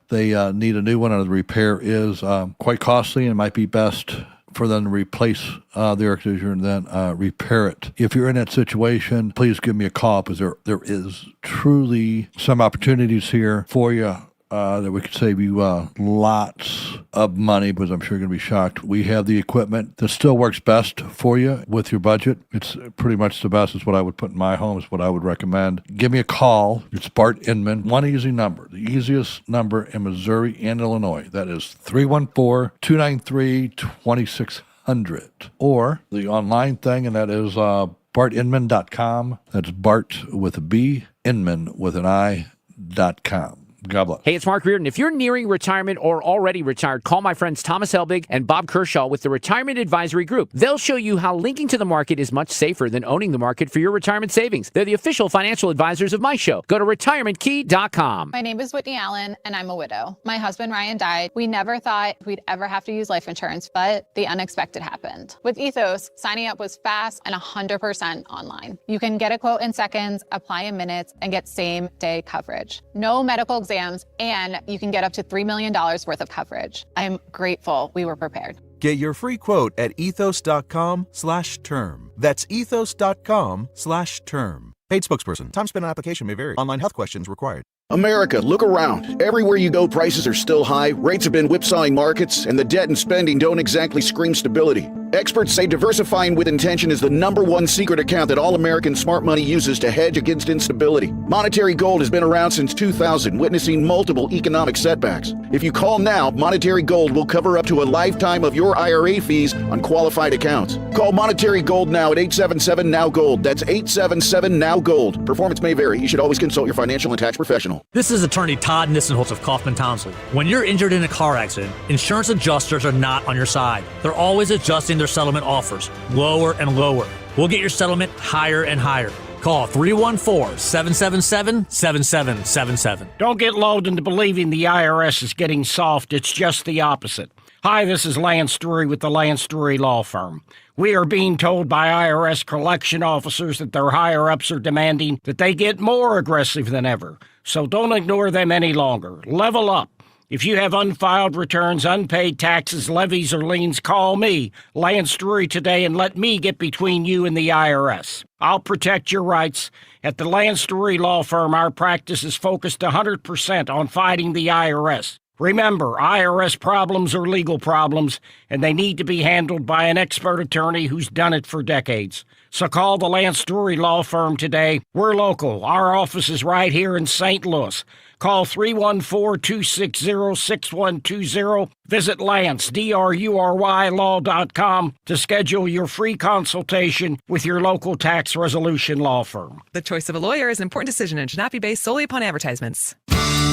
they need a new one, and the repair is quite costly, and it might be best for them to replace the air conditioner and then repair it. If you're in that situation, please give me a call, because there is truly some opportunities here for you that we could save you lots of money, because I'm sure you're going to be shocked. We have the equipment that still works best for you with your budget. It's pretty much the best. It's what I would put in my home. It's what I would recommend. Give me a call. It's Bart Inman. One easy number, the easiest number in Missouri and Illinois. That is 314-293-2600. Or the online thing, and that is bartinman.com. That's Bart with a B, Inman with an I.com. God bless. Hey, it's Mark Reardon. If you're nearing retirement or already retired, call my friends Thomas Helbig and Bob Kershaw with the Retirement Advisory Group. They'll show you how linking to the market is much safer than owning the market for your retirement savings. They're the official financial advisors of my show. Go to retirementkey.com. My name is Whitney Allen, and I'm a widow. My husband, Ryan, died. We never thought we'd ever have to use life insurance, but the unexpected happened. With Ethos, signing up was fast and 100% online. You can get a quote in seconds, apply in minutes, and get same-day coverage. No medical exams, and you can get up to $3 million worth of coverage. I'm grateful we were prepared. Get your free quote at ethos.com/term. That's ethos.com/term. Paid spokesperson. Time spent on application may vary. Online health questions required. America, look around. Everywhere you go, prices are still high, rates have been whipsawing markets, and the debt and spending don't exactly scream stability. Experts say diversifying with intention is the #1 secret account that all American smart money uses to hedge against instability. Monetary Gold has been around since 2000, witnessing multiple economic setbacks. If you call now, Monetary Gold will cover up to a lifetime of your IRA fees on qualified accounts. Call Monetary Gold now at 877-NOW-GOLD. That's 877-NOW-GOLD. Performance may vary. You should always consult your financial and tax professional. This is attorney Todd Nissenholtz of Kaufman Townsley. When you're injured in a car accident, insurance adjusters are not on your side. They're always adjusting their settlement offers, lower and lower. We'll get your settlement higher and higher. Call 314-777-7777. Don't get lulled into believing the IRS is getting soft. It's just the opposite. Hi, this is Lance Drury with the Lance Drury Law Firm. We are being told by IRS collection officers that their higher-ups are demanding that they get more aggressive than ever. So don't ignore them any longer. Level up. If you have unfiled returns, unpaid taxes, levies, or liens, call me, Lance Drury, today, and let me get between you and the IRS. I'll protect your rights. At the Lance Drury Law Firm, our practice is focused 100% on fighting the IRS. Remember, IRS problems are legal problems, and they need to be handled by an expert attorney who's done it for decades. So call the Lance Drury Law Firm today. We're local. Our office is right here in St. Louis. Call 314-260-6120. Visit Lance, DRURYlaw.com to schedule your free consultation with your local tax resolution law firm. The choice of a lawyer is an important decision and should not be based solely upon advertisements.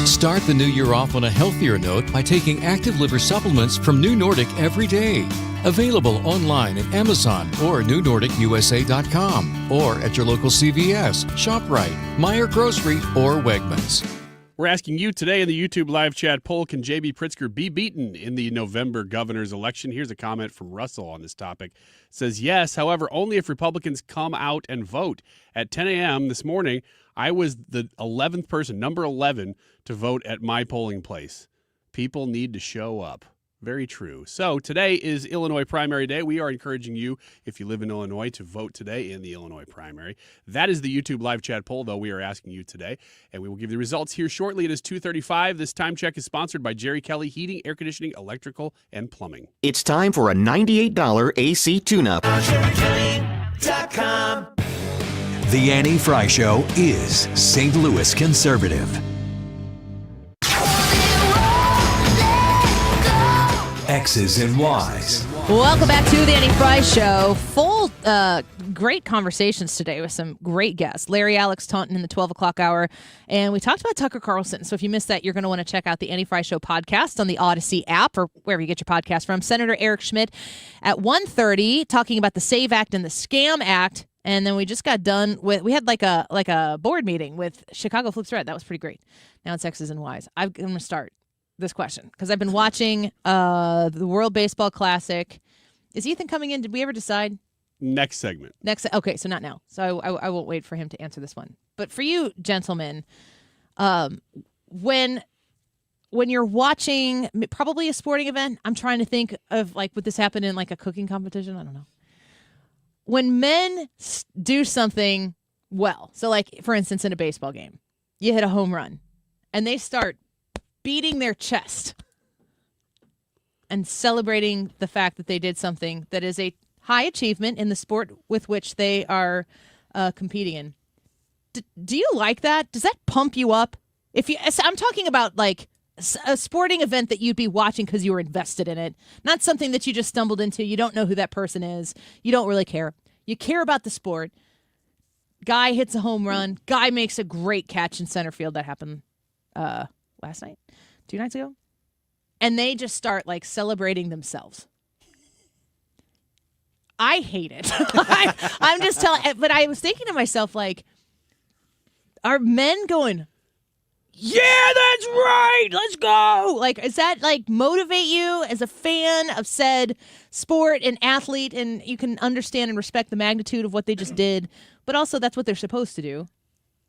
Start the new year off on a healthier note by taking active liver supplements from New Nordic every day. Available online at Amazon or NewNordicUSA.com or at your local CVS, ShopRite, Meyer Grocery, or Wegmans. We're asking you today in the YouTube live chat poll, can JB Pritzker be beaten in the November governor's election? Here's a comment from Russell on this topic. It says, yes, however, only if Republicans come out and vote. At 10 a.m. this morning, I was the 11th person, number 11, to vote at my polling place. People need to show up. Very true. So today is Illinois primary day. We are encouraging you, if you live in Illinois, to vote today in the Illinois primary. That is the YouTube live chat poll, though we are asking you today. And we will give the results here shortly. It is 2:35. This time check is sponsored by Jerry Kelly Heating, Air Conditioning, Electrical, and Plumbing. It's time for a $98 AC tune-up. JerryKelly.com. The Annie Fry Show is St. Louis conservative. X's and Y's. Welcome back to the Annie Fry Show. Full, great conversations today with some great guests. Larry Alex Taunton in the 12 o'clock hour. And we talked about Tucker Carlson. So if you missed that, you're going to want to check out the Annie Fry Show podcast on the Odyssey app or wherever you get your podcast from. Senator Eric Schmitt at 1:30 talking about the SAVE Act and the Scam Act. And then we just got done with, we had like a board meeting with Chicago Flips Red. That was pretty great. Now it's X's and Y's. I'm going to start this question because I've been watching the World Baseball Classic. Is Ethan coming in? Did we ever decide? Next segment. Okay, so not now. So I won't wait for him to answer this one. But for you, gentlemen, when when you're watching probably a sporting event, I'm trying to think of like, would this happen in like a cooking competition? I don't know. When men do something well, so like, for instance, in a baseball game, you hit a home run and they start beating their chest and celebrating the fact that they did something that is a high achievement in the sport with which they are competing in. Do you like that? Does that pump you up? I'm talking about like a sporting event that you'd be watching because you were invested in it, not something that you just stumbled into. You don't know who that person is. You don't really care. You care about the sport. Guy hits a home run. Guy makes a great catch in center field. That happened last night, 2 nights ago. And they just start like celebrating themselves. I hate it. I'm just telling, but I was thinking to myself, like, are men going, yeah, that's right, let's go? Like, does that like motivate you as a fan of said sport and athlete, and you can understand and respect the magnitude of what they just did, but also that's what they're supposed to do.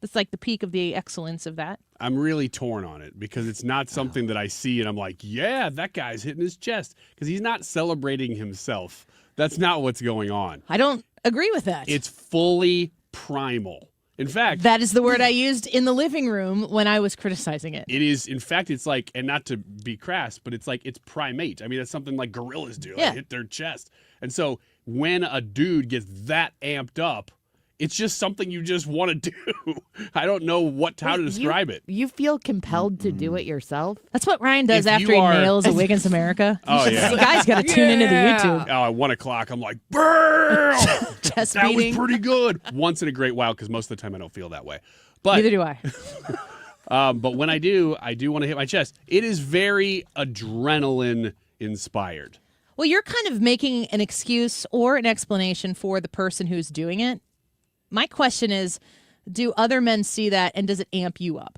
That's like the peak of the excellence of that. I'm really torn on it because it's not something that I see and I'm like, yeah, that guy's hitting his chest, because he's not celebrating himself. That's not what's going on. I don't agree with that. It's fully primal. In fact, that is the word I used in the living room when I was criticizing it. It is, in fact, it's like, and not to be crass, but it's like, it's primate. I mean, that's something like gorillas do. Like hit their chest. And so when a dude gets that amped up, it's just something you just want to do. I don't know how to describe it. You feel compelled to do it yourself? That's what Ryan does after he nails a Wiggins America. Oh, yeah. You guys got to tune into the YouTube. Oh, at 1 o'clock, I'm like, bam! Chest that beating. was pretty good. Once in a great while, because most of the time I don't feel that way. But neither do I. But when I do want to hit my chest. It is very adrenaline inspired. Well, you're kind of making an excuse or an explanation for the person who's doing it. My question is, do other men see that, and does it amp you up?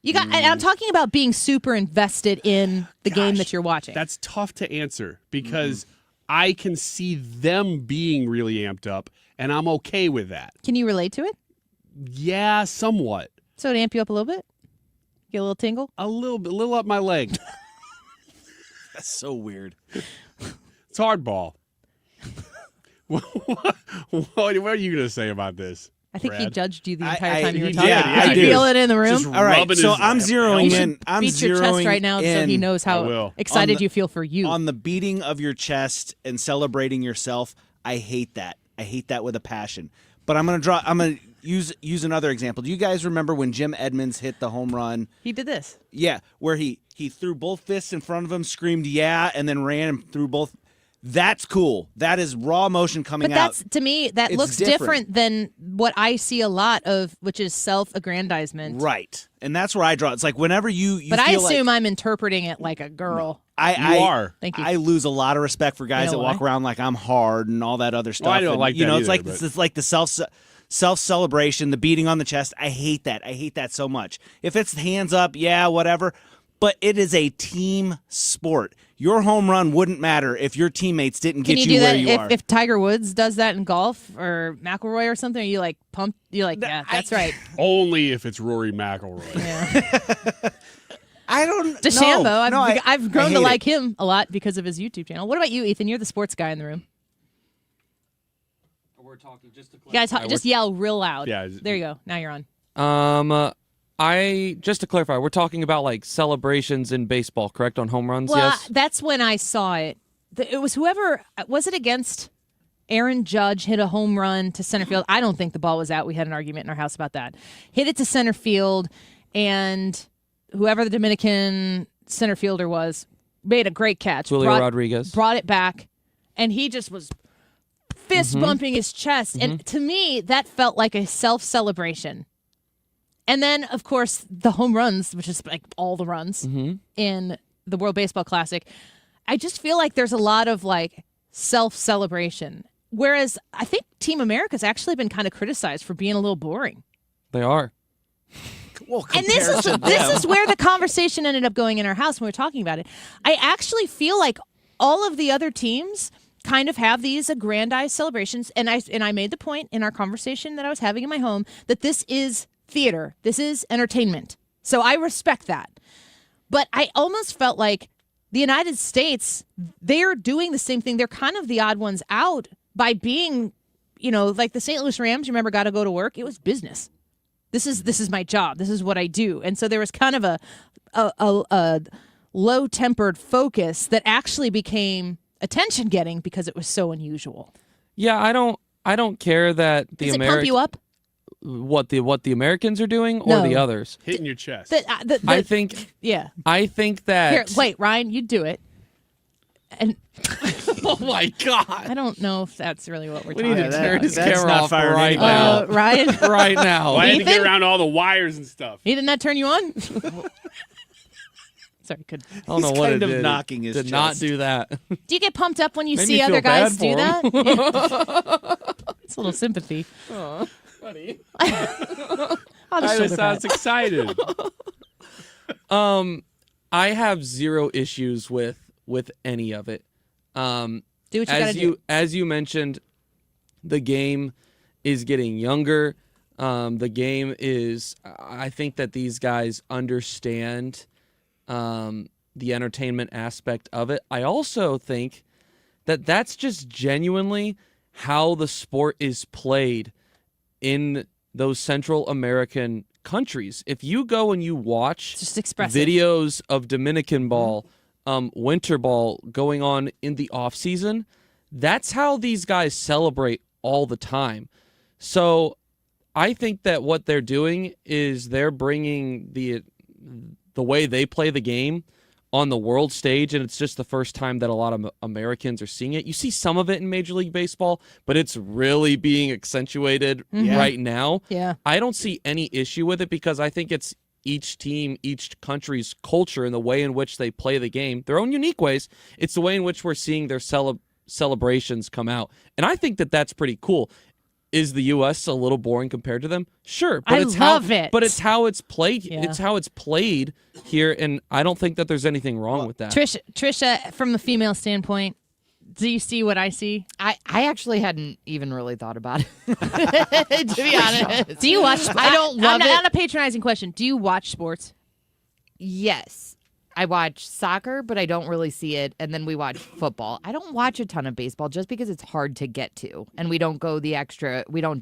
And I'm talking about being super invested in the game that you're watching. That's tough to answer because I can see them being really amped up, and I'm okay with that. Can you relate to it? Yeah, somewhat. So it amp you up a little bit? Get a little tingle? A little up my leg. That's so weird. It's hardball. What are you going to say about this? I think Brad? he judged you the entire time you were talking. Yeah, Did you feel it in the room? All right, so I'm zeroing in. I'm beat your zeroing chest right now so he knows how excited you feel for you. On the beating of your chest and celebrating yourself, I hate that. I hate that with a passion. But I'm gonna use another example. Do you guys remember when Jim Edmonds hit the home run? He did this. Yeah, where he threw both fists in front of him, screamed yeah, and then ran and threw both. That's cool. That is raw emotion coming out. But that's, to me, that looks different than what I see a lot of, which is self-aggrandizement. Right. And that's where I draw. It's like whenever you But I feel assume I'm interpreting it like a girl. I are. Thank you. I lose a lot of respect for guys You know that walk why? around like I'm hard and all that other stuff. Well, I don't and, like you that know, either, it's like the self-celebration, the beating on the chest. I hate that. I hate that so much. If it's hands up, yeah, whatever. But it is a team sport. Your home run wouldn't matter if your teammates didn't get you where you are. If Tiger Woods does that in golf or McIlroy or something? Are you like pumped? You're like, yeah, that's right. Only if it's Rory McIlroy. Yeah. I don't DeChambeau. know. I've grown I to hate like him a lot because of his YouTube channel. What about you, Ethan? You're the sports guy in the room. We're talking just to You guys, just yell real loud. Yeah. There you go. Now you're on. Just to clarify, we're talking about like celebrations in baseball, correct? On home runs, Well, yes. that's when I saw it. It was whoever was it against Aaron Judge hit a home run to center field. I don't think the ball was out. We had an argument in our house about that. Hit it to center field, and whoever the Dominican center fielder was made a great catch. Julio Rodriguez brought it back, and he just was fist bumping his chest. And to me, that felt like a self-celebration. And then, of course, the home runs, which is like all the runs in the World Baseball Classic. I just feel like there's a lot of like self-celebration. Whereas I think Team America's actually been kind of criticized for being a little boring. They are. Well, and this is where the conversation ended up going in our house when we were talking about it. I actually feel like all of the other teams kind of have these aggrandized celebrations. And I made the point in our conversation that I was having in my home that this is theater. This is entertainment. So I respect that. But I almost felt like the United States, they're doing the same thing. They're kind of the odd ones out by being, like the St. Louis Rams, you remember, got to go to work. It was business. This is my job. This is what I do. And so there was kind of a low-tempered focus that actually became attention-getting because it was so unusual. Yeah, I don't care that the Does it pump you up? What the Americans are doing or the others. Hitting your chest. I think that Here, wait, Ryan, you do it. And oh my God. I don't know if that's really what we're We talking need to about. turn his camera off right now. Ryan? Right now. Well, I had to get Ethan? around all the wires and stuff. He didn't that turn you on? Sorry, could. I don't know He's what kind it of did. knocking his Did not chest. do that. Do you get pumped up when you Made see me other feel bad guys do for that? him. Yeah. It's a little sympathy. Aw, buddy. I'll just I shoulder sounds pat. excited. I have zero issues with any of it. Do what you gotta do. As you mentioned, the game is getting younger. The game is. I think that these guys understand the entertainment aspect of it. I also think that that's just genuinely how the sport is played in those Central American countries. If you go and you watch Just expressive. videos of Dominican ball, winter ball going on in the off season, that's how these guys celebrate all the time. So I think that what they're doing is they're bringing the way they play the game on the world stage, and it's just the first time that a lot of Americans are seeing it. You see some of it in Major League Baseball, but it's really being accentuated right now. Yeah. I don't see any issue with it because I think it's each team, each country's culture and the way in which they play the game, their own unique ways. It's the way in which we're seeing their celebrations come out. And I think that that's pretty cool. Is the U.S. a little boring compared to them? Sure, but I it's love it. But it's how it's played. Yeah. It's how it's played here, and I don't think that there's anything wrong with that. Trisha, from the female standpoint, do you see what I see? I actually hadn't even really thought about it. To be honest. Do you watch? I don't love it. Not a patronizing question. Do you watch sports? Yes. I watch soccer, but I don't really see it. And then we watch football. I don't watch a ton of baseball just because it's hard to get to. And we don't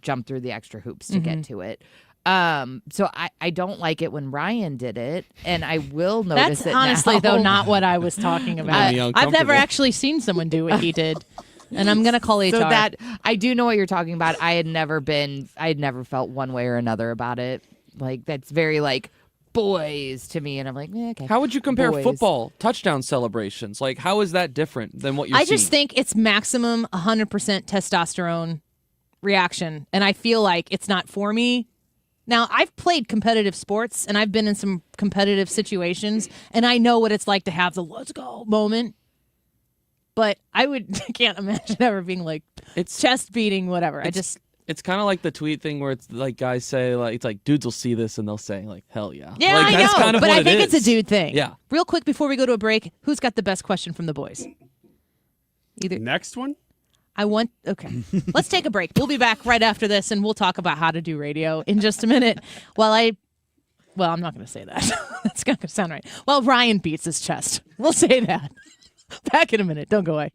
jump through the extra hoops to get to it. So I don't like it when Ryan did it. And I will notice That's it honestly, now. though, not what I was talking about. Made me I've never uncomfortable. actually seen someone do what he did. And I'm going to call HR. So that I do know what you're talking about. I had never felt one way or another about it. Like, that's very like boys to me. And I'm like, okay. How would you compare boys. football touchdown celebrations? Like, how is that different than what you're I seeing? just think it's maximum 100% testosterone reaction. And I feel like it's not for me. Now, I've played competitive sports and I've been in some competitive situations and I know what it's like to have the let's go moment. But I can't imagine ever being like It's- chest beating, whatever. It's kind of like the tweet thing where it's like guys say like it's like dudes will see this and they'll say like hell yeah. Yeah, like, I that's know, kind of but what I think it it's a is. dude thing. Yeah. Real quick before we go to a break, who's got the best question from the boys? Next one? Okay. Let's take a break. We'll be back right after this and we'll talk about how to do radio in just a minute. Well, I'm not going to say that. That's not going to sound right. Well, Ryan beats his chest. We'll say that. Back in a minute. Don't go away.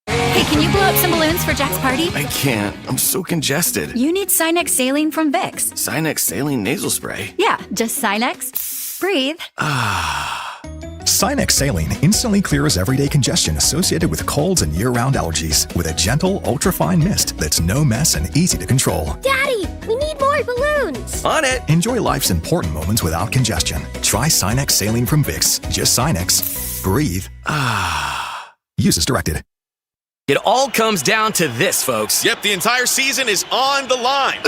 Hey, can you blow up some balloons for Jack's party? I can't. I'm so congested. You need Sinex Saline from Vicks. Sinex Saline Nasal Spray. Yeah, just Sinex. Breathe. Sinex Saline instantly clears everyday congestion associated with colds and year-round allergies with a gentle, ultra-fine mist that's no mess and easy to control. Daddy, we need more balloons. On it. Enjoy life's important moments without congestion. Try Sinex Saline from Vicks. Just Sinex. Breathe. Use as directed. It all comes down to this, folks. Yep, the entire season is on the line.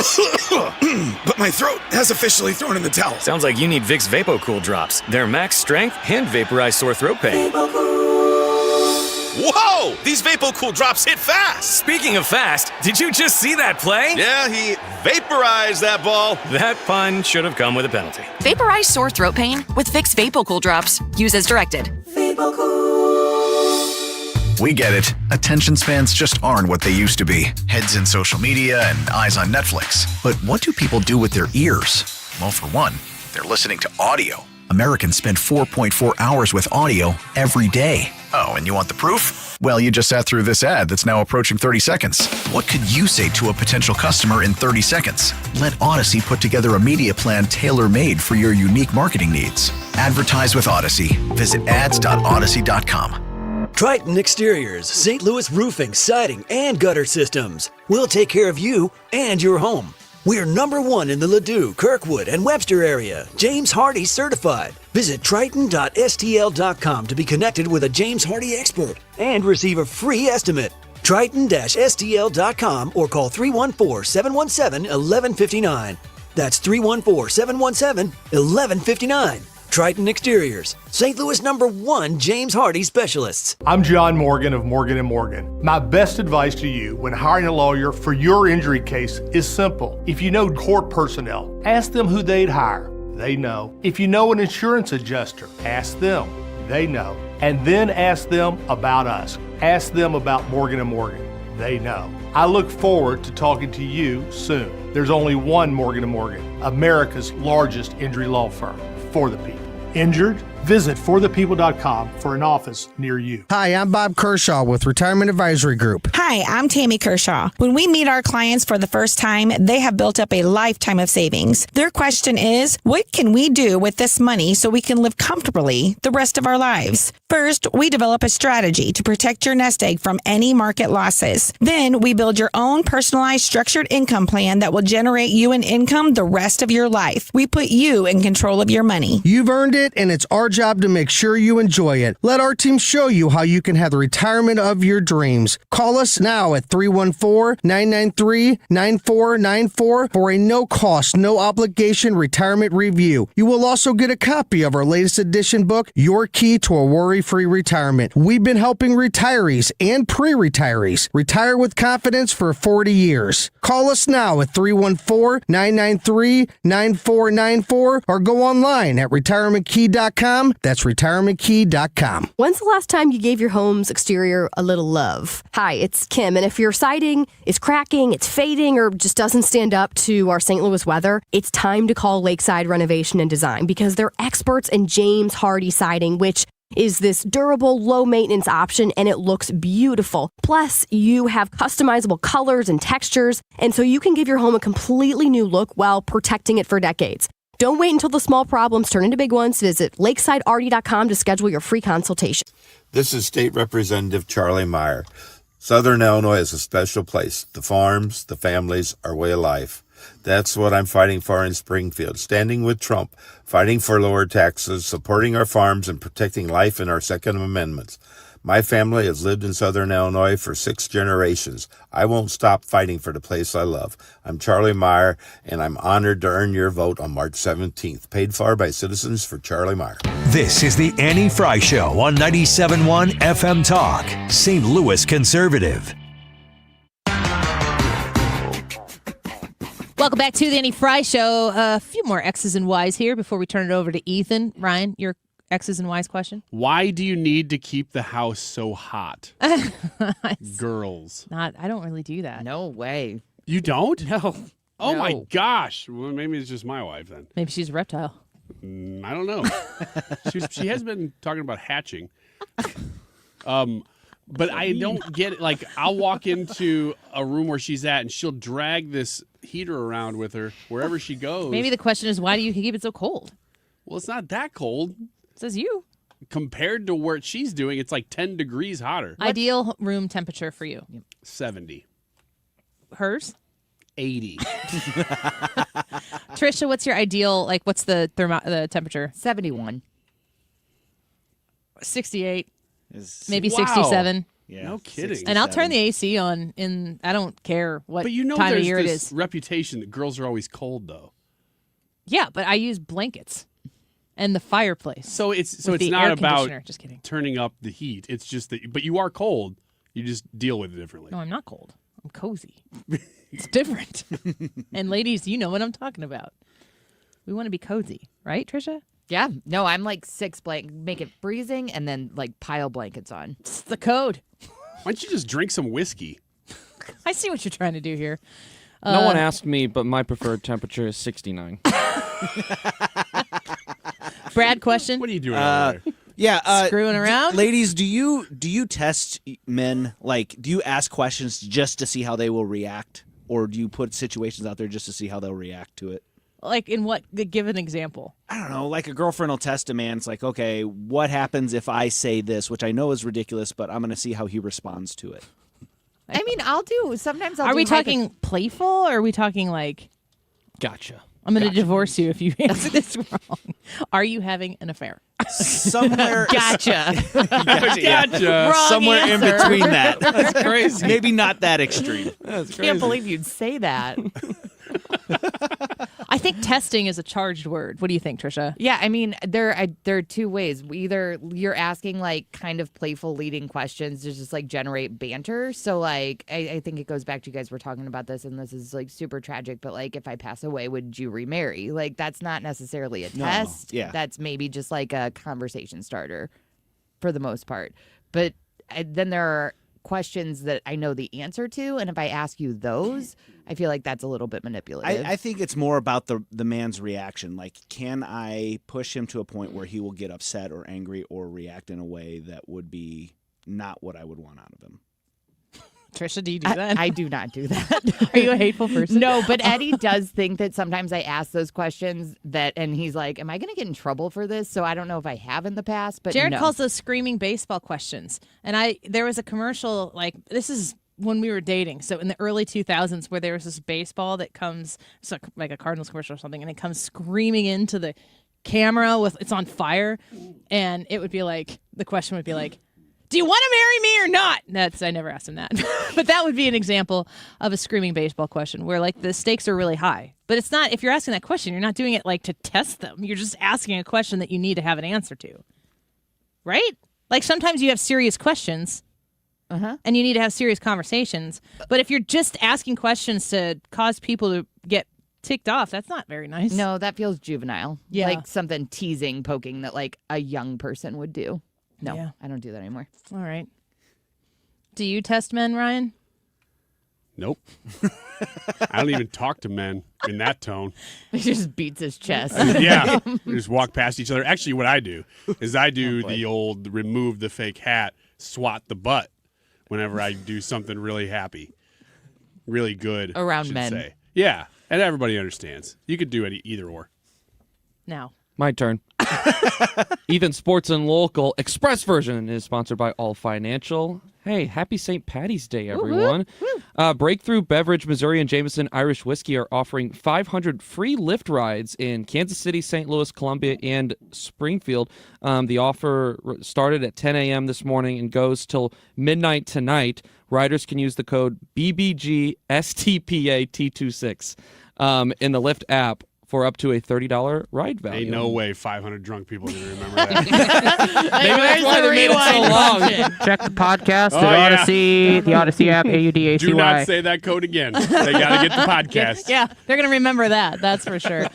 But my throat has officially thrown in the towel. Sounds like you need Vicks VapoCool drops. They're max strength and vaporize sore throat pain. Whoa! These VapoCool drops hit fast. Speaking of fast, did you just see that play? Yeah, he vaporized that ball. That pun should have come with a penalty. Vaporize sore throat pain with Vicks VapoCool drops. Use as directed. We get it. Attention spans just aren't what they used to be. Heads in social media and eyes on Netflix. But what do people do with their ears? Well, for one, They're listening to audio. Americans spend 4.4 hours with audio every day. Oh, and you want the proof? Well, you just sat through this ad that's now approaching 30 seconds. What could you say to a potential customer in 30 seconds? Let Odyssey put together a media plan tailor-made for your unique marketing needs. Advertise with Odyssey. Visit ads.odyssey.com. Triton Exteriors, St. Louis roofing, siding, and gutter systems. We'll take care of you and your home. We're #1 in the Ladue, Kirkwood, and Webster area. James Hardy certified. Visit triton.stl.com to be connected with a James Hardy expert and receive a free estimate. Triton-stl.com or call 314-717-1159. That's 314-717-1159. Triton Exteriors, St. Louis #1 James Hardy specialists. I'm John Morgan of Morgan & Morgan. My best advice to you when hiring a lawyer for your injury case is simple. If you know court personnel, ask them who they'd hire. They know. If you know an insurance adjuster, ask them. They know. And then ask them about us. Ask them about Morgan & Morgan. They know. I look forward to talking to you soon. There's only one Morgan & Morgan, America's largest injury law firm for the people. Injured? Visit forthepeople.com for an office near you. Hi, I'm Bob Kershaw with Retirement Advisory Group. Hi, I'm Tammy Kershaw. When we meet our clients for the first time, they have built up a lifetime of savings. Their question is, what can we do with this money so we can live comfortably the rest of our lives? First, we develop a strategy to protect your nest egg from any market losses. Then, we build your own personalized structured income plan that will generate you an income the rest of your life. We put you in control of your money. You've earned it, and it's our job to make sure you enjoy it. Let our team show you how you can have the retirement of your dreams. Call us now at 314-993-9494 for a no-cost, no-obligation retirement review. You will also get a copy of our latest edition book, Your Key to a Worry-Free Retirement. We've been helping retirees and pre-retirees retire with confidence for 40 years. Call us now at 314-993-9494 or go online at retirementkey.com. That's retirementkey.com. When's the last time you gave your home's exterior a little love? Hi, it's Kim, and if your siding is cracking, it's fading, or just doesn't stand up to our St. Louis weather, it's time to call Lakeside Renovation and Design because they're experts in James Hardy siding, which is this durable, low-maintenance option, and it looks beautiful. Plus, you have customizable colors and textures, and so you can give your home a completely new look while protecting it for decades. Don't wait until the small problems turn into big ones. Visit lakesidearty.com to schedule your free consultation. This is State Representative Charlie Meyer. Southern Illinois is a special place. The farms, the families, our way of life. That's what I'm fighting for in Springfield, standing with Trump, fighting for lower taxes, supporting our farms, and protecting life in our Second Amendments. My family has lived in Southern Illinois for 6 generations. I won't stop fighting for the place I love. I'm Charlie Meyer, and I'm honored to earn your vote on March 17th. Paid for by Citizens for Charlie Meyer. This is the Annie Fry Show on 97.1 FM Talk, St. Louis Conservative. Welcome back to the Annie Fry Show. A few more X's and Y's here before we turn it over to Ethan. Ryan, your X's and Y's question? Why do you need to keep the house so hot? Girls. I don't really do that. No way. You don't? No. Oh No. my gosh. Well, maybe it's just my wife then. Maybe she's a reptile. I don't know. She has been talking about hatching. But I don't get it. Like, I'll walk into a room where she's at and she'll drag this heater around with her wherever she goes. Maybe the question is, why do you keep it so cold? Well, it's not that cold. Says you. Compared to what she's doing, it's like 10 degrees hotter. Ideal room temperature for you? 70. Hers? 80. Trisha, what's your ideal, like, what's the temperature? 71. 68. Maybe Wow. 67. Yeah, no kidding. And I'll turn the AC on I don't care what But you know time of there's year it this is. reputation that girls are always cold, though. Yeah, but I use blankets and the fireplace. So it's with the not air about conditioner. Just kidding. turning up the heat. It's just that, but you are cold. You just deal with it differently. No, I'm not cold. I'm cozy. It's different. And ladies, you know what I'm talking about. We want to be cozy, right, Trisha? Yeah. No, I'm like 6 make it freezing and then like pile blankets on. It's the code. Why don't you just drink some whiskey? I see what you're trying to do here. No one asked me, but my preferred temperature is 69. Brad, question. What are you doing over there? Yeah, Screwing around? ladies. Do you test men? Like, do you ask questions just to see how they will react, or do you put situations out there just to see how they'll react to it? Like in what? Give an example. I don't know. Like a girlfriend will test a man. It's like, okay, what happens if I say this, which I know is ridiculous, but I'm going to see how he responds to it. I mean, sometimes I'll Are do we talking playful, or are we talking like? Gotcha. I'm going to divorce you if you answer this wrong. Are you having an affair? Somewhere. Gotcha. Yeah. Wrong Somewhere answer. in between that. That's crazy. Maybe not that extreme. That's I crazy. can't believe you'd say that. I think testing is a charged word. What do you think, Trisha? Yeah, I mean, there are two ways. Either you're asking like kind of playful leading questions to just like generate banter. So like, I think it goes back to you guys were talking about this, and this is like super tragic. But like, if I pass away, would you remarry? Like, that's not necessarily a test. Yeah. That's maybe just like a conversation starter, for the most part. But then there are questions that I know the answer to, and if I ask you those, I feel like that's a little bit manipulative. I think it's more about the man's reaction. Like, can I push him to a point where he will get upset or angry or react in a way that would be not what I would want out of him? Trisha, do you do that? I do not do that. Are you a hateful person? No, but Eddie does think that sometimes I ask those questions and he's like, am I going to get in trouble for this? So I don't know if I have in the past, but Jared no. calls those screaming baseball questions. And there was a commercial, like, this is when we were dating. So in the early 2000s, where there was this baseball that comes, it's like a Cardinals commercial or something, and it comes screaming into the camera it's on fire. And it would be like, the question would be like, do you want to marry me or not? I never asked him that. But that would be an example of a screaming baseball question where like the stakes are really high. But it's not, if you're asking that question, you're not doing it like to test them. You're just asking a question that you need to have an answer to. Right? Like sometimes you have serious questions and you need to have serious conversations. But if you're just asking questions to cause people to get ticked off, that's not very nice. No, that feels juvenile. Yeah. Like something teasing, poking that like a young person would do. No, Yeah. I don't do that anymore. All right. Do you test men, Ryan? Nope. I don't even talk to men in that tone. He just beats his chest. Yeah. We just walk past each other. Actually, what I do is I do the old remove the fake hat, swat the butt whenever I do something really happy, really good. Around I should men. say. Yeah. And everybody understands. You could do it either or. Now. My turn. Even Sports and Local Express version is sponsored by All Financial. Hey, happy St. Patty's Day, everyone. Breakthrough Beverage, Missouri, and Jameson Irish Whiskey are offering 500 free Lyft rides in Kansas City, St. Louis, Columbia, and Springfield. The offer started at 10 a.m. this morning and goes till midnight tonight. Riders can use the code BBGSTPAT26 in the Lyft app for up to a $30 ride value. Ain't no way 500 drunk people are going to remember that. Maybe that's why they made it so long. Check the podcast Oh, at yeah. Odyssey, the Odyssey app, AUDACY. Do not say that code again. They got to get the podcast. Yeah, they're going to remember that. That's for sure.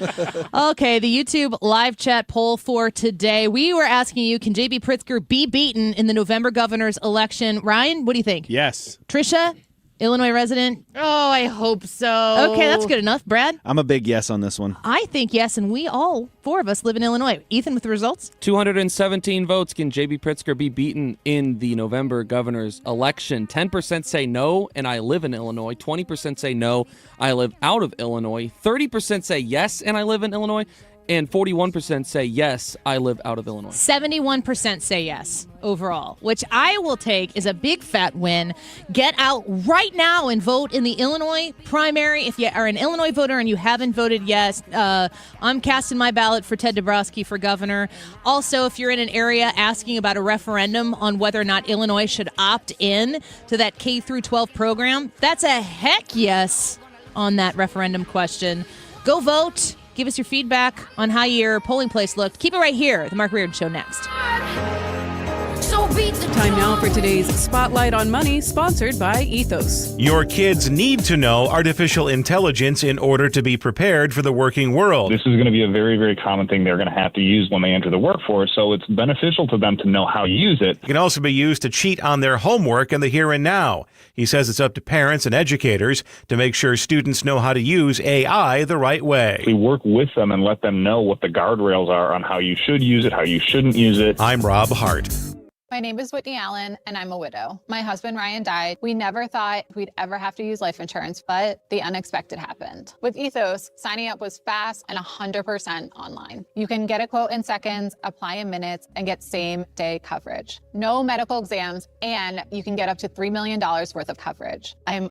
Okay, the YouTube live chat poll for today. We were asking you, can JB Pritzker be beaten in the November governor's election? Ryan, what do you think? Yes. Trisha, Illinois resident? Oh, I hope so. Okay, that's good enough. Brad? I'm a big yes on this one. I think yes, and we all, four of us, live in Illinois. Ethan, with the results? 217 votes. Can JB Pritzker be beaten in the November governor's election? 10% say no, and I live in Illinois. 20% say no, I live out of Illinois. 30% say yes, and I live in Illinois. And 41% say yes, I live out of Illinois. 71% say yes overall, which I will take as a big fat win. Get out right now and vote in the Illinois primary. If you are an Illinois voter and you haven't voted yes, I'm casting my ballot for Ted Dabrowski for governor. Also, if you're in an area asking about a referendum on whether or not Illinois should opt in to that K through 12 program, that's a heck yes on that referendum question. Go vote. Give us your feedback on how your polling place looked. Keep it right here. The Mark Reardon Show next. So Time now for today's Spotlight on Money, sponsored by Ethos. Your kids need to know artificial intelligence in order to be prepared for the working world. This is going to be a very, very common thing they're going to have to use when they enter the workforce, so it's beneficial to them to know how to use it. It can also be used to cheat on their homework in the here and now. He says it's up to parents and educators to make sure students know how to use AI the right way. We work with them and let them know what the guardrails are on how you should use it, how you shouldn't use it. I'm Rob Hart. My name is Whitney Allen, and I'm a widow. My husband, Ryan, died. We never thought we'd ever have to use life insurance, but the unexpected happened. With Ethos, signing up was fast and 100% online. You can get a quote in seconds, apply in minutes, and get same-day coverage. No medical exams, and you can get up to $3 million worth of coverage. I'm